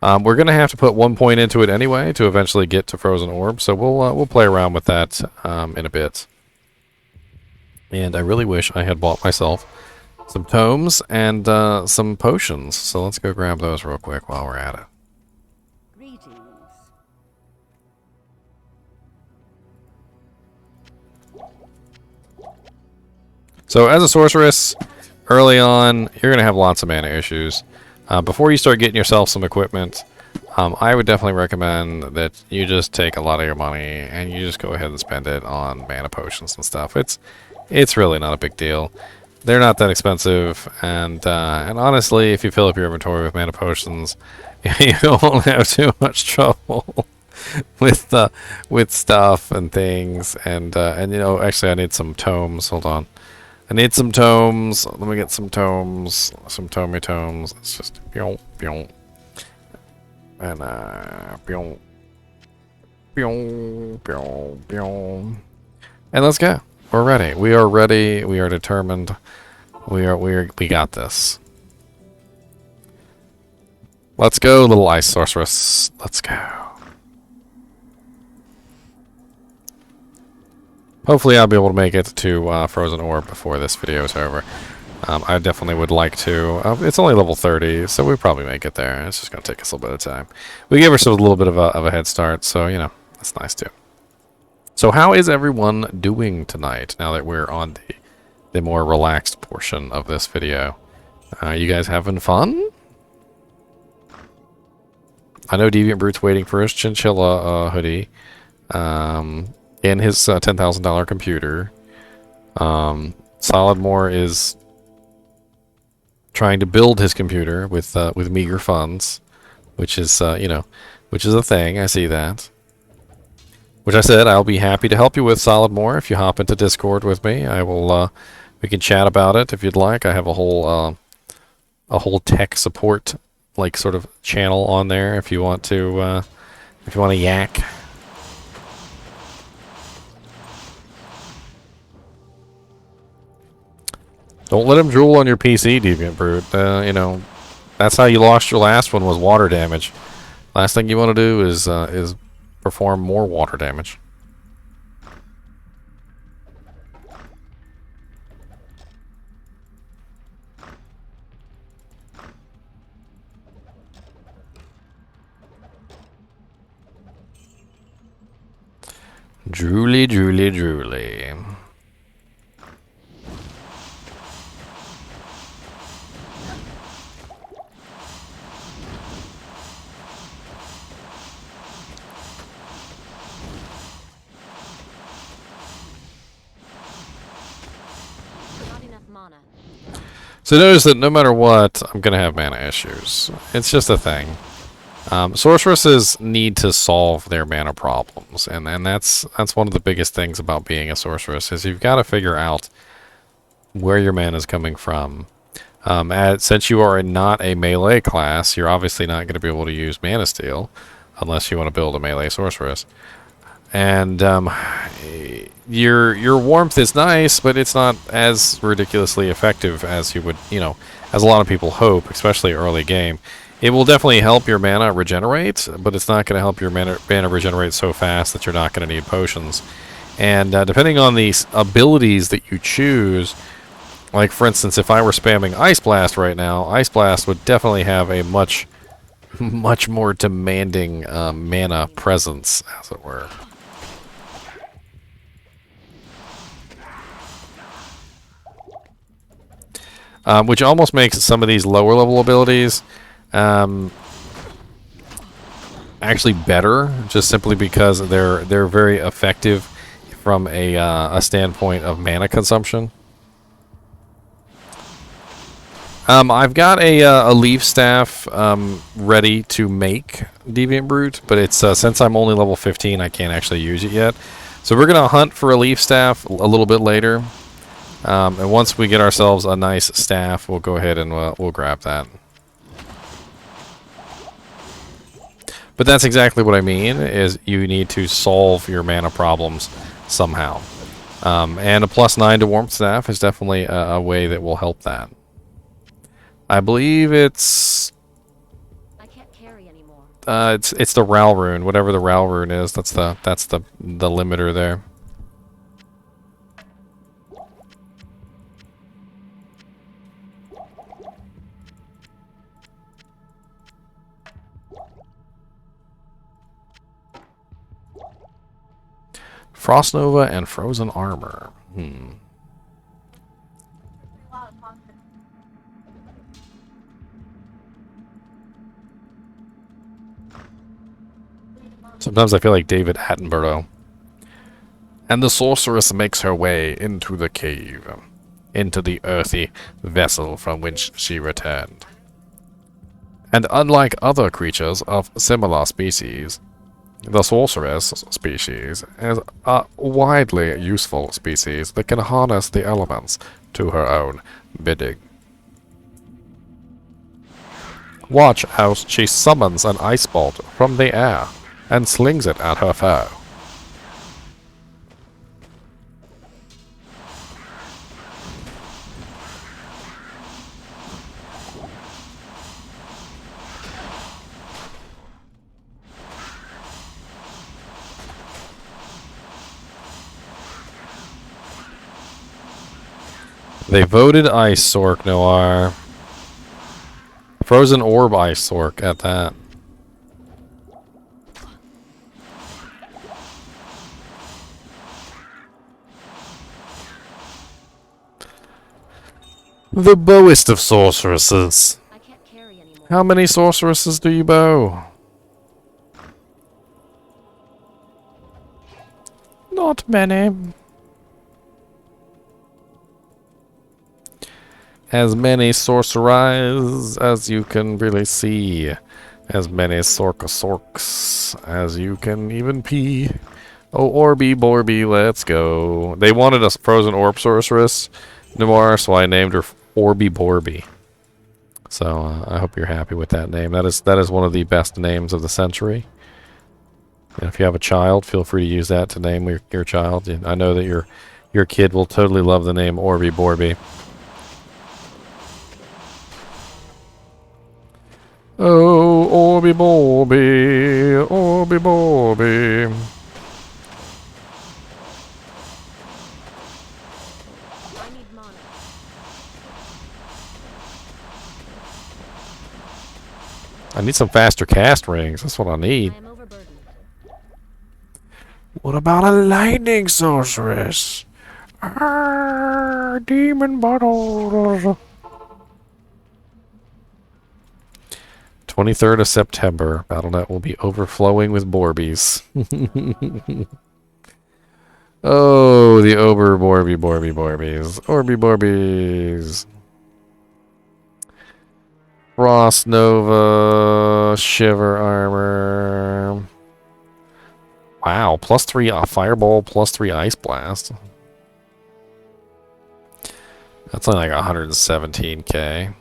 We're going to have to put 1 point into it anyway to eventually get to Frozen Orb, so we'll play around with that in a bit. And I really wish I had bought myself some tomes and some potions. So let's go grab those real quick while we're at it. Greetings. So as a sorceress, early on, you're going to have lots of mana issues. Before you start getting yourself some equipment, I would definitely recommend that you just take a lot of your money and you just go ahead and spend it on mana potions and stuff. It's really not a big deal. They're not that expensive, and honestly, if you fill up your inventory with mana potions, you won't have too much trouble with stuff and things. And you know, actually, I need some tomes. Hold on, I need some tomes. Let me get some tomes, some tomey tomes. It's just and and let's go. We're ready. We are ready. We are determined. We got this. Let's go, little ice sorceress. Let's go. Hopefully I'll be able to make it to Frozen Orb before this video is over. I definitely would like to. It's only level 30, so we probably make it there. It's just going to take us a little bit of time. We gave ourselves a little bit of a head start, so, you know, that's nice too. So how is everyone doing tonight, now that we're on the more relaxed portion of this video? You guys having fun? I know Deviant Brute's waiting for his Chinchilla hoodie and his $10,000 computer. Solidmore is trying to build his computer with meager funds, which is you know, which is a thing. I see that. Which I said I'll be happy to help you with Solidmore if you hop into Discord with me. I will. We can chat about it if you'd like. I have a whole a whole tech support like sort of channel on there if you want to yak. Don't let him drool on your PC, Deviant Brute. You know, that's how you lost your last one, was water damage. Last thing you want to do is perform more water damage. Drooly, drooly, drooly. Not enough mana. So notice that no matter what, I'm going to have mana issues. It's just a thing. Sorceresses need to solve their mana problems, and that's one of the biggest things about being a sorceress, is you've got to figure out where your mana is coming from. Since you are not a melee class, you're obviously not going to be able to use Mana Steal unless you want to build a melee sorceress. And your warmth is nice, but it's not as ridiculously effective as you would, as a lot of people hope, especially early game. It will definitely help your mana regenerate, but it's not going to help your mana regenerate so fast that you're not going to need potions. And depending on the abilities that you choose, like for instance, if I were spamming Ice Blast right now, Ice Blast would definitely have a much more demanding mana presence, as it were. Which almost makes some of these lower level abilities actually better, just simply because they're very effective from a standpoint of mana consumption. I've got a leaf staff ready to make, Deviant Brute, but it's since I'm only level 15, I can't actually use it yet. So we're gonna hunt for a leaf staff a little bit later, and once we get ourselves a nice staff, we'll go ahead and we'll grab that. But that's exactly what I mean, is you need to solve your mana problems somehow. And a +9 to Warmth Staff is definitely a way that will help that. I believe it's... I can't carry anymore. It's the Ral Rune, whatever the Ral Rune is. That's the limiter there. Frost Nova and Frozen Armor. Sometimes I feel like David Attenborough. And the sorceress makes her way into the cave, into the earthy vessel from which she returned. And unlike other creatures of similar species, the sorceress species is a widely useful species that can harness the elements to her own bidding. Watch how she summons an ice bolt from the air and slings it at her foe. They voted Ice Sork, Noir. Frozen Orb Ice Sork at that. The bowest of sorceresses. I can't carry anymore. How many sorceresses do you bow? Not many. As many sorceries as you can really see. As many sorks as you can even pee. Oh, Orby Borby, let's go. They wanted a Frozen Orb Sorceress, Noir, so I named her Orby Borby. So I hope you're happy with that name. That is one of the best names of the century. And if you have a child, feel free to use that to name your child. And I know that your kid will totally love the name Orby Borby. Oh, Orby Borby, Orby Borby. I need mana. I need some faster cast rings. That's what I need. I am overburdened. What about a lightning sorceress? Demon bottles. 23rd of September. Battle.net will be overflowing with Borbies. Oh, the Borbies. Orby Borbies. Frost Nova. Shiver Armor. Wow, +3 Fireball, +3 Ice Blast. That's only like 117k.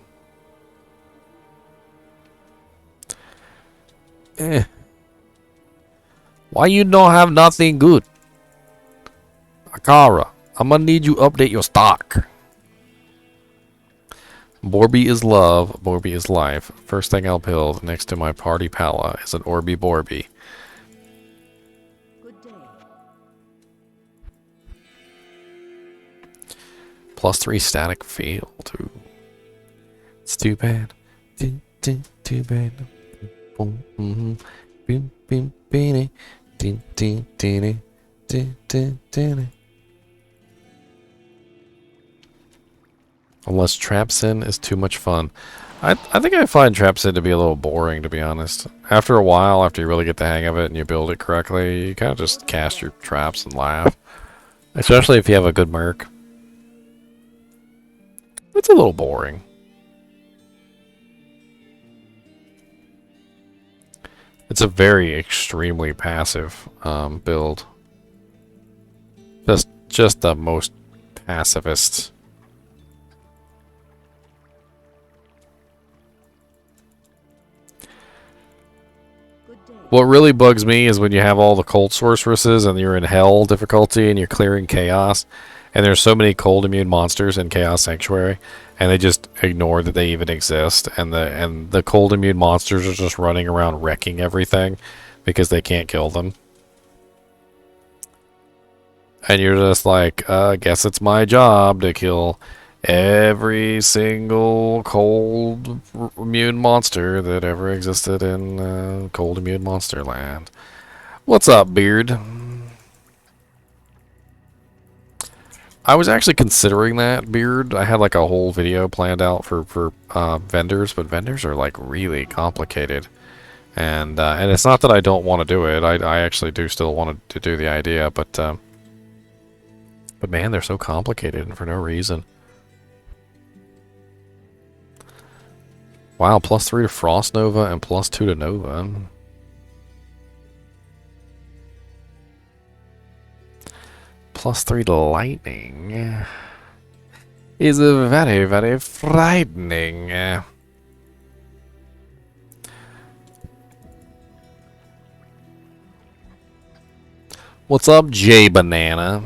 Why you don't have nothing good? Akara, I'm gonna need you update your stock. Borby is love, Borby is life. First thing I'll build next to my party pala is an Orby Borby. Good day. +3 static field. Ooh. It's too bad. Too bad. Boom, boom, boom, boom, Unless Trapsin is too much fun. I think I find Trapsin to be a little boring, to be honest. After a while, after you really get the hang of it and you build it correctly, you kind of just cast your traps and laugh. Especially if you have a good merc. It's a little boring. It's a very extremely passive build. Just the most pacifist. What really bugs me is when you have all the cold sorceresses and you're in hell difficulty and you're clearing chaos, and there's so many cold immune monsters in Chaos Sanctuary, and they just ignore that they even exist, and the cold immune monsters are just running around wrecking everything because they can't kill them. And you're just like, I guess it's my job to kill every single cold immune monster that ever existed in cold immune monster land. What's up, Beard? I was actually considering that, Beard. I had like a whole video planned out for vendors, but vendors are like really complicated. And it's not that I don't want to do it. I actually do still want to do the idea, but man, they're so complicated and for no reason. Wow, +3 to Frost Nova and +2 to Nova. +3 to Lightning is very, very frightening. What's up, J Banana?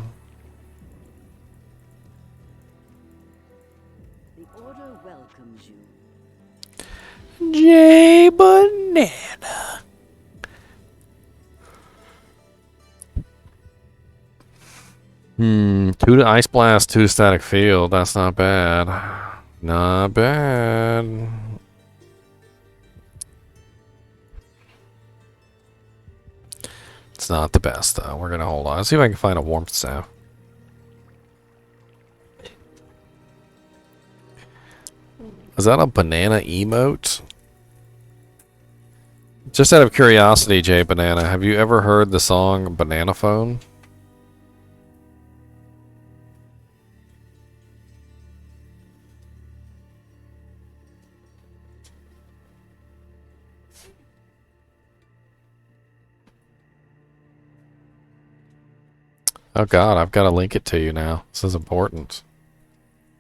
The order welcomes you. J Banana. Two to Ice Blast, 2 to Static Field. That's not bad. Not bad. It's not the best, though. We're going to hold on. Let's see if I can find a Warmth Staff. Is that a banana emote? Just out of curiosity, Jay Banana, have you ever heard the song Banana Phone? Oh god, I've got to link it to you now. This is important.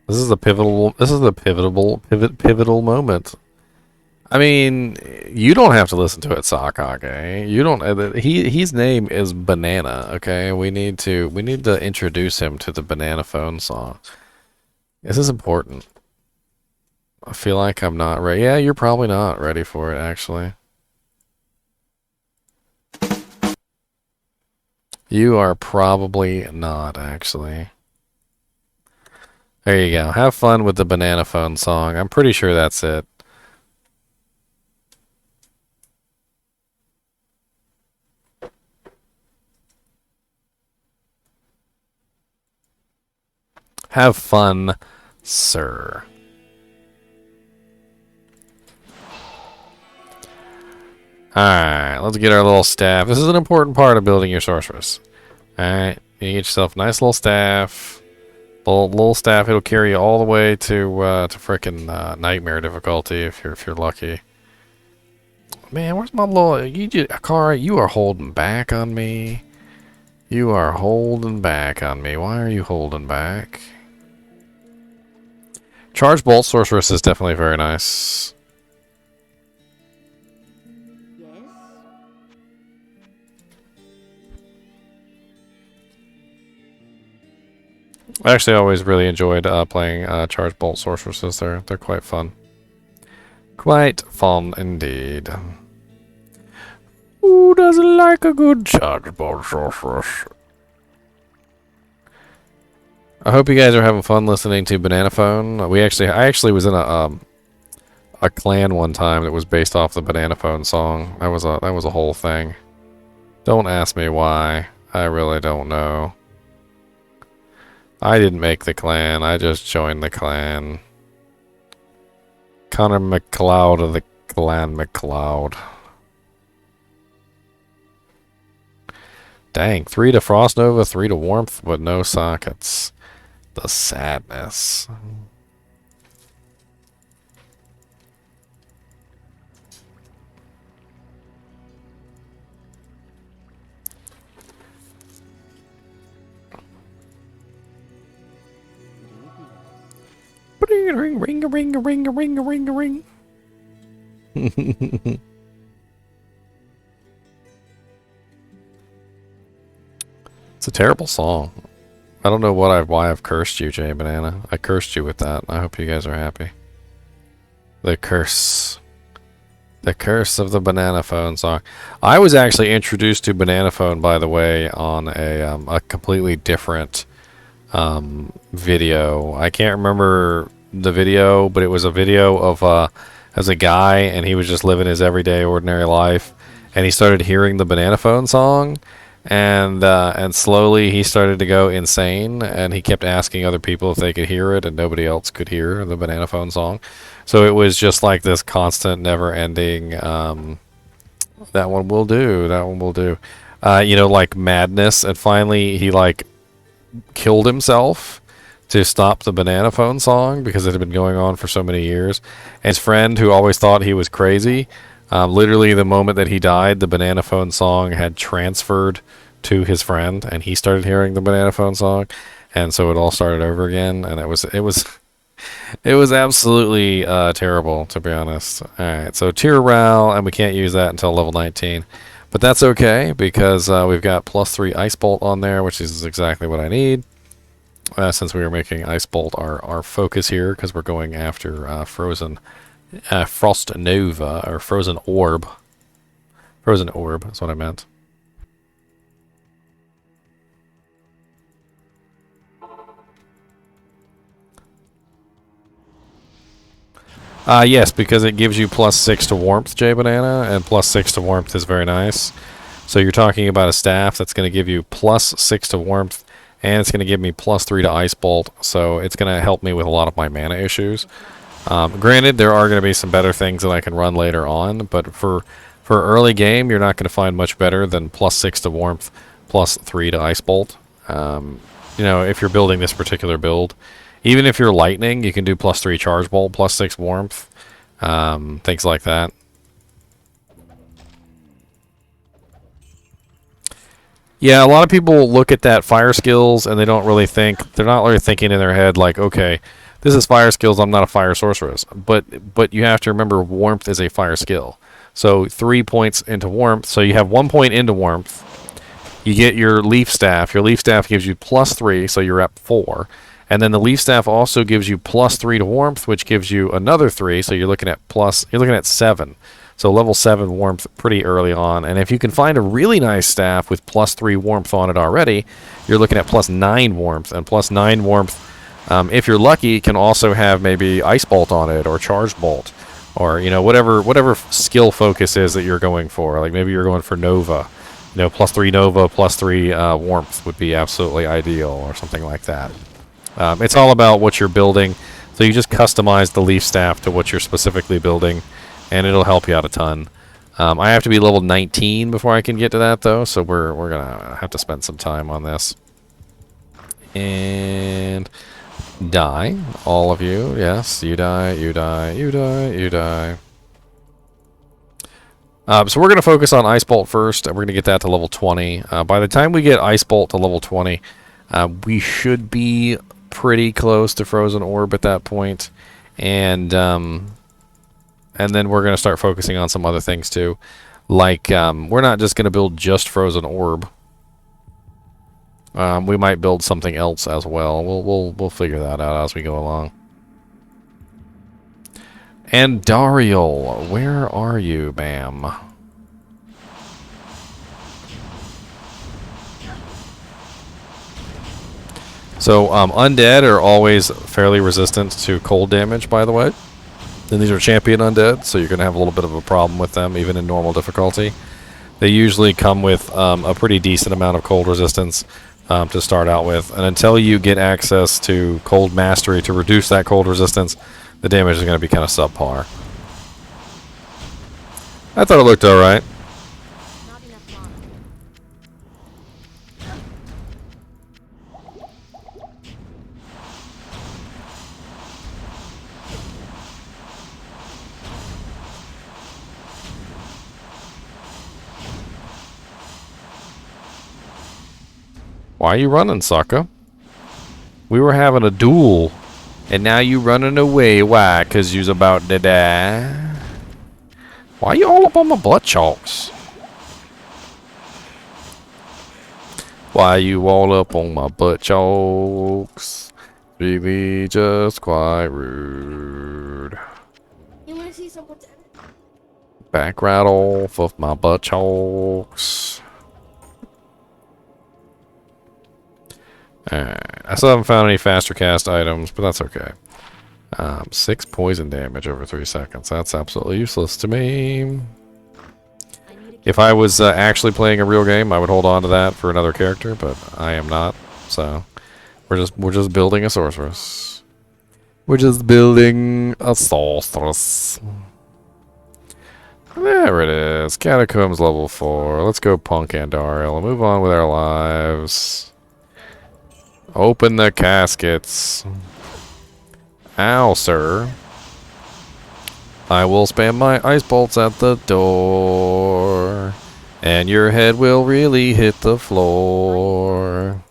This is the pivotal. This is the pivotal moment. I mean, you don't have to listen to it, Sakage. You don't. His name is Banana. Okay, we need to introduce him to the Banana Phone song. This is important. I feel like I'm not ready. Yeah, you're probably not ready for it, actually. You are probably not, actually. There you go. Have fun with the Banana Phone song. I'm pretty sure that's it. Have fun, sir. Alright, let's get our little staff. This is an important part of building your sorceress. Alright, you get yourself a nice little staff. Little staff, it'll carry you all the way to frickin' nightmare difficulty if you're lucky. Man, where's my little... Akari, you are holding back on me. You are holding back on me. Why are you holding back? Charge Bolt Sorceress is definitely very nice. I actually always really enjoyed playing Charge Bolt Sorceresses. They're quite fun. Quite fun indeed. Who doesn't like a good Charge Bolt Sorceress? I hope you guys are having fun listening to Banana Phone. I actually was in a clan one time that was based off the Banana Phone song. That was a whole thing. Don't ask me why. I really don't know. I didn't make the clan. I just joined the clan. Connor McLeod of the Clan McLeod. Dang, 3 to Frost Nova, 3 to Warmth, but no sockets. The sadness. Ring, ring, ring, ring, ring, ring, ring, ring. It's a terrible song. I don't know why I've cursed you, Jay Banana. I cursed you with that. I hope you guys are happy. The curse. The curse of the Banana Phone song. I was actually introduced to Banana Phone, by the way, on a completely different video. I can't remember the video, but it was a video of as a guy, and he was just living his everyday ordinary life, and he started hearing the Banana Phone song, and slowly he started to go insane, and he kept asking other people if they could hear it, and nobody else could hear the Banana Phone song. So it was just like this constant, never-ending that one will do, that one will do, you know, like madness. And finally he like killed himself to stop the Banana Phone song because it had been going on for so many years. And his friend, who always thought he was crazy, literally the moment that he died, the Banana Phone song had transferred to his friend, and he started hearing the Banana Phone song, and so it all started over again. And it was absolutely terrible, to be honest. All right, so tier Ral, and we can't use that until level 19. But that's okay, because we've got +3 Ice Bolt on there, which is exactly what I need. Since we were making Ice Bolt our focus here, because we're going after Frozen Frost Nova, or Frozen Orb. Frozen Orb, that's what I meant. Yes, because it gives you +6 to Warmth, J Banana, and +6 to Warmth is very nice. So you're talking about a staff that's going to give you +6 to Warmth, and it's going to give me +3 to Ice Bolt, so it's going to help me with a lot of my mana issues. Granted, there are going to be some better things that I can run later on, but for early game, you're not going to find much better than +6 to Warmth, +3 to Ice Bolt. You know, if you're building this particular build. Even if you're Lightning, you can do +3 Charge Bolt, +6 Warmth, things like that. Yeah, a lot of people look at that fire skills and they don't really think, they're not really thinking in their head like, okay, this is fire skills. I'm not a fire sorceress, but you have to remember warmth is a fire skill. So 3 points into warmth. So you have 1 point into warmth. You get your leaf staff. Your leaf staff gives you +3, so you're at 4. And then the leaf staff also gives you +3 to warmth, which gives you another 3. So you're looking at 7. So level 7 warmth pretty early on. And if you can find a really nice staff with +3 warmth on it already, you're looking at +9 warmth. And +9 warmth, if you're lucky, can also have maybe Ice Bolt on it or Charge Bolt. Or, you know, whatever skill focus is that you're going for. Like maybe you're going for Nova. You know, +3 Nova, +3 warmth would be absolutely ideal, or something like that. It's all about what you're building. So you just customize the leaf staff to what you're specifically building, and it'll help you out a ton. I have to be level 19 before I can get to that, though, so we're gonna have to spend some time on this. And die, all of you. Yes, you die, you die, you die, you die. So we're going to focus on Ice Bolt first, and we're going to get that to level 20. By the time we get Ice Bolt to level 20, we should be pretty close to Frozen Orb at that point. And then we're going to start focusing on some other things too. Like, we're not just going to build just Frozen Orb. We might build something else as well. We'll figure that out as we go along. And Dariel, where are you, ma'am? So, undead are always fairly resistant to cold damage, by the way. And these are champion undead, so you're going to have a little bit of a problem with them, even in normal difficulty. They usually come with a pretty decent amount of cold resistance to start out with. And until you get access to cold mastery to reduce that cold resistance, the damage is going to be kind of subpar. I thought it looked alright. Not enough mana. Why are you running, sucker? We were having a duel, and now you running away. Why? 'Cause you's about to die. Why you all up on my butt chalks? Why you all up on my butt chalks? Really just quite rude. You want to see someone's Back right off of my butt chalks. Alright, I still haven't found any faster cast items, but that's okay. 6 poison damage over 3 seconds. That's absolutely useless to me. If I was actually playing a real game, I would hold on to that for another character, but I am not. So we're just building a sorceress. We're just building a sorceress. There it is. Catacombs level 4. Let's go punk Andariel and move on with our lives. Open the caskets. Ow, sir. I will spam my ice bolts at the door. And your head will really hit the floor.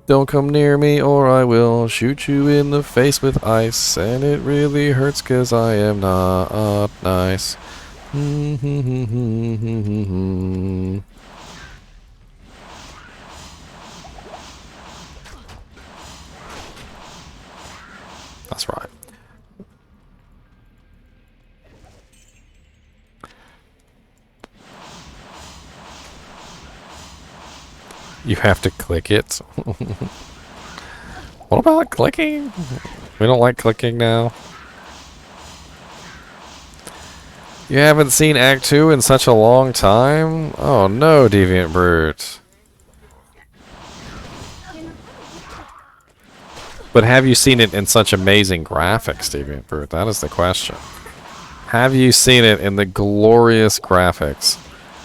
Don't come near me or I will shoot you in the face with ice. And it really hurts 'cause I am not nice. That's right. You have to click it. What about clicking? We don't like clicking now. You haven't seen Act 2 in such a long time? Oh no, Deviant Brute. But have you seen it in such amazing graphics, Deviant Brute? That is the question. Have you seen it in the glorious graphics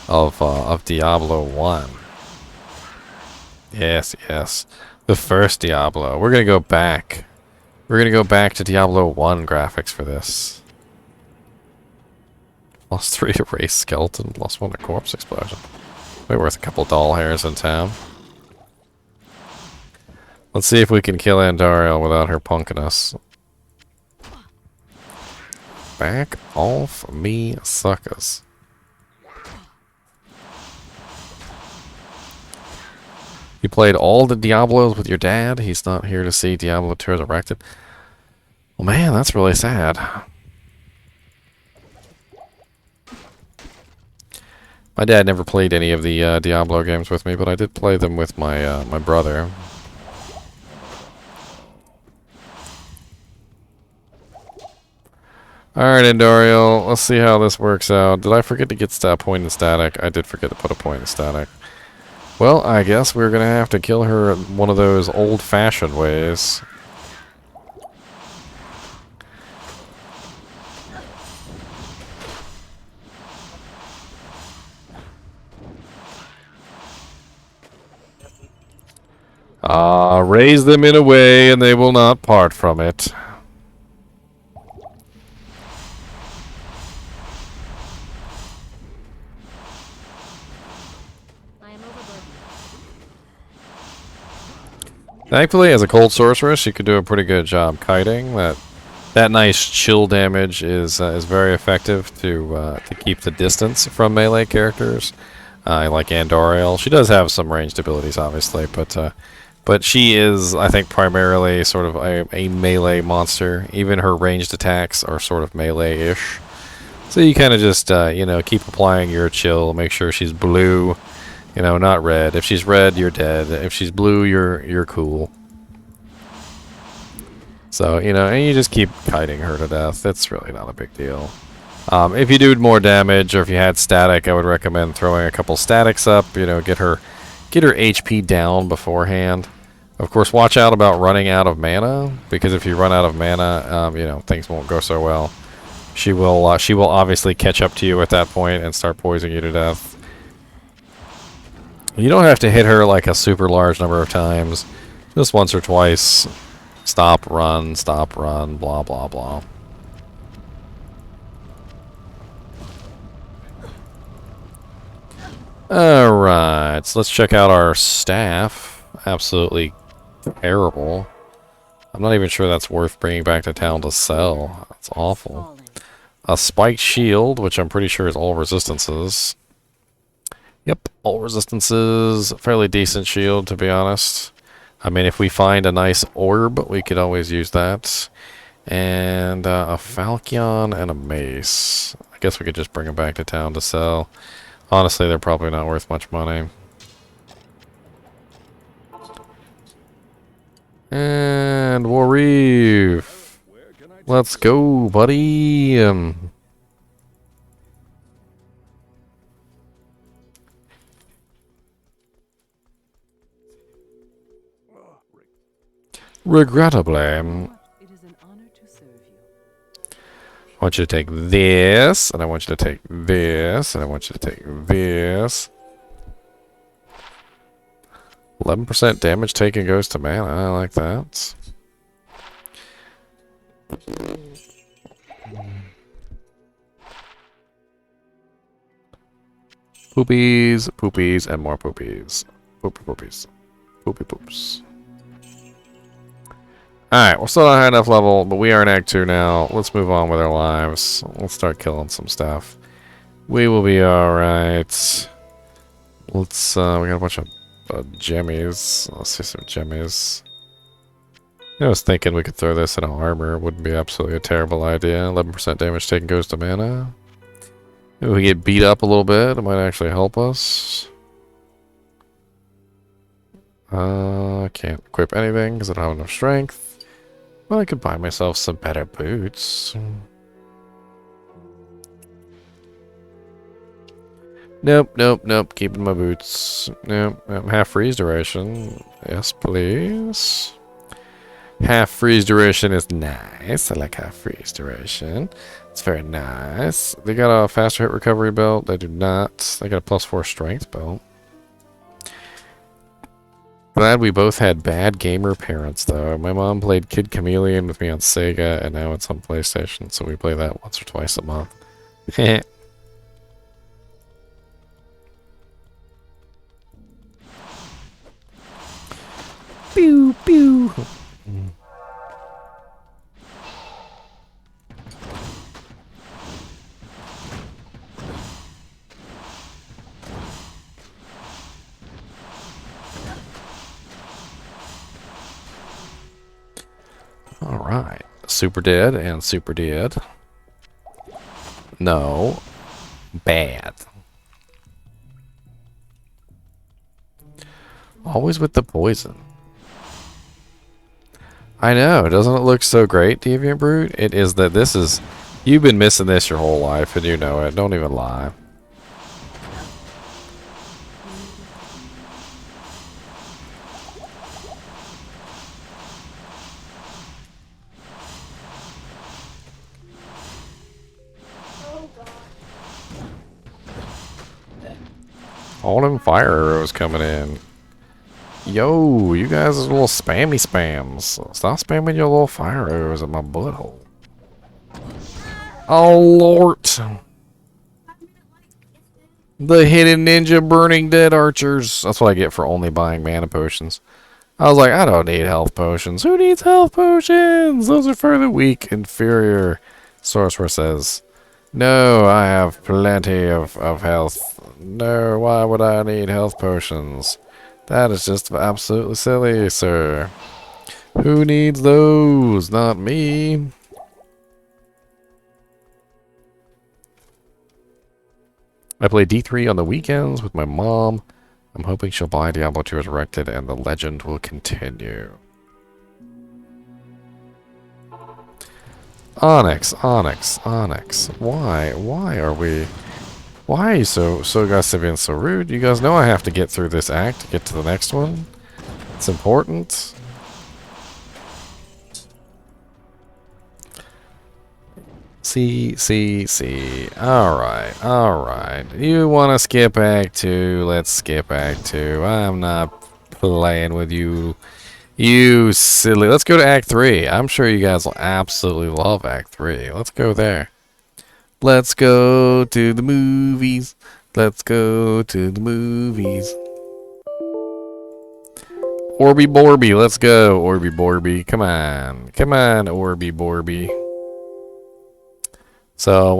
of Diablo 1? Yes, yes. The first Diablo. We're gonna go back. We're gonna go back to Diablo 1 graphics for this. +3 to race skeleton, +1 to corpse explosion. Way worth a couple doll hairs in town. Let's see if we can kill Andariel without her punking us. Back off me, suckers. You played all the Diablos with your dad? He's not here to see Diablo 2 Resurrected? Well, man, that's really sad. My dad never played any of the Diablo games with me, but I did play them with my my brother. Alright, Endoriel, let's see how this works out. Did I forget to get that point in static? I did forget to put a point in static. Well, I guess we're gonna have to kill her one of those old-fashioned ways. Raise them in a way and they will not part from it. I am overburdened. Thankfully, as a cold sorceress, she could do a pretty good job kiting. That nice chill damage is very effective to keep the distance from melee characters. Like Andoriel, she does have some ranged abilities, obviously, but she is, I think, primarily sort of a melee monster. Even her ranged attacks are sort of melee-ish. So you kind of just, you know, keep applying your chill, make sure she's blue, you know, not red. If she's red, you're dead. If she's blue, you're cool. So, you know, and you just keep kiting her to death. It's really not a big deal. If you do more damage, or if you had static, I would recommend throwing a couple statics up, you know, get her HP down beforehand. Of course, watch out about running out of mana, because if you run out of mana, you know, things won't go so well. She will obviously catch up to you at that point and start poisoning you to death. You don't have to hit her like a super large number of times. Just once or twice. Stop, run, blah, blah, blah. Alright, so let's check out our staff. Absolutely terrible. I'm not even sure that's worth bringing back to town to sell. That's awful. A spiked shield, which I'm pretty sure is all resistances. Yep, all resistances. Fairly decent shield, to be honest. I mean, if we find a nice orb, we could always use that. And a falchion and a mace. I guess we could just bring them back to town to sell. Honestly, they're probably not worth much money. And Warreef. Let's go, buddy. Regrettably, It is an honor to serve you. I want you to take this, and I want you to take this, and I want you to take this. 11% damage taken goes to mana. I like that. Poopies, poopies, and more poopies. Poopy poopies. Poopy poops. Alright, we're still not high enough level, but we are in Act 2 now. Let's move on with our lives. Let's start killing some stuff. We will be alright. Let's, we got a bunch of jemmies. Let's see some jemmies. I was thinking we could throw this in armor. Wouldn't be absolutely a terrible idea. 11% damage taken goes to mana. If we get beat up a little bit, it might actually help us. I can't equip anything because I don't have enough strength. Well, I could buy myself some better boots. Nope, nope, nope. Keeping my boots. Nope, nope. Half freeze duration. Yes, please. Half freeze duration is nice. I like half freeze duration. It's very nice. They got a faster hit recovery belt. They do not. They got a +4 strength belt. Glad we both had bad gamer parents, though. My mom played Kid Chameleon with me on Sega, and now it's on PlayStation, so we play that once or twice a month. Heh. Pew, pew. Alright. Super dead and super dead. No. Bad. Always with the poison. I know. Doesn't it look so great, Deviant Brute? It is that this is... You've been missing this your whole life, and you know it. Don't even lie. Oh god. All them fire arrows coming in. Yo, you guys are little spammy spams. Stop spamming your little fire arrows at my butthole. Oh, Lord. The hidden ninja burning dead archers. That's what I get for only buying mana potions. I was like, I don't need health potions. Who needs health potions? Those are for the weak, inferior. Sorceress says, no, I have plenty of health. No, why would I need health potions? That is just absolutely silly, sir. Who needs those? Not me. I play D3 on the weekends with my mom. I'm hoping she'll buy Diablo 2 Resurrected and the legend will continue. Onyx, Onyx, Onyx. Why are you so aggressive and so rude? You guys know I have to get through this act to get to the next one. It's important. See. Alright. You want to skip Act 2? Let's skip Act 2. I'm not playing with you. You silly. Let's go to Act 3. I'm sure you guys will absolutely love Act 3. Let's go there. Let's go to the movies. Let's go to the movies. Orby Borby, let's go. Orby Borby, come on. Come on, Orby Borby. So,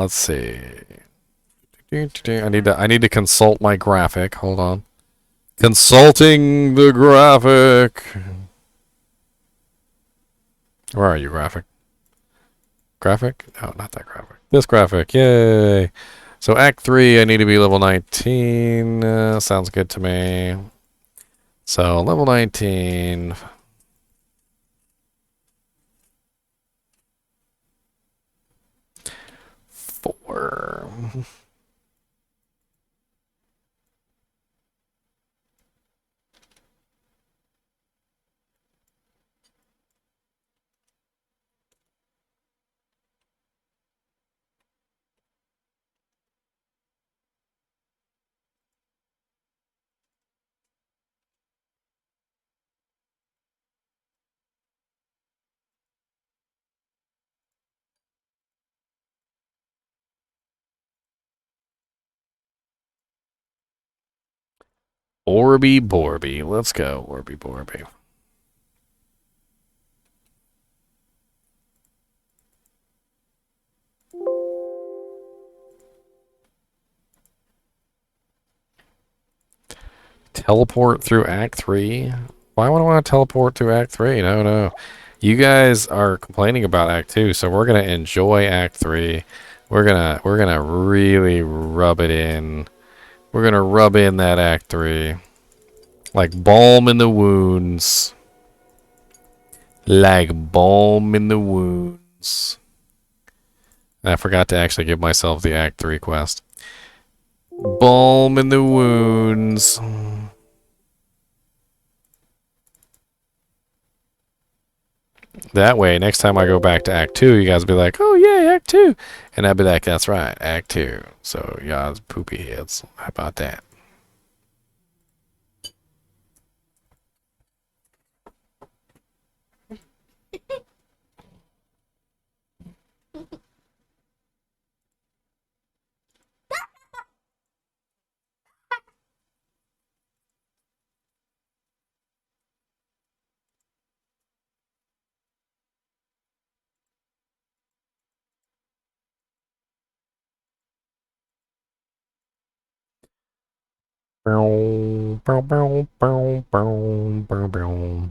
let's see. I need to consult my graphic. Hold on. Consulting the graphic. Where are you, graphic? Graphic? No, not that graphic. This graphic. Yay. So Act 3, I need to be level 19. Sounds good to me. So level 19. 4. Orby Borby. Let's go, Orby Borby. Teleport through Act 3? Why would I want to teleport through Act 3? No. You guys are complaining about Act 2, so we're gonna enjoy Act 3. We're gonna really rub it in. We're gonna rub in that Act 3. Like balm in the wounds. Like balm in the wounds. I forgot to actually give myself the Act 3 quest. Balm in the wounds. That way, next time I go back to Act 2, you guys will be like, oh, yeah, Act 2. And I'd be like, that's right, Act 2. So, y'all's poopy heads. How about that? Bow, bow, bow, bow, bow, bow, bow.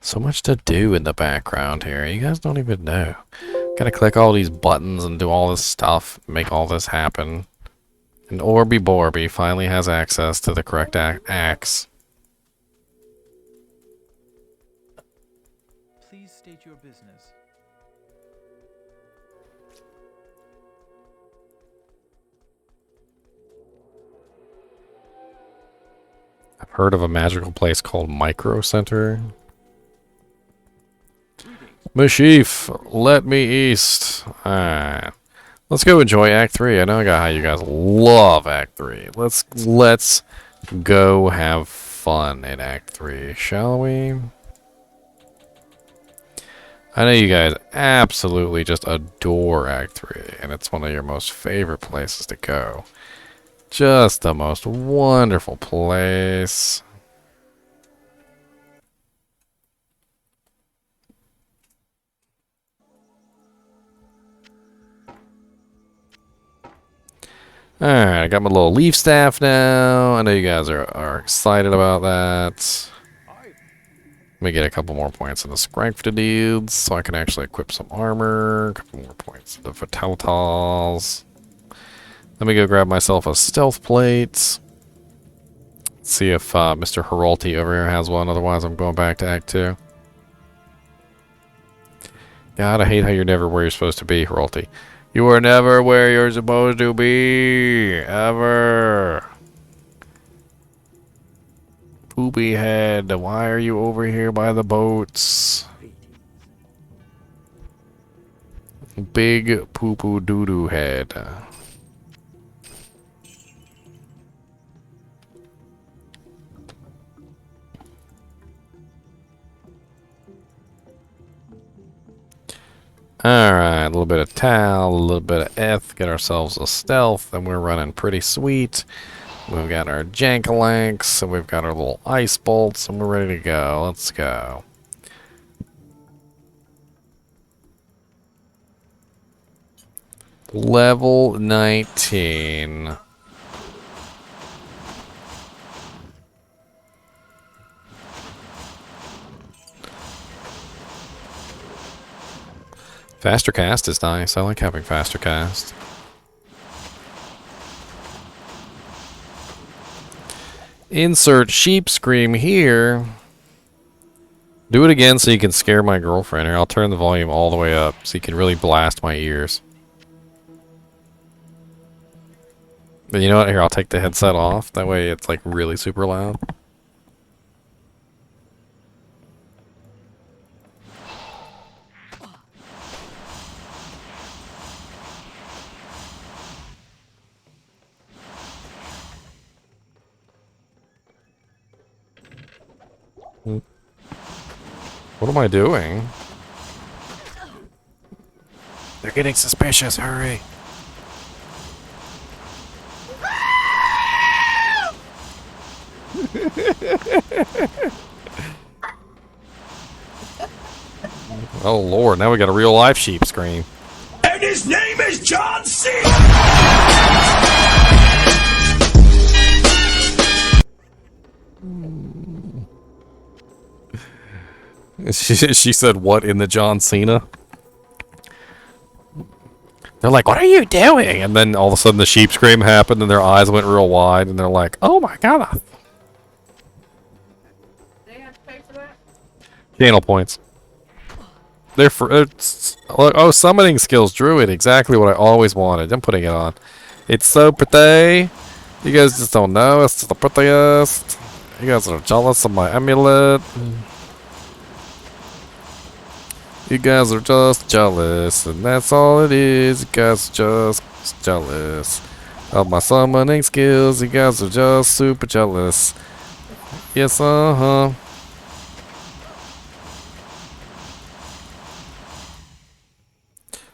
So much to do in the background here. You guys don't even know. Gotta click all these buttons and do all this stuff, make all this happen. And Orby Borby finally has access to the correct axe. Please state your business. I've heard of a magical place called Micro Center. Mashif, let me east. Alright. Let's go enjoy Act 3. I know how you guys love Act 3. Let's go have fun in Act 3, shall we? I know you guys absolutely just adore Act 3, and it's one of your most favorite places to go. Just the most wonderful place. Alright, I got my little leaf staff now. I know you guys are excited about that. Let me get a couple more points in the strength deeds so I can actually equip some armor. A couple more points in the fatalitas. Let me go grab myself a stealth plate. See if Mr. Heralty over here has one. Otherwise, I'm going back to Act 2. God, I hate how you're never where you're supposed to be, Heralty. You are never where you're supposed to be. Ever. Poopy head. Why are you over here by the boats? Big poo-poo doo-doo head. Alright, a little bit of Tal, a little bit of Eth, get ourselves a stealth, and we're running pretty sweet. We've got our Jankalanks, and we've got our little ice bolts, and we're ready to go. Let's go. Level 19. Faster cast is nice. I like having faster cast. Insert sheep scream here. Do it again so you can scare my girlfriend. Here, I'll turn the volume all the way up so you can really blast my ears. But you know what? Here, I'll take the headset off. That way it's like really super loud. What am I doing? They're getting suspicious. Hurry. Oh Lord, now we got a real life sheep scream. And his name is John C. She said, what in the John Cena? They're like, what are you doing? And then all of a sudden the sheep scream happened and their eyes went real wide and they're like, oh my god. They have to pay for that? Channel points. They're for oh, summoning skills, druid, exactly what I always wanted. I'm putting it on. It's so pretty. You guys just don't know. It's the prettiest. You guys are jealous of my amulet. You guys are just jealous, and that's all it is. You guys are just jealous of my summoning skills. You guys are just super jealous. Yes, uh-huh.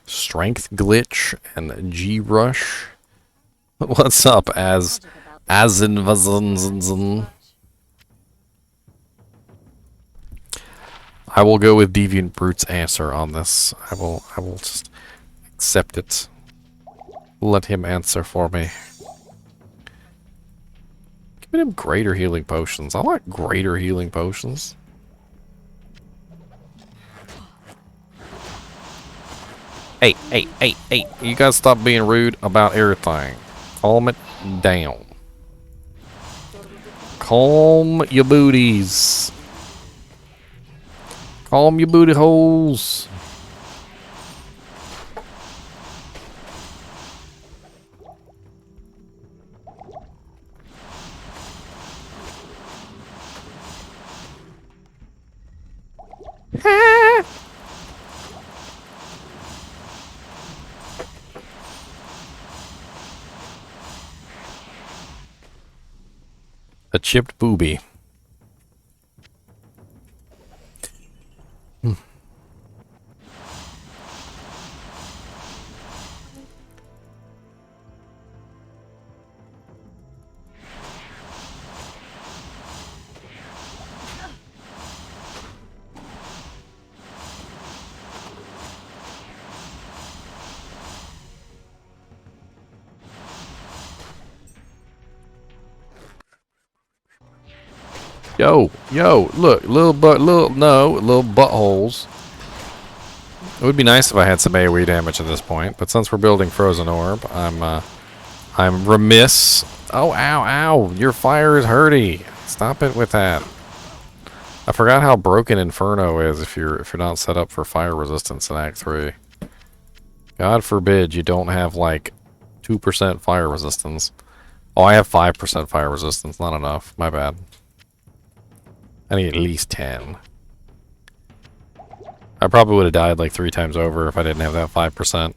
Strength glitch and G rush. What's up, as in I will go with Deviant Brute's answer on this. I will just accept it. Let him answer for me. Give him greater healing potions. I like greater healing potions. Hey. You guys stop being rude about everything. Calm it down. Calm your booties. Calm your booty holes. A chipped booby. Yo, look, little buttholes. It would be nice if I had some AoE damage at this point, but since we're building Frozen Orb, I'm remiss. Oh, ow, your fire is hurty. Stop it with that. I forgot how broken Inferno is if you're not set up for fire resistance in Act 3. God forbid you don't have like 2% fire resistance. Oh, I have 5% fire resistance, not enough. My bad. I need at least 10. I probably would have died like 3 times over if I didn't have that 5%.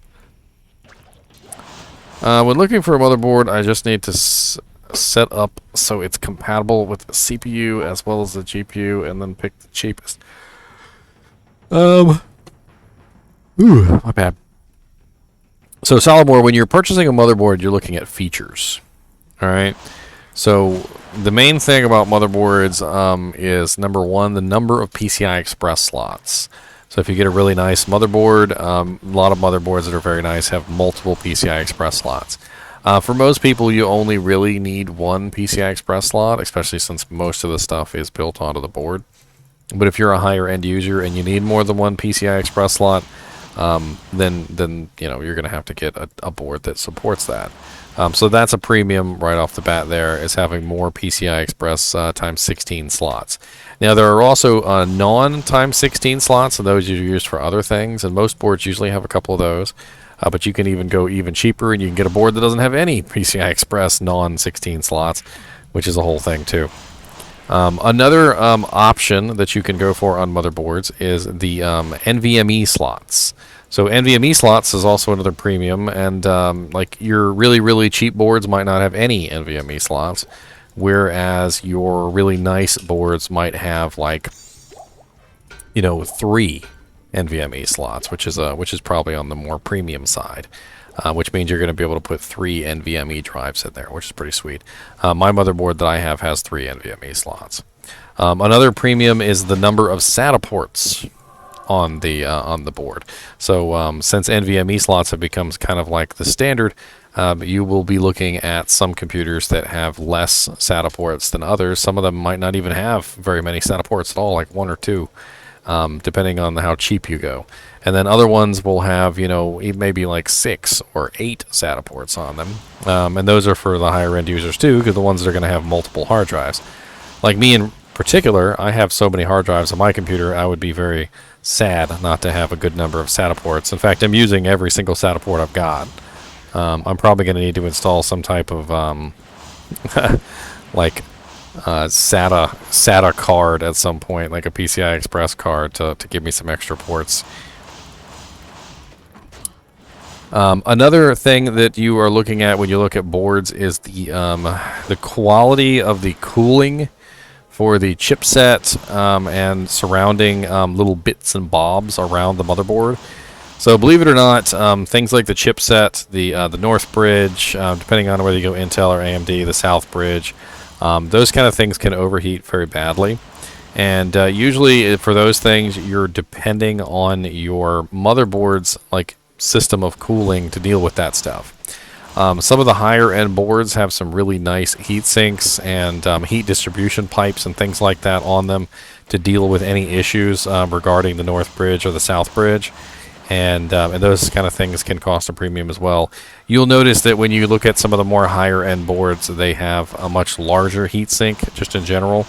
When looking for a motherboard, I just need to set up so it's compatible with the CPU as well as the GPU, and then pick the cheapest. Ooh, my bad. So, Solomore, when you're purchasing a motherboard, you're looking at features. Alright? So, the main thing about motherboards is, number one, the number of PCI Express slots. So if you get a really nice motherboard, a lot of motherboards that are very nice have multiple PCI Express slots. For most people, you only really need one PCI Express slot, especially since most of the stuff is built onto the board. But if you're a higher end user and you need more than one PCI Express slot, then you know you're going to have to get a board that supports that. So that's a premium right off the bat there, is having more PCI Express times 16 slots. Now there are also non-times 16 slots, and those are used for other things, and most boards usually have a couple of those. But you can even go even cheaper, and you can get a board that doesn't have any PCI Express non-16 slots, which is a whole thing too. Another option that you can go for on motherboards is the NVMe slots. So NVMe slots is also another premium, and like your really cheap boards might not have any NVMe slots, whereas your really nice boards might have like 3 NVMe slots, which is probably on the more premium side. Which means you're going to be able to put 3 NVMe drives in there, which is pretty sweet. My motherboard that I have has 3 NVMe slots. Another premium is the number of SATA ports on the board. So since NVMe slots have become kind of like the standard, you will be looking at some computers that have less SATA ports than others. Some of them might not even have very many SATA ports at all, like 1 or 2. Depending on how cheap you go. And then other ones will have, maybe like 6 or 8 SATA ports on them. And those are for the higher end users too, because the ones that are going to have multiple hard drives. Like me in particular, I have so many hard drives on my computer, I would be very sad not to have a good number of SATA ports. In fact, I'm using every single SATA port I've got. I'm probably going to need to install some type of, like, SATA card at some point, like a PCI Express card to give me some extra ports. Another thing that you are looking at when you look at boards is the quality of the cooling for the chipset and surrounding little bits and bobs around the motherboard. So believe it or not, things like the chipset, the North Bridge, depending on whether you go Intel or AMD, the South Bridge, those kind of things can overheat very badly. And usually for those things, you're depending on your motherboard's system of cooling to deal with that stuff. Some of the higher end boards have some really nice heat sinks and heat distribution pipes and things like that on them to deal with any issues regarding the North Bridge or the South Bridge. and those kind of things can cost a premium as well. You'll notice that when you look at some of the more higher end boards, they have a much larger heatsink, just in general,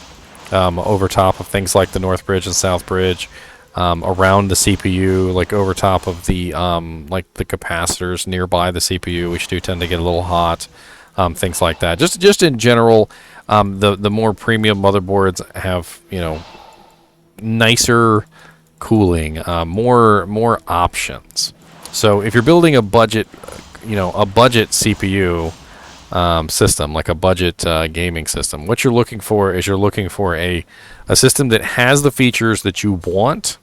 over top of things like the North Bridge and South Bridge, around the CPU, like over top of the like the capacitors nearby the CPU, which do tend to get a little hot, things like that. Just in general, the more premium motherboards have, you know, nicer cooling, more options. So if you're building a budget, you know, a budget CPU system, like a budget gaming system, what you're looking for is a system that has the features that you want.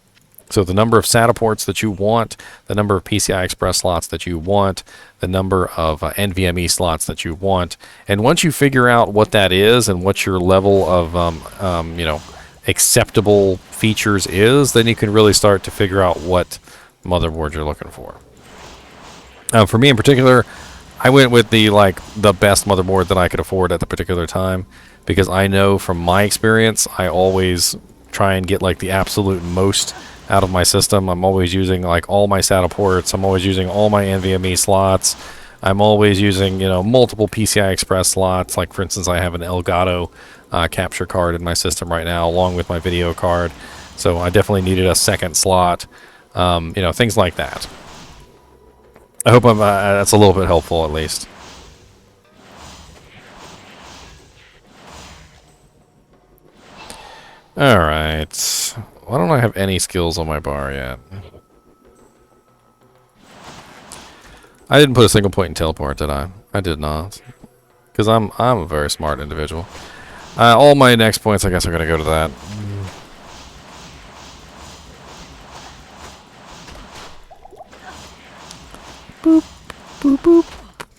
So the number of SATA ports that you want, the number of PCI Express slots that you want, the number of NVMe slots that you want, and once you figure out what that is and what your level of you know, acceptable features is, then you can really start to figure out what motherboard you're looking for. For me in particular, I went with the best motherboard that I could afford at the particular time, because I know from my experience, I always try and get like the absolute most out of my system. I'm always using like all my SATA ports. I'm always using all my NVMe slots. I'm always using, you know, multiple PCI Express slots. Like for instance, I have an Elgato capture card in my system right now, along with my video card. So I definitely needed a second slot. You know, things like that. I hope that's a little bit helpful at least. Alright. Why don't I have any skills on my bar yet? I didn't put a single point in teleport, did I? I did not. Because I'm a very smart individual. All my next points, I guess, are going to go to that. Boop, boop, boop,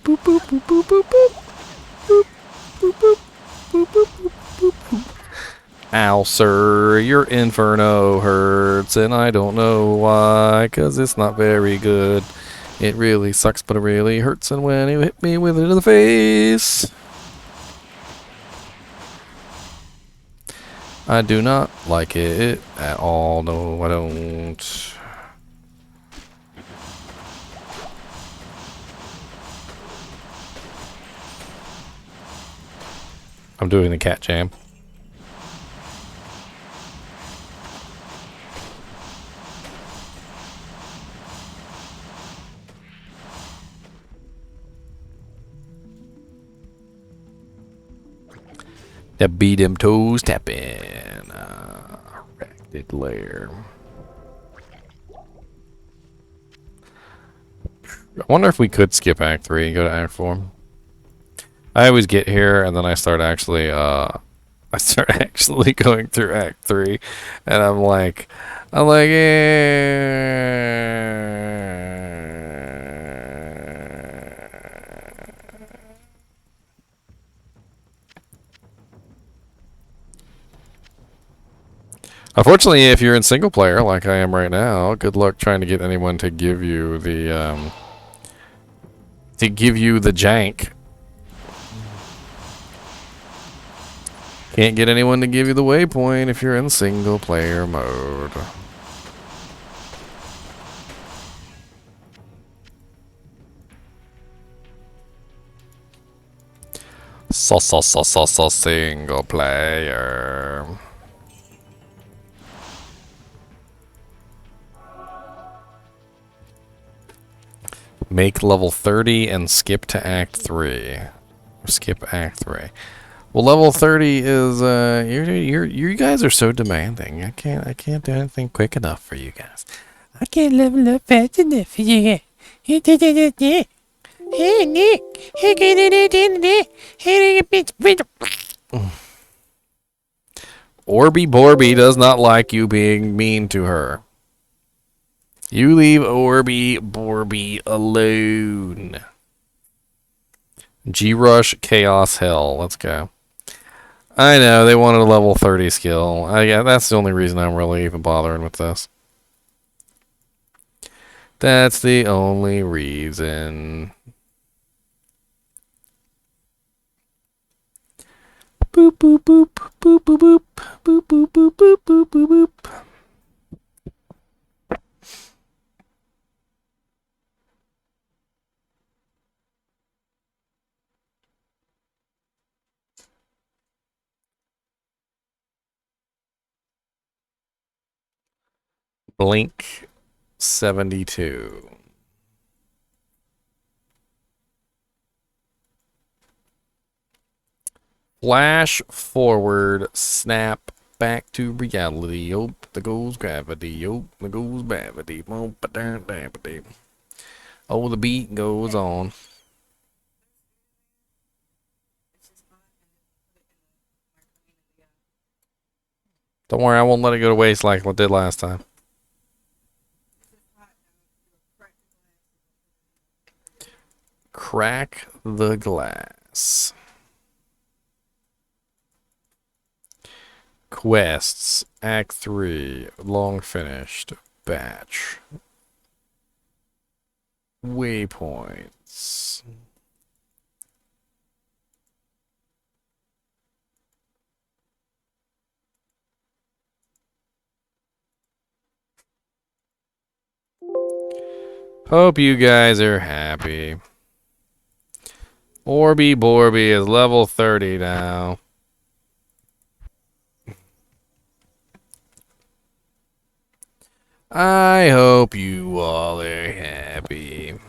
boop, boop, boop, boop, boop, boop, boop, boop, boop, boop, boop, boop, boop. Ow, sir, your inferno hurts, and I don't know why, 'cause it's not very good. It really sucks, but it really hurts, and when you hit me with it in the face, I do not like it at all. No, I don't. I'm doing the cat jam. That beat them toes tapping. Resurrected lair. I wonder if we could skip Act 3 and go to Act 4. I always get here and then I start actually going through Act 3, and I'm like, Unfortunately, if you're in single player like I am right now, good luck trying to get anyone to give you the jank. Can't get anyone to give you the waypoint if you're in single player mode. Single player. Make level 30 and skip to Act 3. Skip Act 3. Well, level 30 is you guys are so demanding. I can't do anything quick enough for you guys. I can't level up fast enough for you. Hey Nick, Orby Borby does not like you being mean to her. You leave Orby Borby alone. G-Rush Chaos Hell. Let's go. I know, they wanted a level 30 skill. Yeah, that's the only reason I'm really even bothering with this. That's the only reason. Boop, boop, boop, boop, boop, boop, boop, boop, boop, boop, boop, boop, boop. Blink 72. Flash forward, snap back to reality. Oh, there goes gravity. Oh, there goes gravity. Oh, the beat goes on. Don't worry, I won't let it go to waste like I did last time. Crack the glass. Quests. Act 3. Long finished. Batch. Waypoints. Hope you guys are happy. Orby Borby is level 30 now. I hope you all are happy.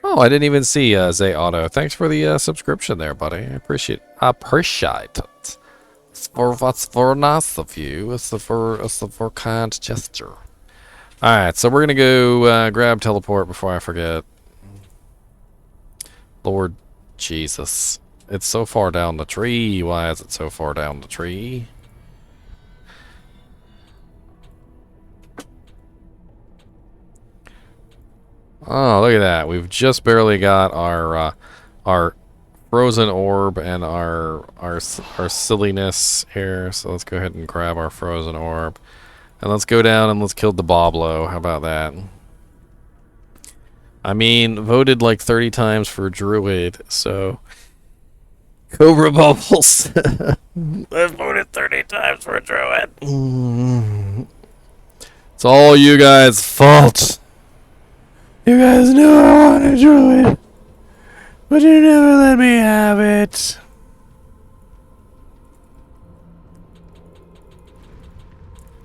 Oh, I didn't even see Zay Auto. Thanks for the subscription there, buddy. I appreciate it. That's very nice of you. It's a very kind gesture. Alright, so we're gonna go grab teleport before I forget. Lord Jesus. It's so far down the tree. Why is it so far down the tree? Oh, look at that. We've just barely got our frozen orb and our silliness here. So let's go ahead and grab our frozen orb. And let's go down and let's kill Diablo. How about that? I mean, voted like 30 times for Druid, so... Cobra Bubbles! I voted 30 times for Druid! It's all you guys' fault! You guys knew I wanted Druid! But you never let me have it!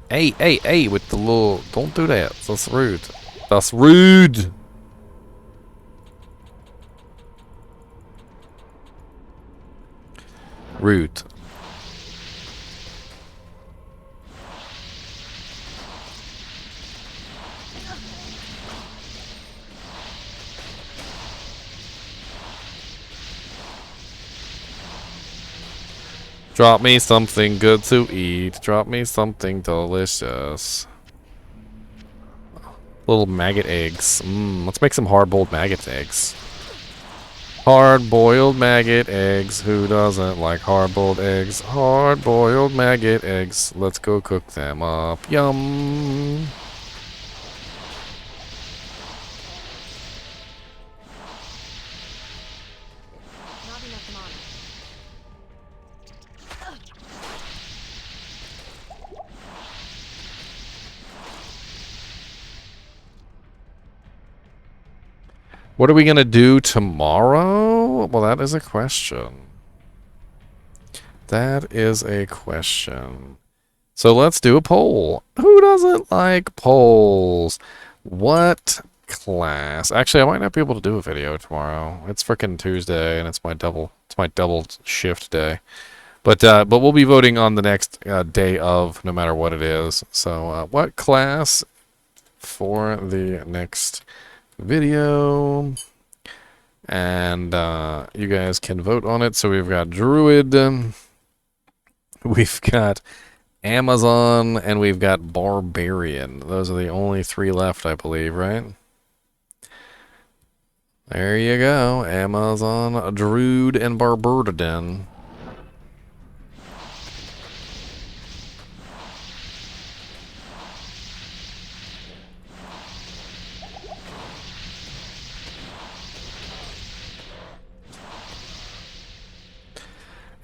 Hey, with the little... Don't do that. That's rude. That's rude! Rude. Drop me something good to eat. Drop me something delicious. Little maggot eggs. Let's make some hard-boiled maggot eggs. Hard-boiled maggot eggs. Who doesn't like hard-boiled eggs? Hard-boiled maggot eggs. Let's go cook them up. Yum. What are we going to do tomorrow? Well, that is a question. That is a question. So let's do a poll. Who doesn't like polls? What class? Actually, I might not be able to do a video tomorrow. It's frickin' Tuesday, and it's my double shift day. But we'll be voting on the next day of, no matter what it is. So what class for the next video, and you guys can vote on it. So we've got Druid, we've got Amazon, and we've got Barbarian. Those are the only 3 left, I believe, right? There you go. Amazon, Druid, and Barbarian.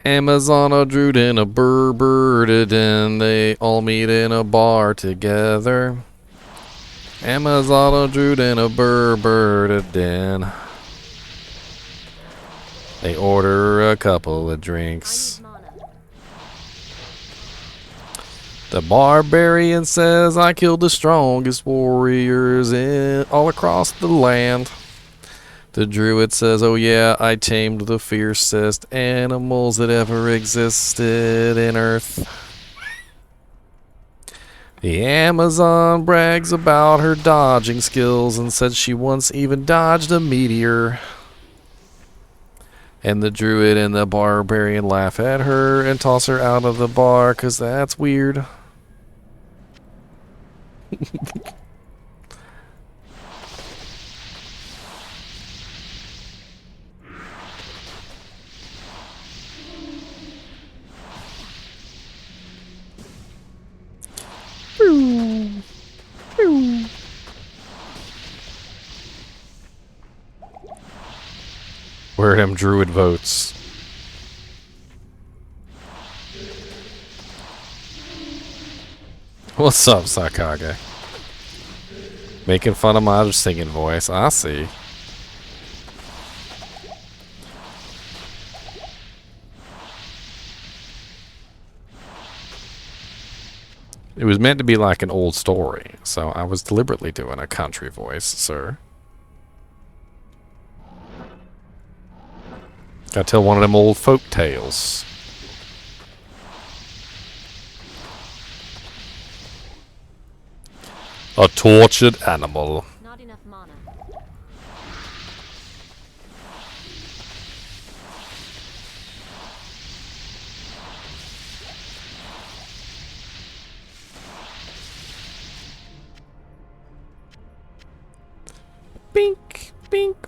Amazon, a Druid, and a Barbarian. They all meet in a bar together. Amazon, a Druid, and a Barbarian. They order a couple of drinks. The barbarian says I killed the strongest warriors all across the land. The druid says, oh yeah, I tamed the fiercest animals that ever existed in Earth. The Amazon brags about her dodging skills and said she once even dodged a meteor. And the druid and the barbarian laugh at her and toss her out of the bar because that's weird. Where are them druid votes? What's up, Sakage? Making fun of my singing voice. I see. It was meant to be like an old story, so I was deliberately doing a country voice, sir. Gotta tell one of them old folk tales. A tortured animal. Not enough mana. Bink, bink,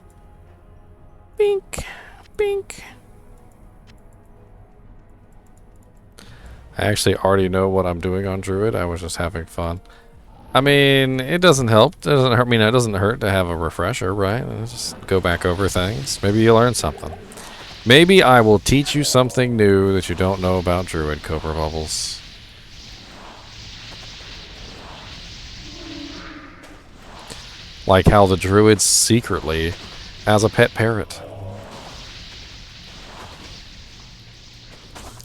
bink, bink. I actually already know what I'm doing on Druid. I was just having fun. I mean, it doesn't help. It doesn't hurt. I mean, it doesn't hurt to have a refresher, right? Just go back over things. Maybe you learn something. Maybe I will teach you something new that you don't know about Druid, Cobra Bubbles. Like how the Druid secretly has a pet parrot.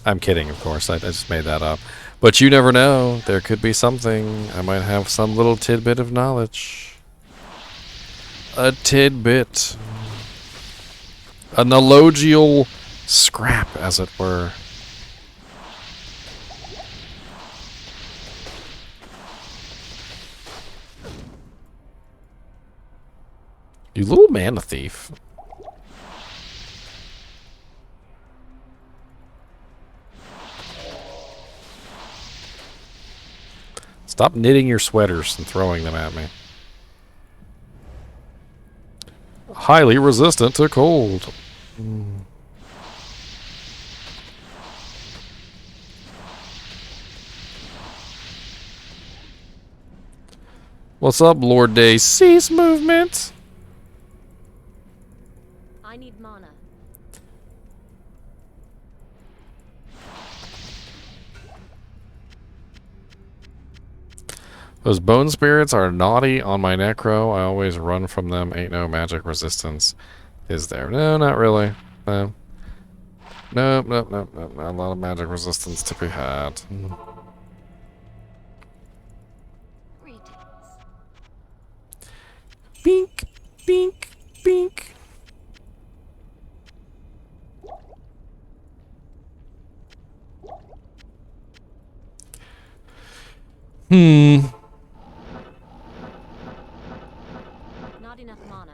I'm kidding, of course. I just made that up. But you never know. There could be something. I might have some little tidbit of knowledge. A tidbit. An allogial scrap, as it were. You little mana thief. Stop knitting your sweaters and throwing them at me. Highly resistant to cold. What's up, Lord Day? Cease movement. I need mana. Those bone spirits are naughty on my necro. I always run from them. Ain't no magic resistance. Is there? No, not really. No. Nope, nope, nope, nope. Not a lot of magic resistance to be had. Greetings. Bink, bink, bink. Not enough mana.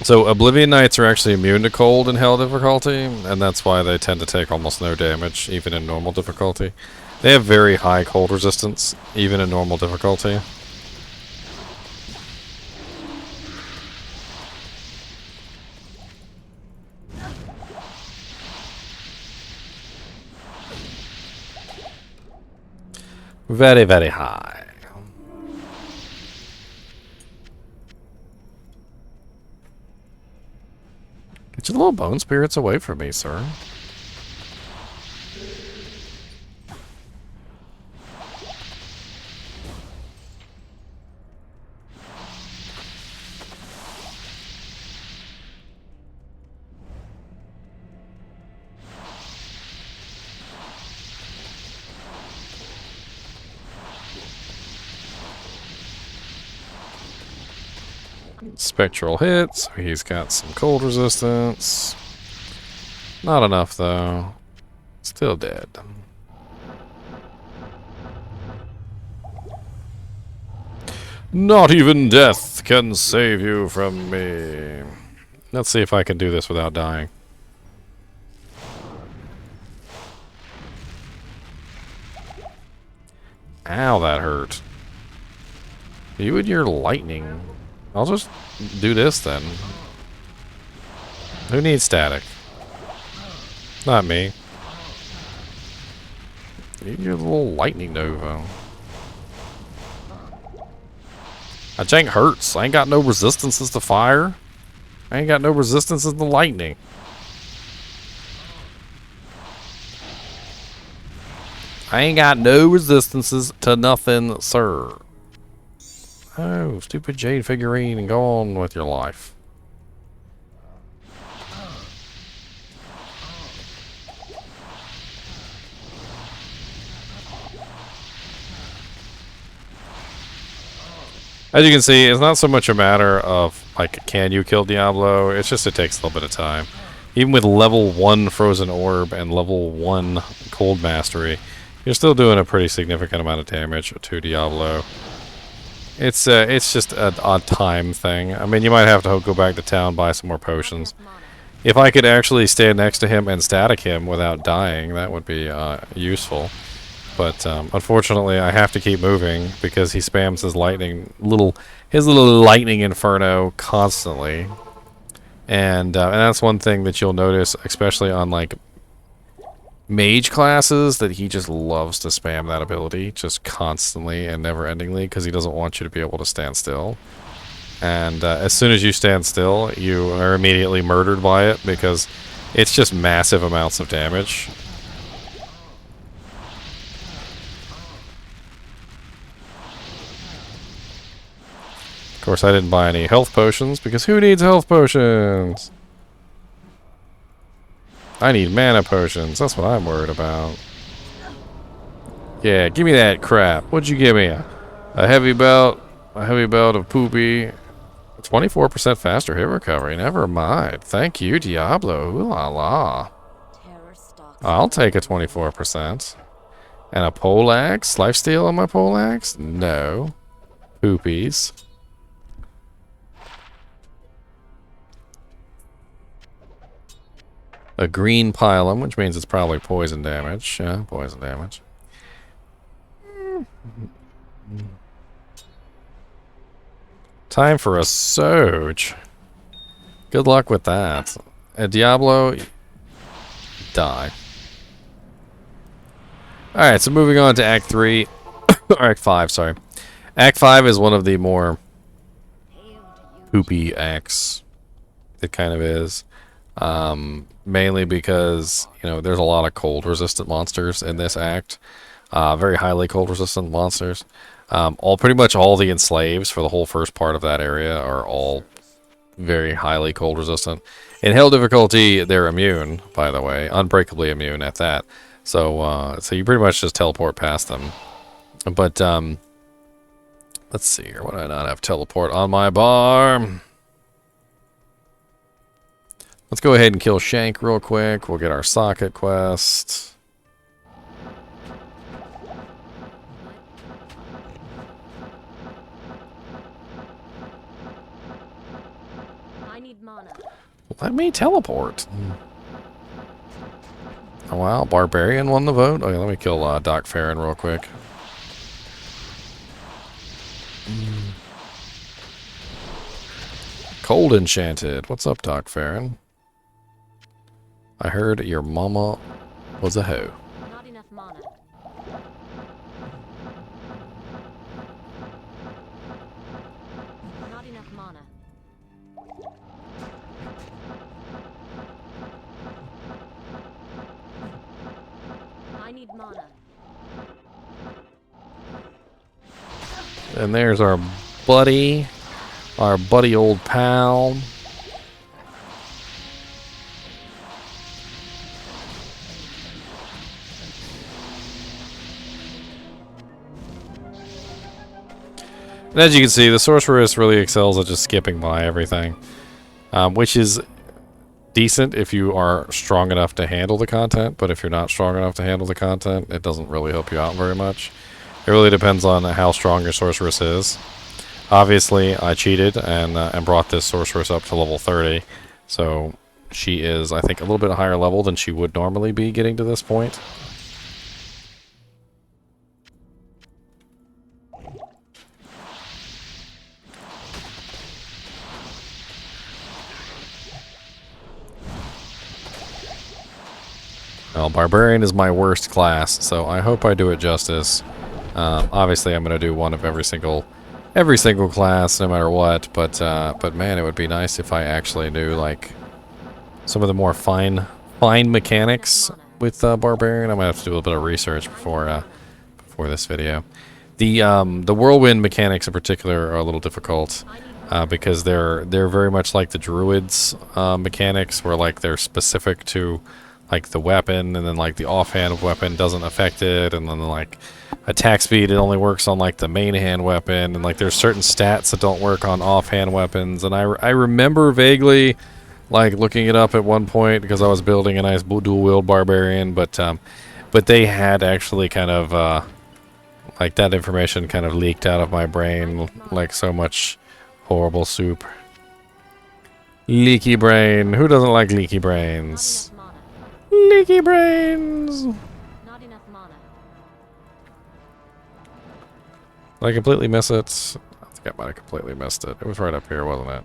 So Oblivion Knights are actually immune to cold in Hell difficulty, and that's why they tend to take almost no damage, even in normal difficulty. They have very high cold resistance, even in normal difficulty. Very, very high. Get your little bone spirits away from me, sir. Spectral hits. He's got some cold resistance. Not enough though. Still dead. Not even death can save you from me. Let's see if I can do this without dying. Ow, that hurt. You and your lightning. I'll just do this then. Who needs static? Not me. Your little lightning nova. That jank hurts. I ain't got no resistances to fire. I ain't got no resistances to lightning. I ain't got no resistances to nothing, sir. Oh, stupid jade figurine, and go on with your life. As you can see, it's not so much a matter of, like, can you kill Diablo? It's just it takes a little bit of time. Even with level 1 Frozen Orb and level 1 Cold Mastery, you're still doing a pretty significant amount of damage to Diablo. It's just a time thing. I mean, you might have to go back to town, buy some more potions. If I could actually stand next to him and static him without dying, that would be useful. But unfortunately, I have to keep moving because he spams his little lightning inferno constantly. And that's one thing that you'll notice, especially on like mage classes, that he just loves to spam that ability just constantly and never-endingly because he doesn't want you to be able to stand still. And as soon as you stand still, you are immediately murdered by it because it's just massive amounts of damage. Of course, I didn't buy any health potions because who needs health potions? I need mana potions. That's what I'm worried about. Yeah, give me that crap. What'd you give me? A heavy belt? A heavy belt of poopy? 24% faster hit recovery. Never mind. Thank you, Diablo. Ooh la la. I'll take a 24%. And a poleaxe? Lifesteal on my poleaxe? No. Poopies. A green pylum, which means it's probably poison damage. Yeah, poison damage. Time for a Soge. Good luck with that. Diablo, die. Alright, so moving on to Act 3. Or Act 5, sorry. Act 5 is one of the more poopy acts. It kind of is. Mainly because, you know, there's a lot of cold resistant monsters in this act. Very highly cold resistant monsters. Pretty much all the enslaves for the whole first part of that area are all very highly cold resistant. In hell difficulty, they're immune, by the way. Unbreakably immune at that. So you pretty much just teleport past them. But, let's see here. Why do I not have teleport on my bar? Let's go ahead and kill Shank real quick. We'll get our socket quest. I need mana. Let me teleport. Oh wow, Barbarian won the vote. Okay, let me kill Doc Farron real quick. Cold Enchanted. What's up, Doc Farron? I heard your mama was a hoe. Not enough mana. Not enough mana. I need mana. And there's our buddy old pal. And as you can see, the Sorceress really excels at just skipping by everything, which is decent if you are strong enough to handle the content, but if you're not strong enough to handle the content, it doesn't really help you out very much. It really depends on how strong your Sorceress is. Obviously, I cheated and brought this Sorceress up to level 30, so she is, I think, a little bit higher level than she would normally be getting to this point. Well, Barbarian is my worst class, so I hope I do it justice. Obviously, I'm going to do one of every single class, no matter what. But man, it would be nice if I actually knew like some of the more fine mechanics with Barbarian. I'm gonna have to do a little bit of research before this video. The whirlwind mechanics in particular are a little difficult because they're very much like the Druids mechanics, where like they're specific to like the weapon, and then like the offhand weapon doesn't affect it, and then like attack speed, it only works on like the main hand weapon, and like there's certain stats that don't work on offhand weapons. And I remember vaguely like looking it up at one point because I was building a nice dual wield barbarian, but they had actually kind of like that information kind of leaked out of my brain like so much horrible soup. Leaky brain. Who doesn't like leaky brains? Leaky brains. Not enough mana. Did I completely miss it? I think I might have completely missed it. It was right up here, wasn't it?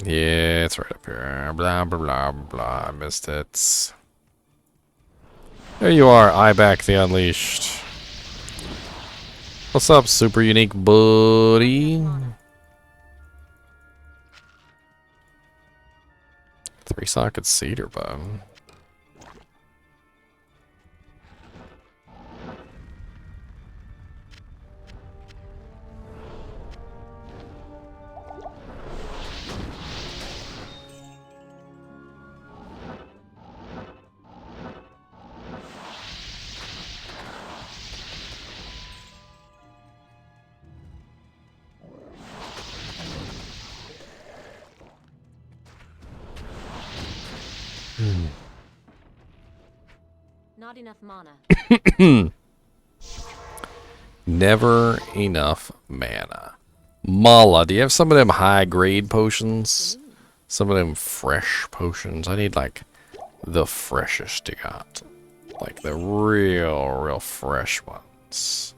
Yeah, it's right up here. Blah, blah, blah, blah. I missed it. There you are, Iback the Unleashed. What's up, super unique buddy? 3-socket cedar bow. Not enough mana. Never enough mana. Mala, do you have some of them high grade potions? Some of them fresh potions? I need like the freshest you got. Like the real fresh ones.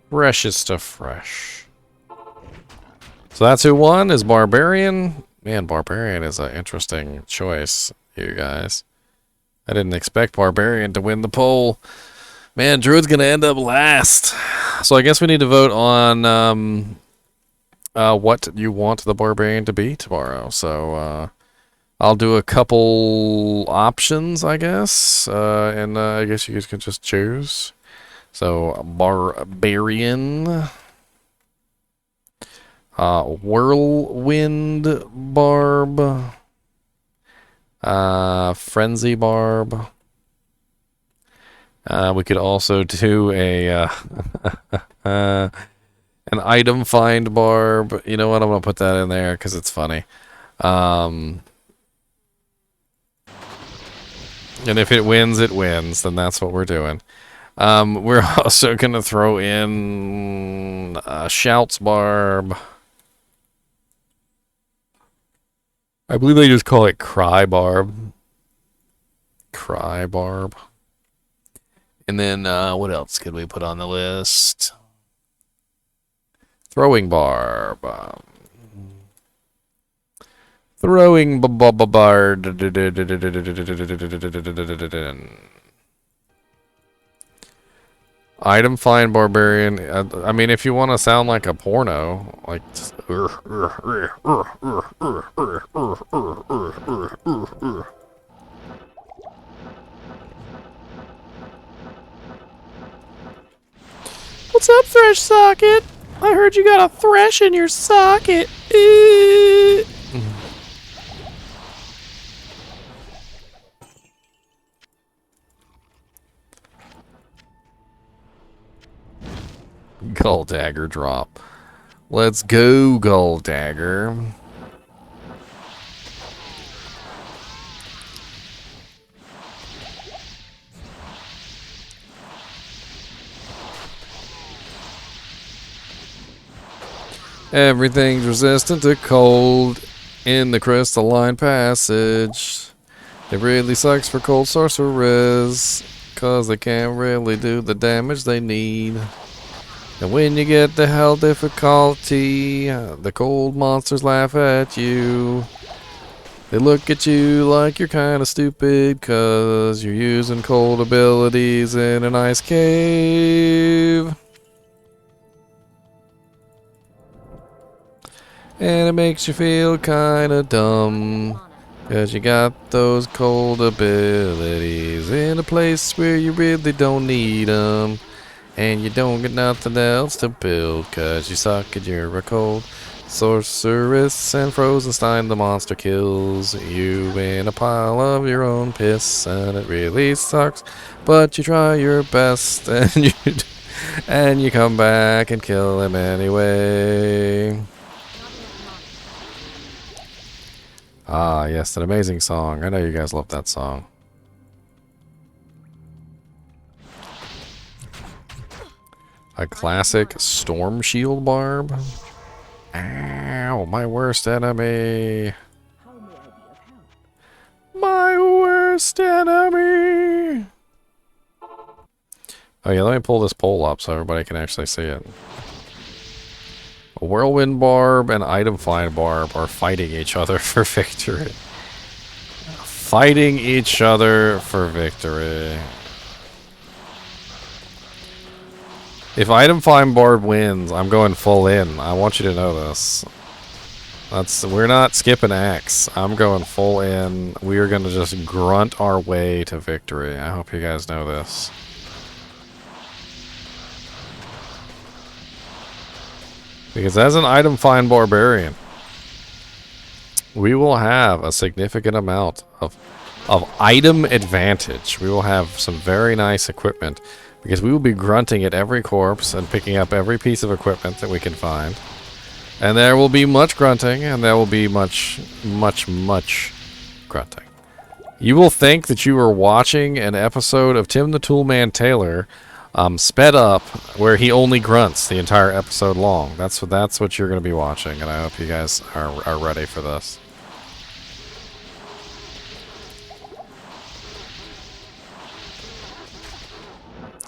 Freshest of fresh. So that's who won, is Barbarian. Man, Barbarian is an interesting choice, you guys. I didn't expect Barbarian to win the poll. Man, Druid's gonna end up last. So I guess we need to vote on what you want the Barbarian to be tomorrow. So I'll do a couple options, I guess. And I guess you guys can just choose. So Barbarian. Whirlwind Barb. Frenzy Barb. We could also do a an item find Barb. You know what? I'm gonna put that in there because it's funny. And if it wins, it wins. Then that's what we're doing. We're also gonna throw in Shouts Barb. I believe they just call it Cry Barb. Cry Barb. And then, what else could we put on the list? Throwing Barb. Throwing Barb. Item find Barbarian. I mean, if you want to sound like a porno, like just, what's up, Thresh Socket? I heard you got a thresh in your socket. Gold dagger drop. Let's go, gold dagger. Everything's resistant to cold in the crystalline passage. It really sucks for cold sorcerers, 'cause they can't really do the damage they need. And when you get the hell difficulty, the cold monsters laugh at you. They look at you like you're kinda stupid, 'cause you're using cold abilities in an ice cave. And it makes you feel kinda dumb, 'cause you got those cold abilities in a place where you really don't need them. And you don't get nothing else to build, 'cause you suck and you're a cold sorceress. And Frozenstein the monster kills you in a pile of your own piss. And it really sucks, but you try your best and you come back and kill him anyway. Ah, yes, an amazing song. I know you guys love that song. A classic storm shield barb. Ow, my worst enemy. How may I be of help? My worst enemy. Oh yeah, let me pull this pole up so everybody can actually see it. A whirlwind barb and item find barb are fighting each other for victory. Fighting each other for victory. If item find barb wins, I'm going full in. I want you to know this. We're not skipping X. I'm going full in. We are going to just grunt our way to victory. I hope you guys know this. Because as an item find barbarian, we will have a significant amount of item advantage. We will have some very nice equipment because we will be grunting at every corpse and picking up every piece of equipment that we can find. And there will be much grunting, and there will be much grunting. You will think that you are watching an episode of Tim the Toolman Taylor sped up, where he only grunts the entire episode long. That's what you're going to be watching, and I hope you guys are ready for this.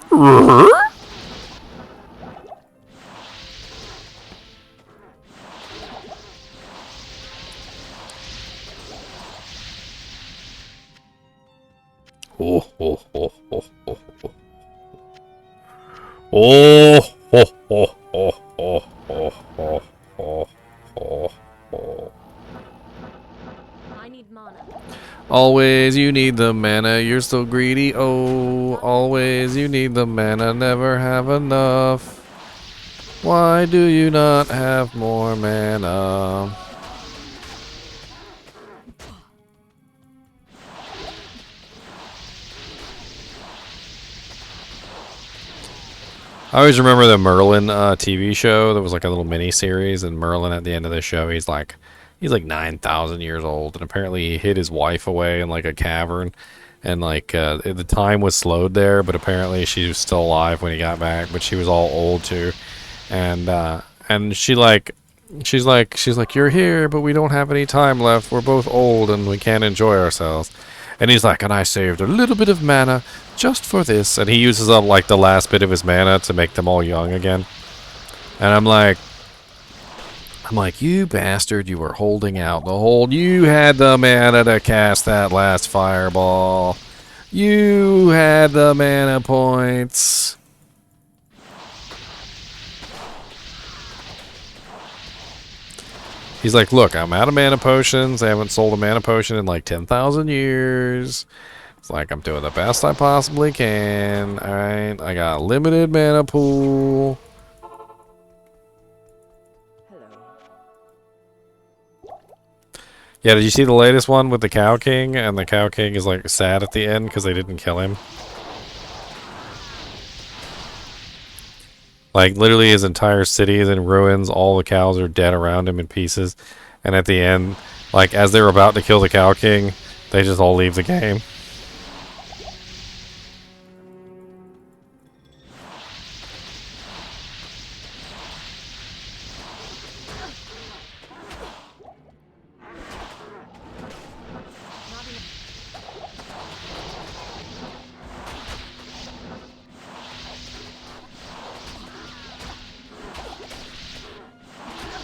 Oh, oh, oh, oh, oh, oh. Oh, oh, oh, oh, oh, oh, oh, oh, oh, oh. I need mana. Always you need the mana, you're so greedy. Oh, always you need the mana, never have enough. Why do you not have more mana? I always remember the Merlin TV show. There was like a little mini series, and Merlin at the end of the show, he's like 9,000 years old, and apparently he hid his wife away in like a cavern, and like the time was slowed there, but apparently she was still alive when he got back, but she was all old too, and she's like, you're here, but we don't have any time left. We're both old and we can't enjoy ourselves. And he's like, and I saved a little bit of mana just for this. And he uses up like the last bit of his mana to make them all young again. And I'm like, you bastard, you were holding out the hold. You had the mana to cast that last fireball. You had the mana points. He's like, look, I'm out of mana potions. I haven't sold a mana potion in like 10,000 years. It's like, I'm doing the best I possibly can. Alright, I got a limited mana pool. Yeah, did you see the latest one with the Cow King? And the Cow King is like sad at the end because they didn't kill him. Like, literally his entire city is in ruins. All the cows are dead around him in pieces. And at the end, like, as they're about to kill the Cow King, they just all leave the game.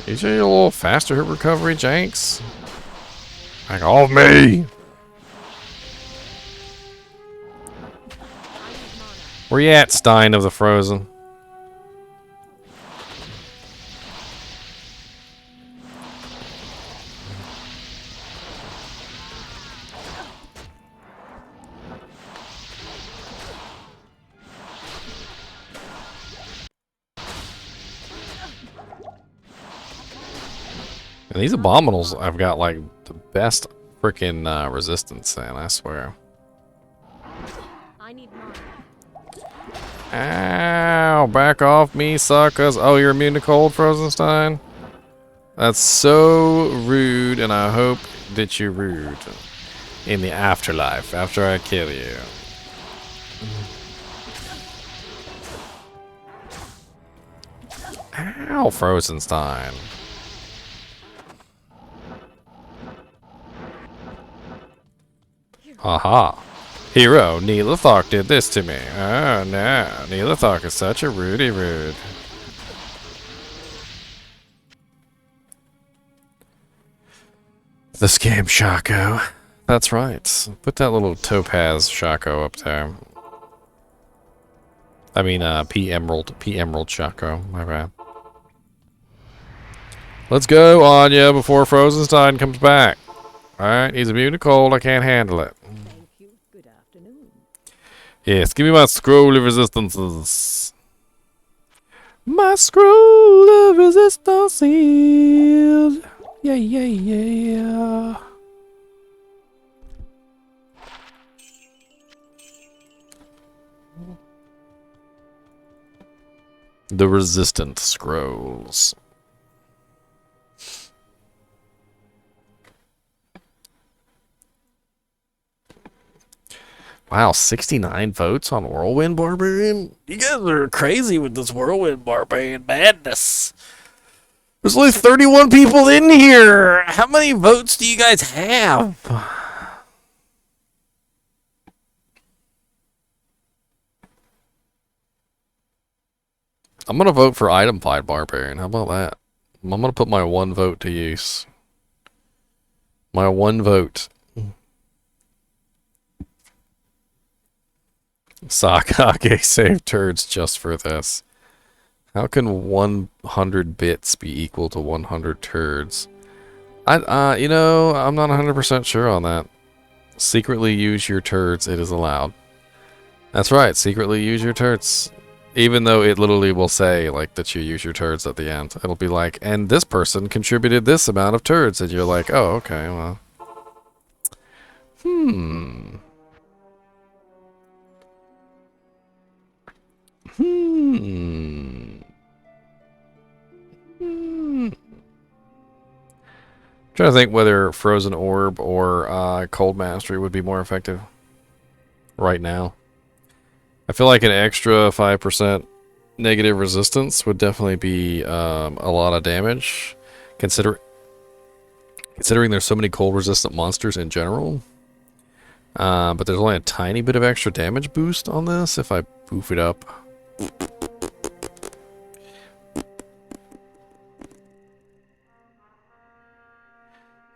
You say you're a little faster at recovery, Jenks? Like, off me! Where you at, Stein of the Frozen? And these abominals I've got like the best freaking resistance in, I swear. I need mana. Ow! Back off me, suckers! Oh, you're immune to cold, Frozenstein? That's so rude, and I hope that you're rude in the afterlife after I kill you. Ow, Frozenstein. Aha. Hero, Neelathok did this to me. Oh no, Neelathok is such a rudy rude. The scam Shaco. That's right. Put that little topaz Shaco up there. I mean, P Emerald Shaco. My bad. Let's go, Anya, before Frozenstein comes back. Alright, he's immune to cold. I can't handle it. Thank you. Good afternoon. Yes, give me my scroll of resistances. My scroll of resistances. Yeah, yeah, yeah. The resistant scrolls. Wow, 69 votes on Whirlwind Barbarian? You guys are crazy with this Whirlwind Barbarian madness. There's only 31 people in here. How many votes do you guys have? I'm going to vote for Itemified Barbarian. How about that? I'm going to put my one vote to use. My one vote. Sakage saved turds just for this. How can 100 bits be equal to 100 turds? You know, I'm not 100% sure on that. Secretly use your turds. It is allowed. That's right. Secretly use your turds. Even though it literally will say, like, that you use your turds at the end. It'll be like, and this person contributed this amount of turds. And you're like, oh, okay, well. Trying to think whether Frozen Orb or Cold Mastery would be more effective right now. I feel like an extra 5% negative resistance would definitely be a lot of damage, considering there's so many cold resistant monsters in general. But there's only a tiny bit of extra damage boost on this if I boof it up. I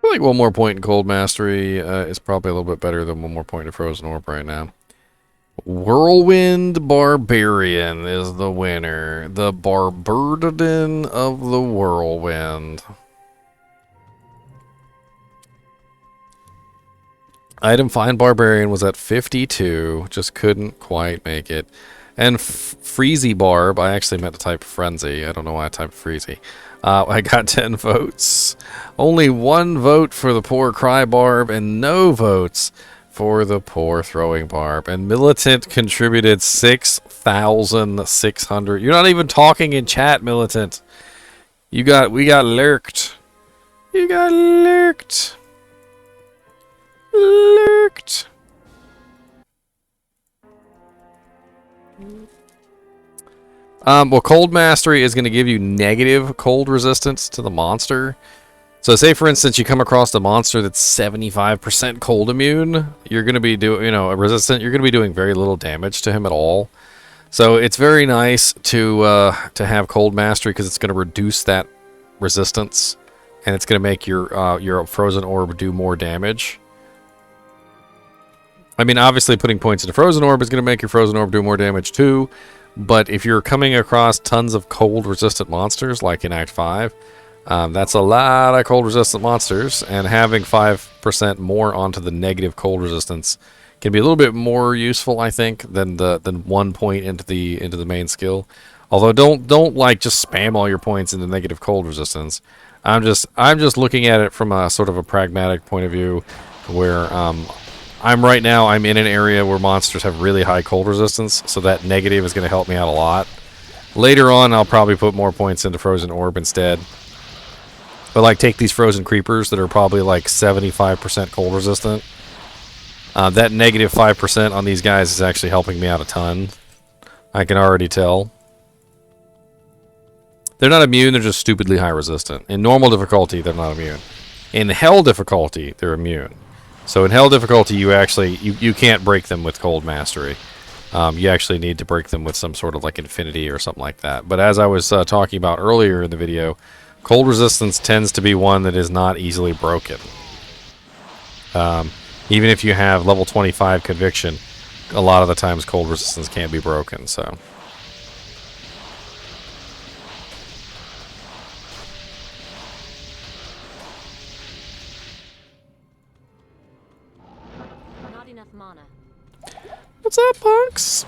feel like one more point in Cold Mastery is probably a little bit better than one more point in Frozen Orb right now. Whirlwind Barbarian is the winner. The Barbarian of the Whirlwind. Item Find Barbarian was at 52. Just couldn't quite make it. And Freezy Barb, I actually meant to type Frenzy. I don't know why I typed Freezy. I got 10 votes. Only one vote for the poor Cry Barb and no votes for the poor throwing barb. And Militant contributed 6,600. You're not even talking in chat, Militant. We got lurked. You got lurked. Lurked. Well, Cold Mastery is going to give you negative cold resistance to the monster. So say, for instance, you come across a monster that's 75% cold immune, you're going to be doing, resistant. You're going to be doing very little damage to him at all. So it's very nice to have Cold Mastery because it's going to reduce that resistance, and it's going to make your Frozen Orb do more damage. I mean, obviously, putting points into Frozen Orb is going to make your Frozen Orb do more damage too. But if you're coming across tons of cold-resistant monsters, like in Act 5, that's a lot of cold-resistant monsters, and having 5% more onto the negative cold resistance can be a little bit more useful, I think, than 1 point into the main skill. Although don't like just spam all your points into negative cold resistance. I'm just looking at it from a sort of a pragmatic point of view, where I'm in an area where monsters have really high cold resistance, so that negative is going to help me out a lot. Later on, I'll probably put more points into Frozen Orb instead. But like, take these Frozen Creepers that are probably like 75% cold resistant. That negative 5% on these guys is actually helping me out a ton. I can already tell. They're not immune, they're just stupidly high resistant. In normal difficulty, they're not immune. In Hell difficulty, they're immune. So in Hell difficulty, you can't break them with Cold Mastery. You actually need to break them with some sort of like Infinity or something like that. But as I was talking about earlier in the video, cold resistance tends to be one that is not easily broken. Even if you have level 25 Conviction, a lot of the times cold resistance can't be broken. So. What's up, punks?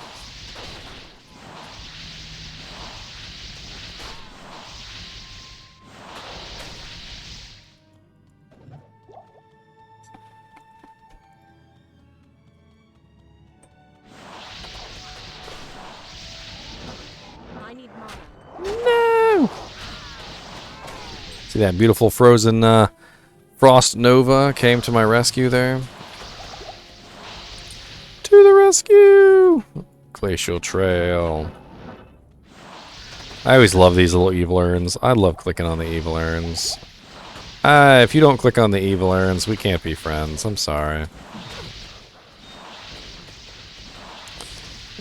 I need mana. No! See that beautiful frozen Frost Nova came to my rescue there. To the rescue! Glacial Trail. I always love these little evil urns. I love clicking on the evil urns. If you don't click on the evil urns, we can't be friends. I'm sorry.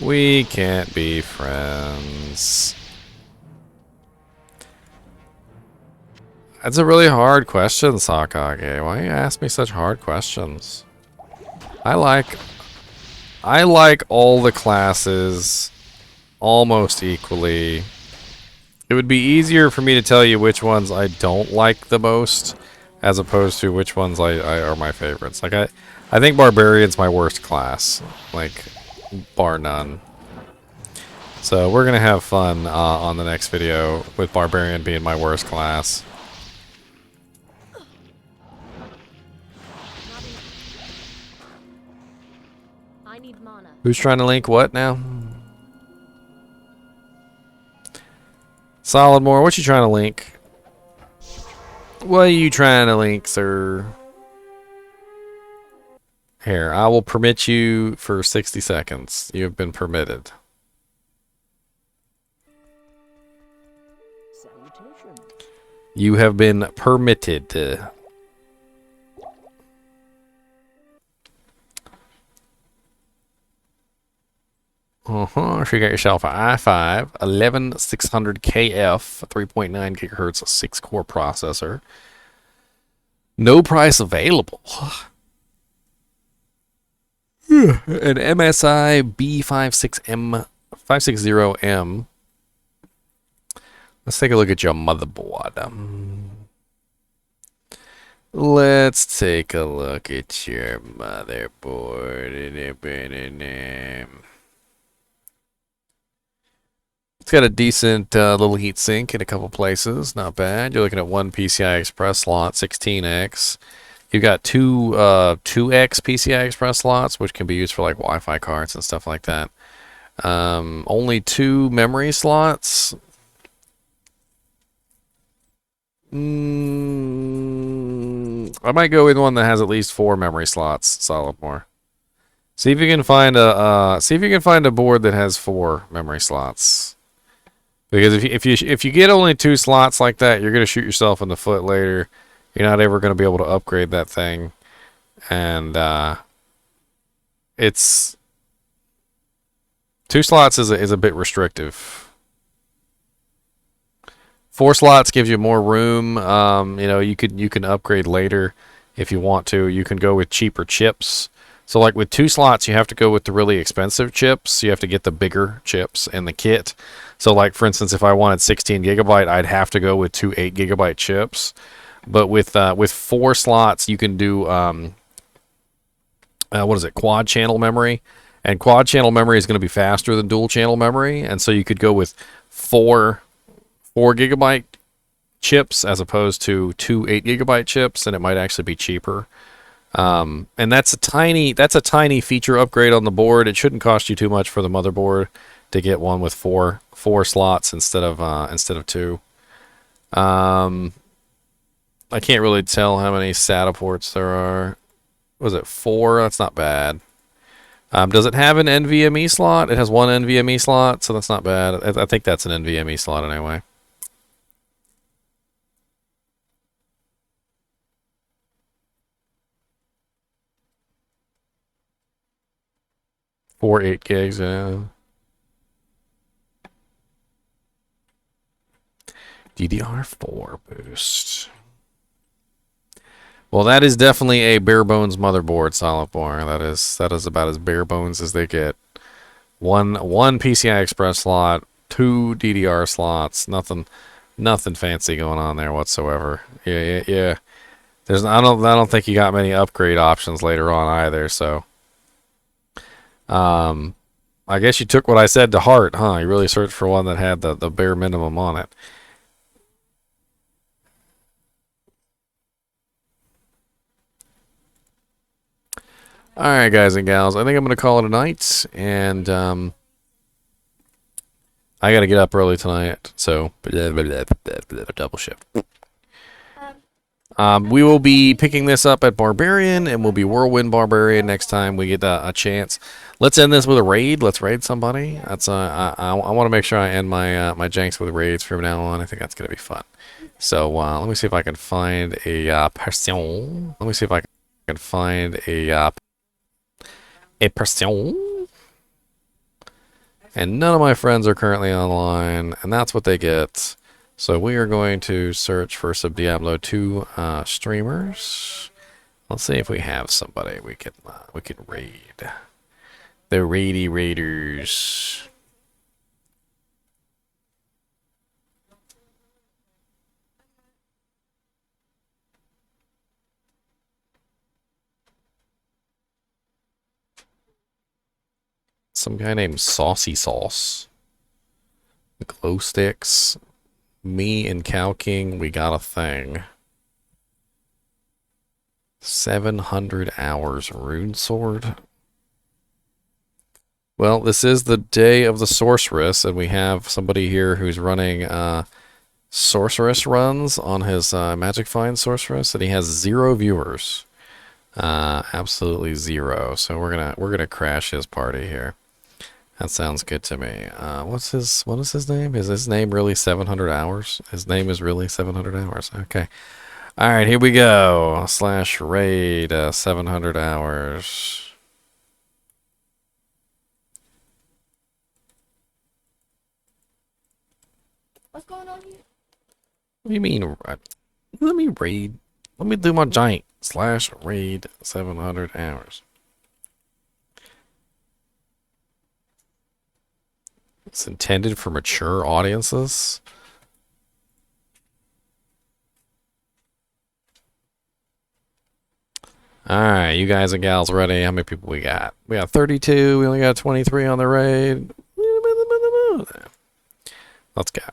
We can't be friends. That's a really hard question, Sakage. Why you ask me such hard questions? I like all the classes almost equally. It would be easier for me to tell you which ones I don't like the most, as opposed to which ones I are my favorites. Like I think Barbarian's my worst class, like bar none. So we're gonna have fun on the next video with Barbarian being my worst class. I need mana. Who's trying to link what now? Solidmore, what you trying to link? What are you trying to link, sir? Here, I will permit you for 60 seconds. You have been permitted. Salutations. You have been permitted. So you got yourself an i5 11600 KF 3.9 gigahertz 6-core processor. No price available. An MSI B56M560M. Let's take a look at your motherboard. Let's take a look at your motherboard. It's got a decent little heatsink in a couple places. Not bad. You're looking at one PCI Express slot, 16X. You got two 2x PCI Express slots, which can be used for like Wi-Fi cards and stuff like that. Only 2 memory slots. I might go with one that has at least 4 memory slots. Solid more. See if you can find a board that has 4 memory slots. Because if you get only 2 slots like that, you're gonna shoot yourself in the foot later. You're not ever gonna be able to upgrade that thing, and it's 2 slots is a bit restrictive. 4 slots gives you more room. You know, you can upgrade later if you want to. You can go with cheaper chips. So like with 2 slots, you have to go with the really expensive chips. You have to get the bigger chips in the kit. So like for instance, if I wanted 16 gigabyte, I'd have to go with 2 8 gigabyte chips. But with 4 slots, you can do what is it? Quad channel memory. And quad channel memory is going to be faster than dual channel memory, and so you could go with 4 gigabyte chips as opposed to 2 8 gigabyte chips, and it might actually be cheaper. And that's a tiny feature upgrade on the board. It shouldn't cost you too much for the motherboard to get one with 4 slots instead of 2. I can't really tell how many SATA ports there are. Was it 4? That's not bad. Does it have an NVMe slot? It has 1 NVMe slot, so that's not bad. I think that's an NVMe slot anyway. Four 8 gigs, yeah. DDR4 boost. Well, that is definitely a bare bones motherboard, solid bore. That is about as bare bones as they get. One PCI Express slot, 2 DDR slots, nothing fancy going on there whatsoever. Yeah. I don't think you got many upgrade options later on either. So, I guess you took what I said to heart, huh? You really searched for one that had the bare minimum on it. Alright, guys and gals, I think I'm going to call it a night, and I got to get up early tonight, so double shift. We will be picking this up at Barbarian, and we'll be Whirlwind Barbarian next time we get a chance. Let's end this with a raid. Let's raid somebody. That's I want to make sure I end my my janks with raids from now on. I think that's going to be fun. So let me see if I can find a person. Let me see if I can find a person. And none of my friends are currently online, and that's what they get. So we are going to search for some Diablo 2 streamers. Let's see if we have somebody we can raid. The Raidy Raiders. Some guy named Saucy Sauce. Glow sticks. Me and Cow King, we got a thing. 700 hours rune sword. Well, this is the day of the Sorceress, and we have somebody here who's running Sorceress runs on his Magic Find Sorceress, and he has 0 viewers. Absolutely 0. So we're gonna crash his party here. That sounds good to me. What is his name? Is his name really 700 hours? His name is really 700 hours. Okay. All right, here we go. /raid 700 hours. What's going on here? What do you mean? Let me raid. Let me do my giant /raid 700 hours. It's intended for mature audiences. Alright, you guys and gals ready? How many people we got? We got 32. We only got 23 on the raid. Let's go.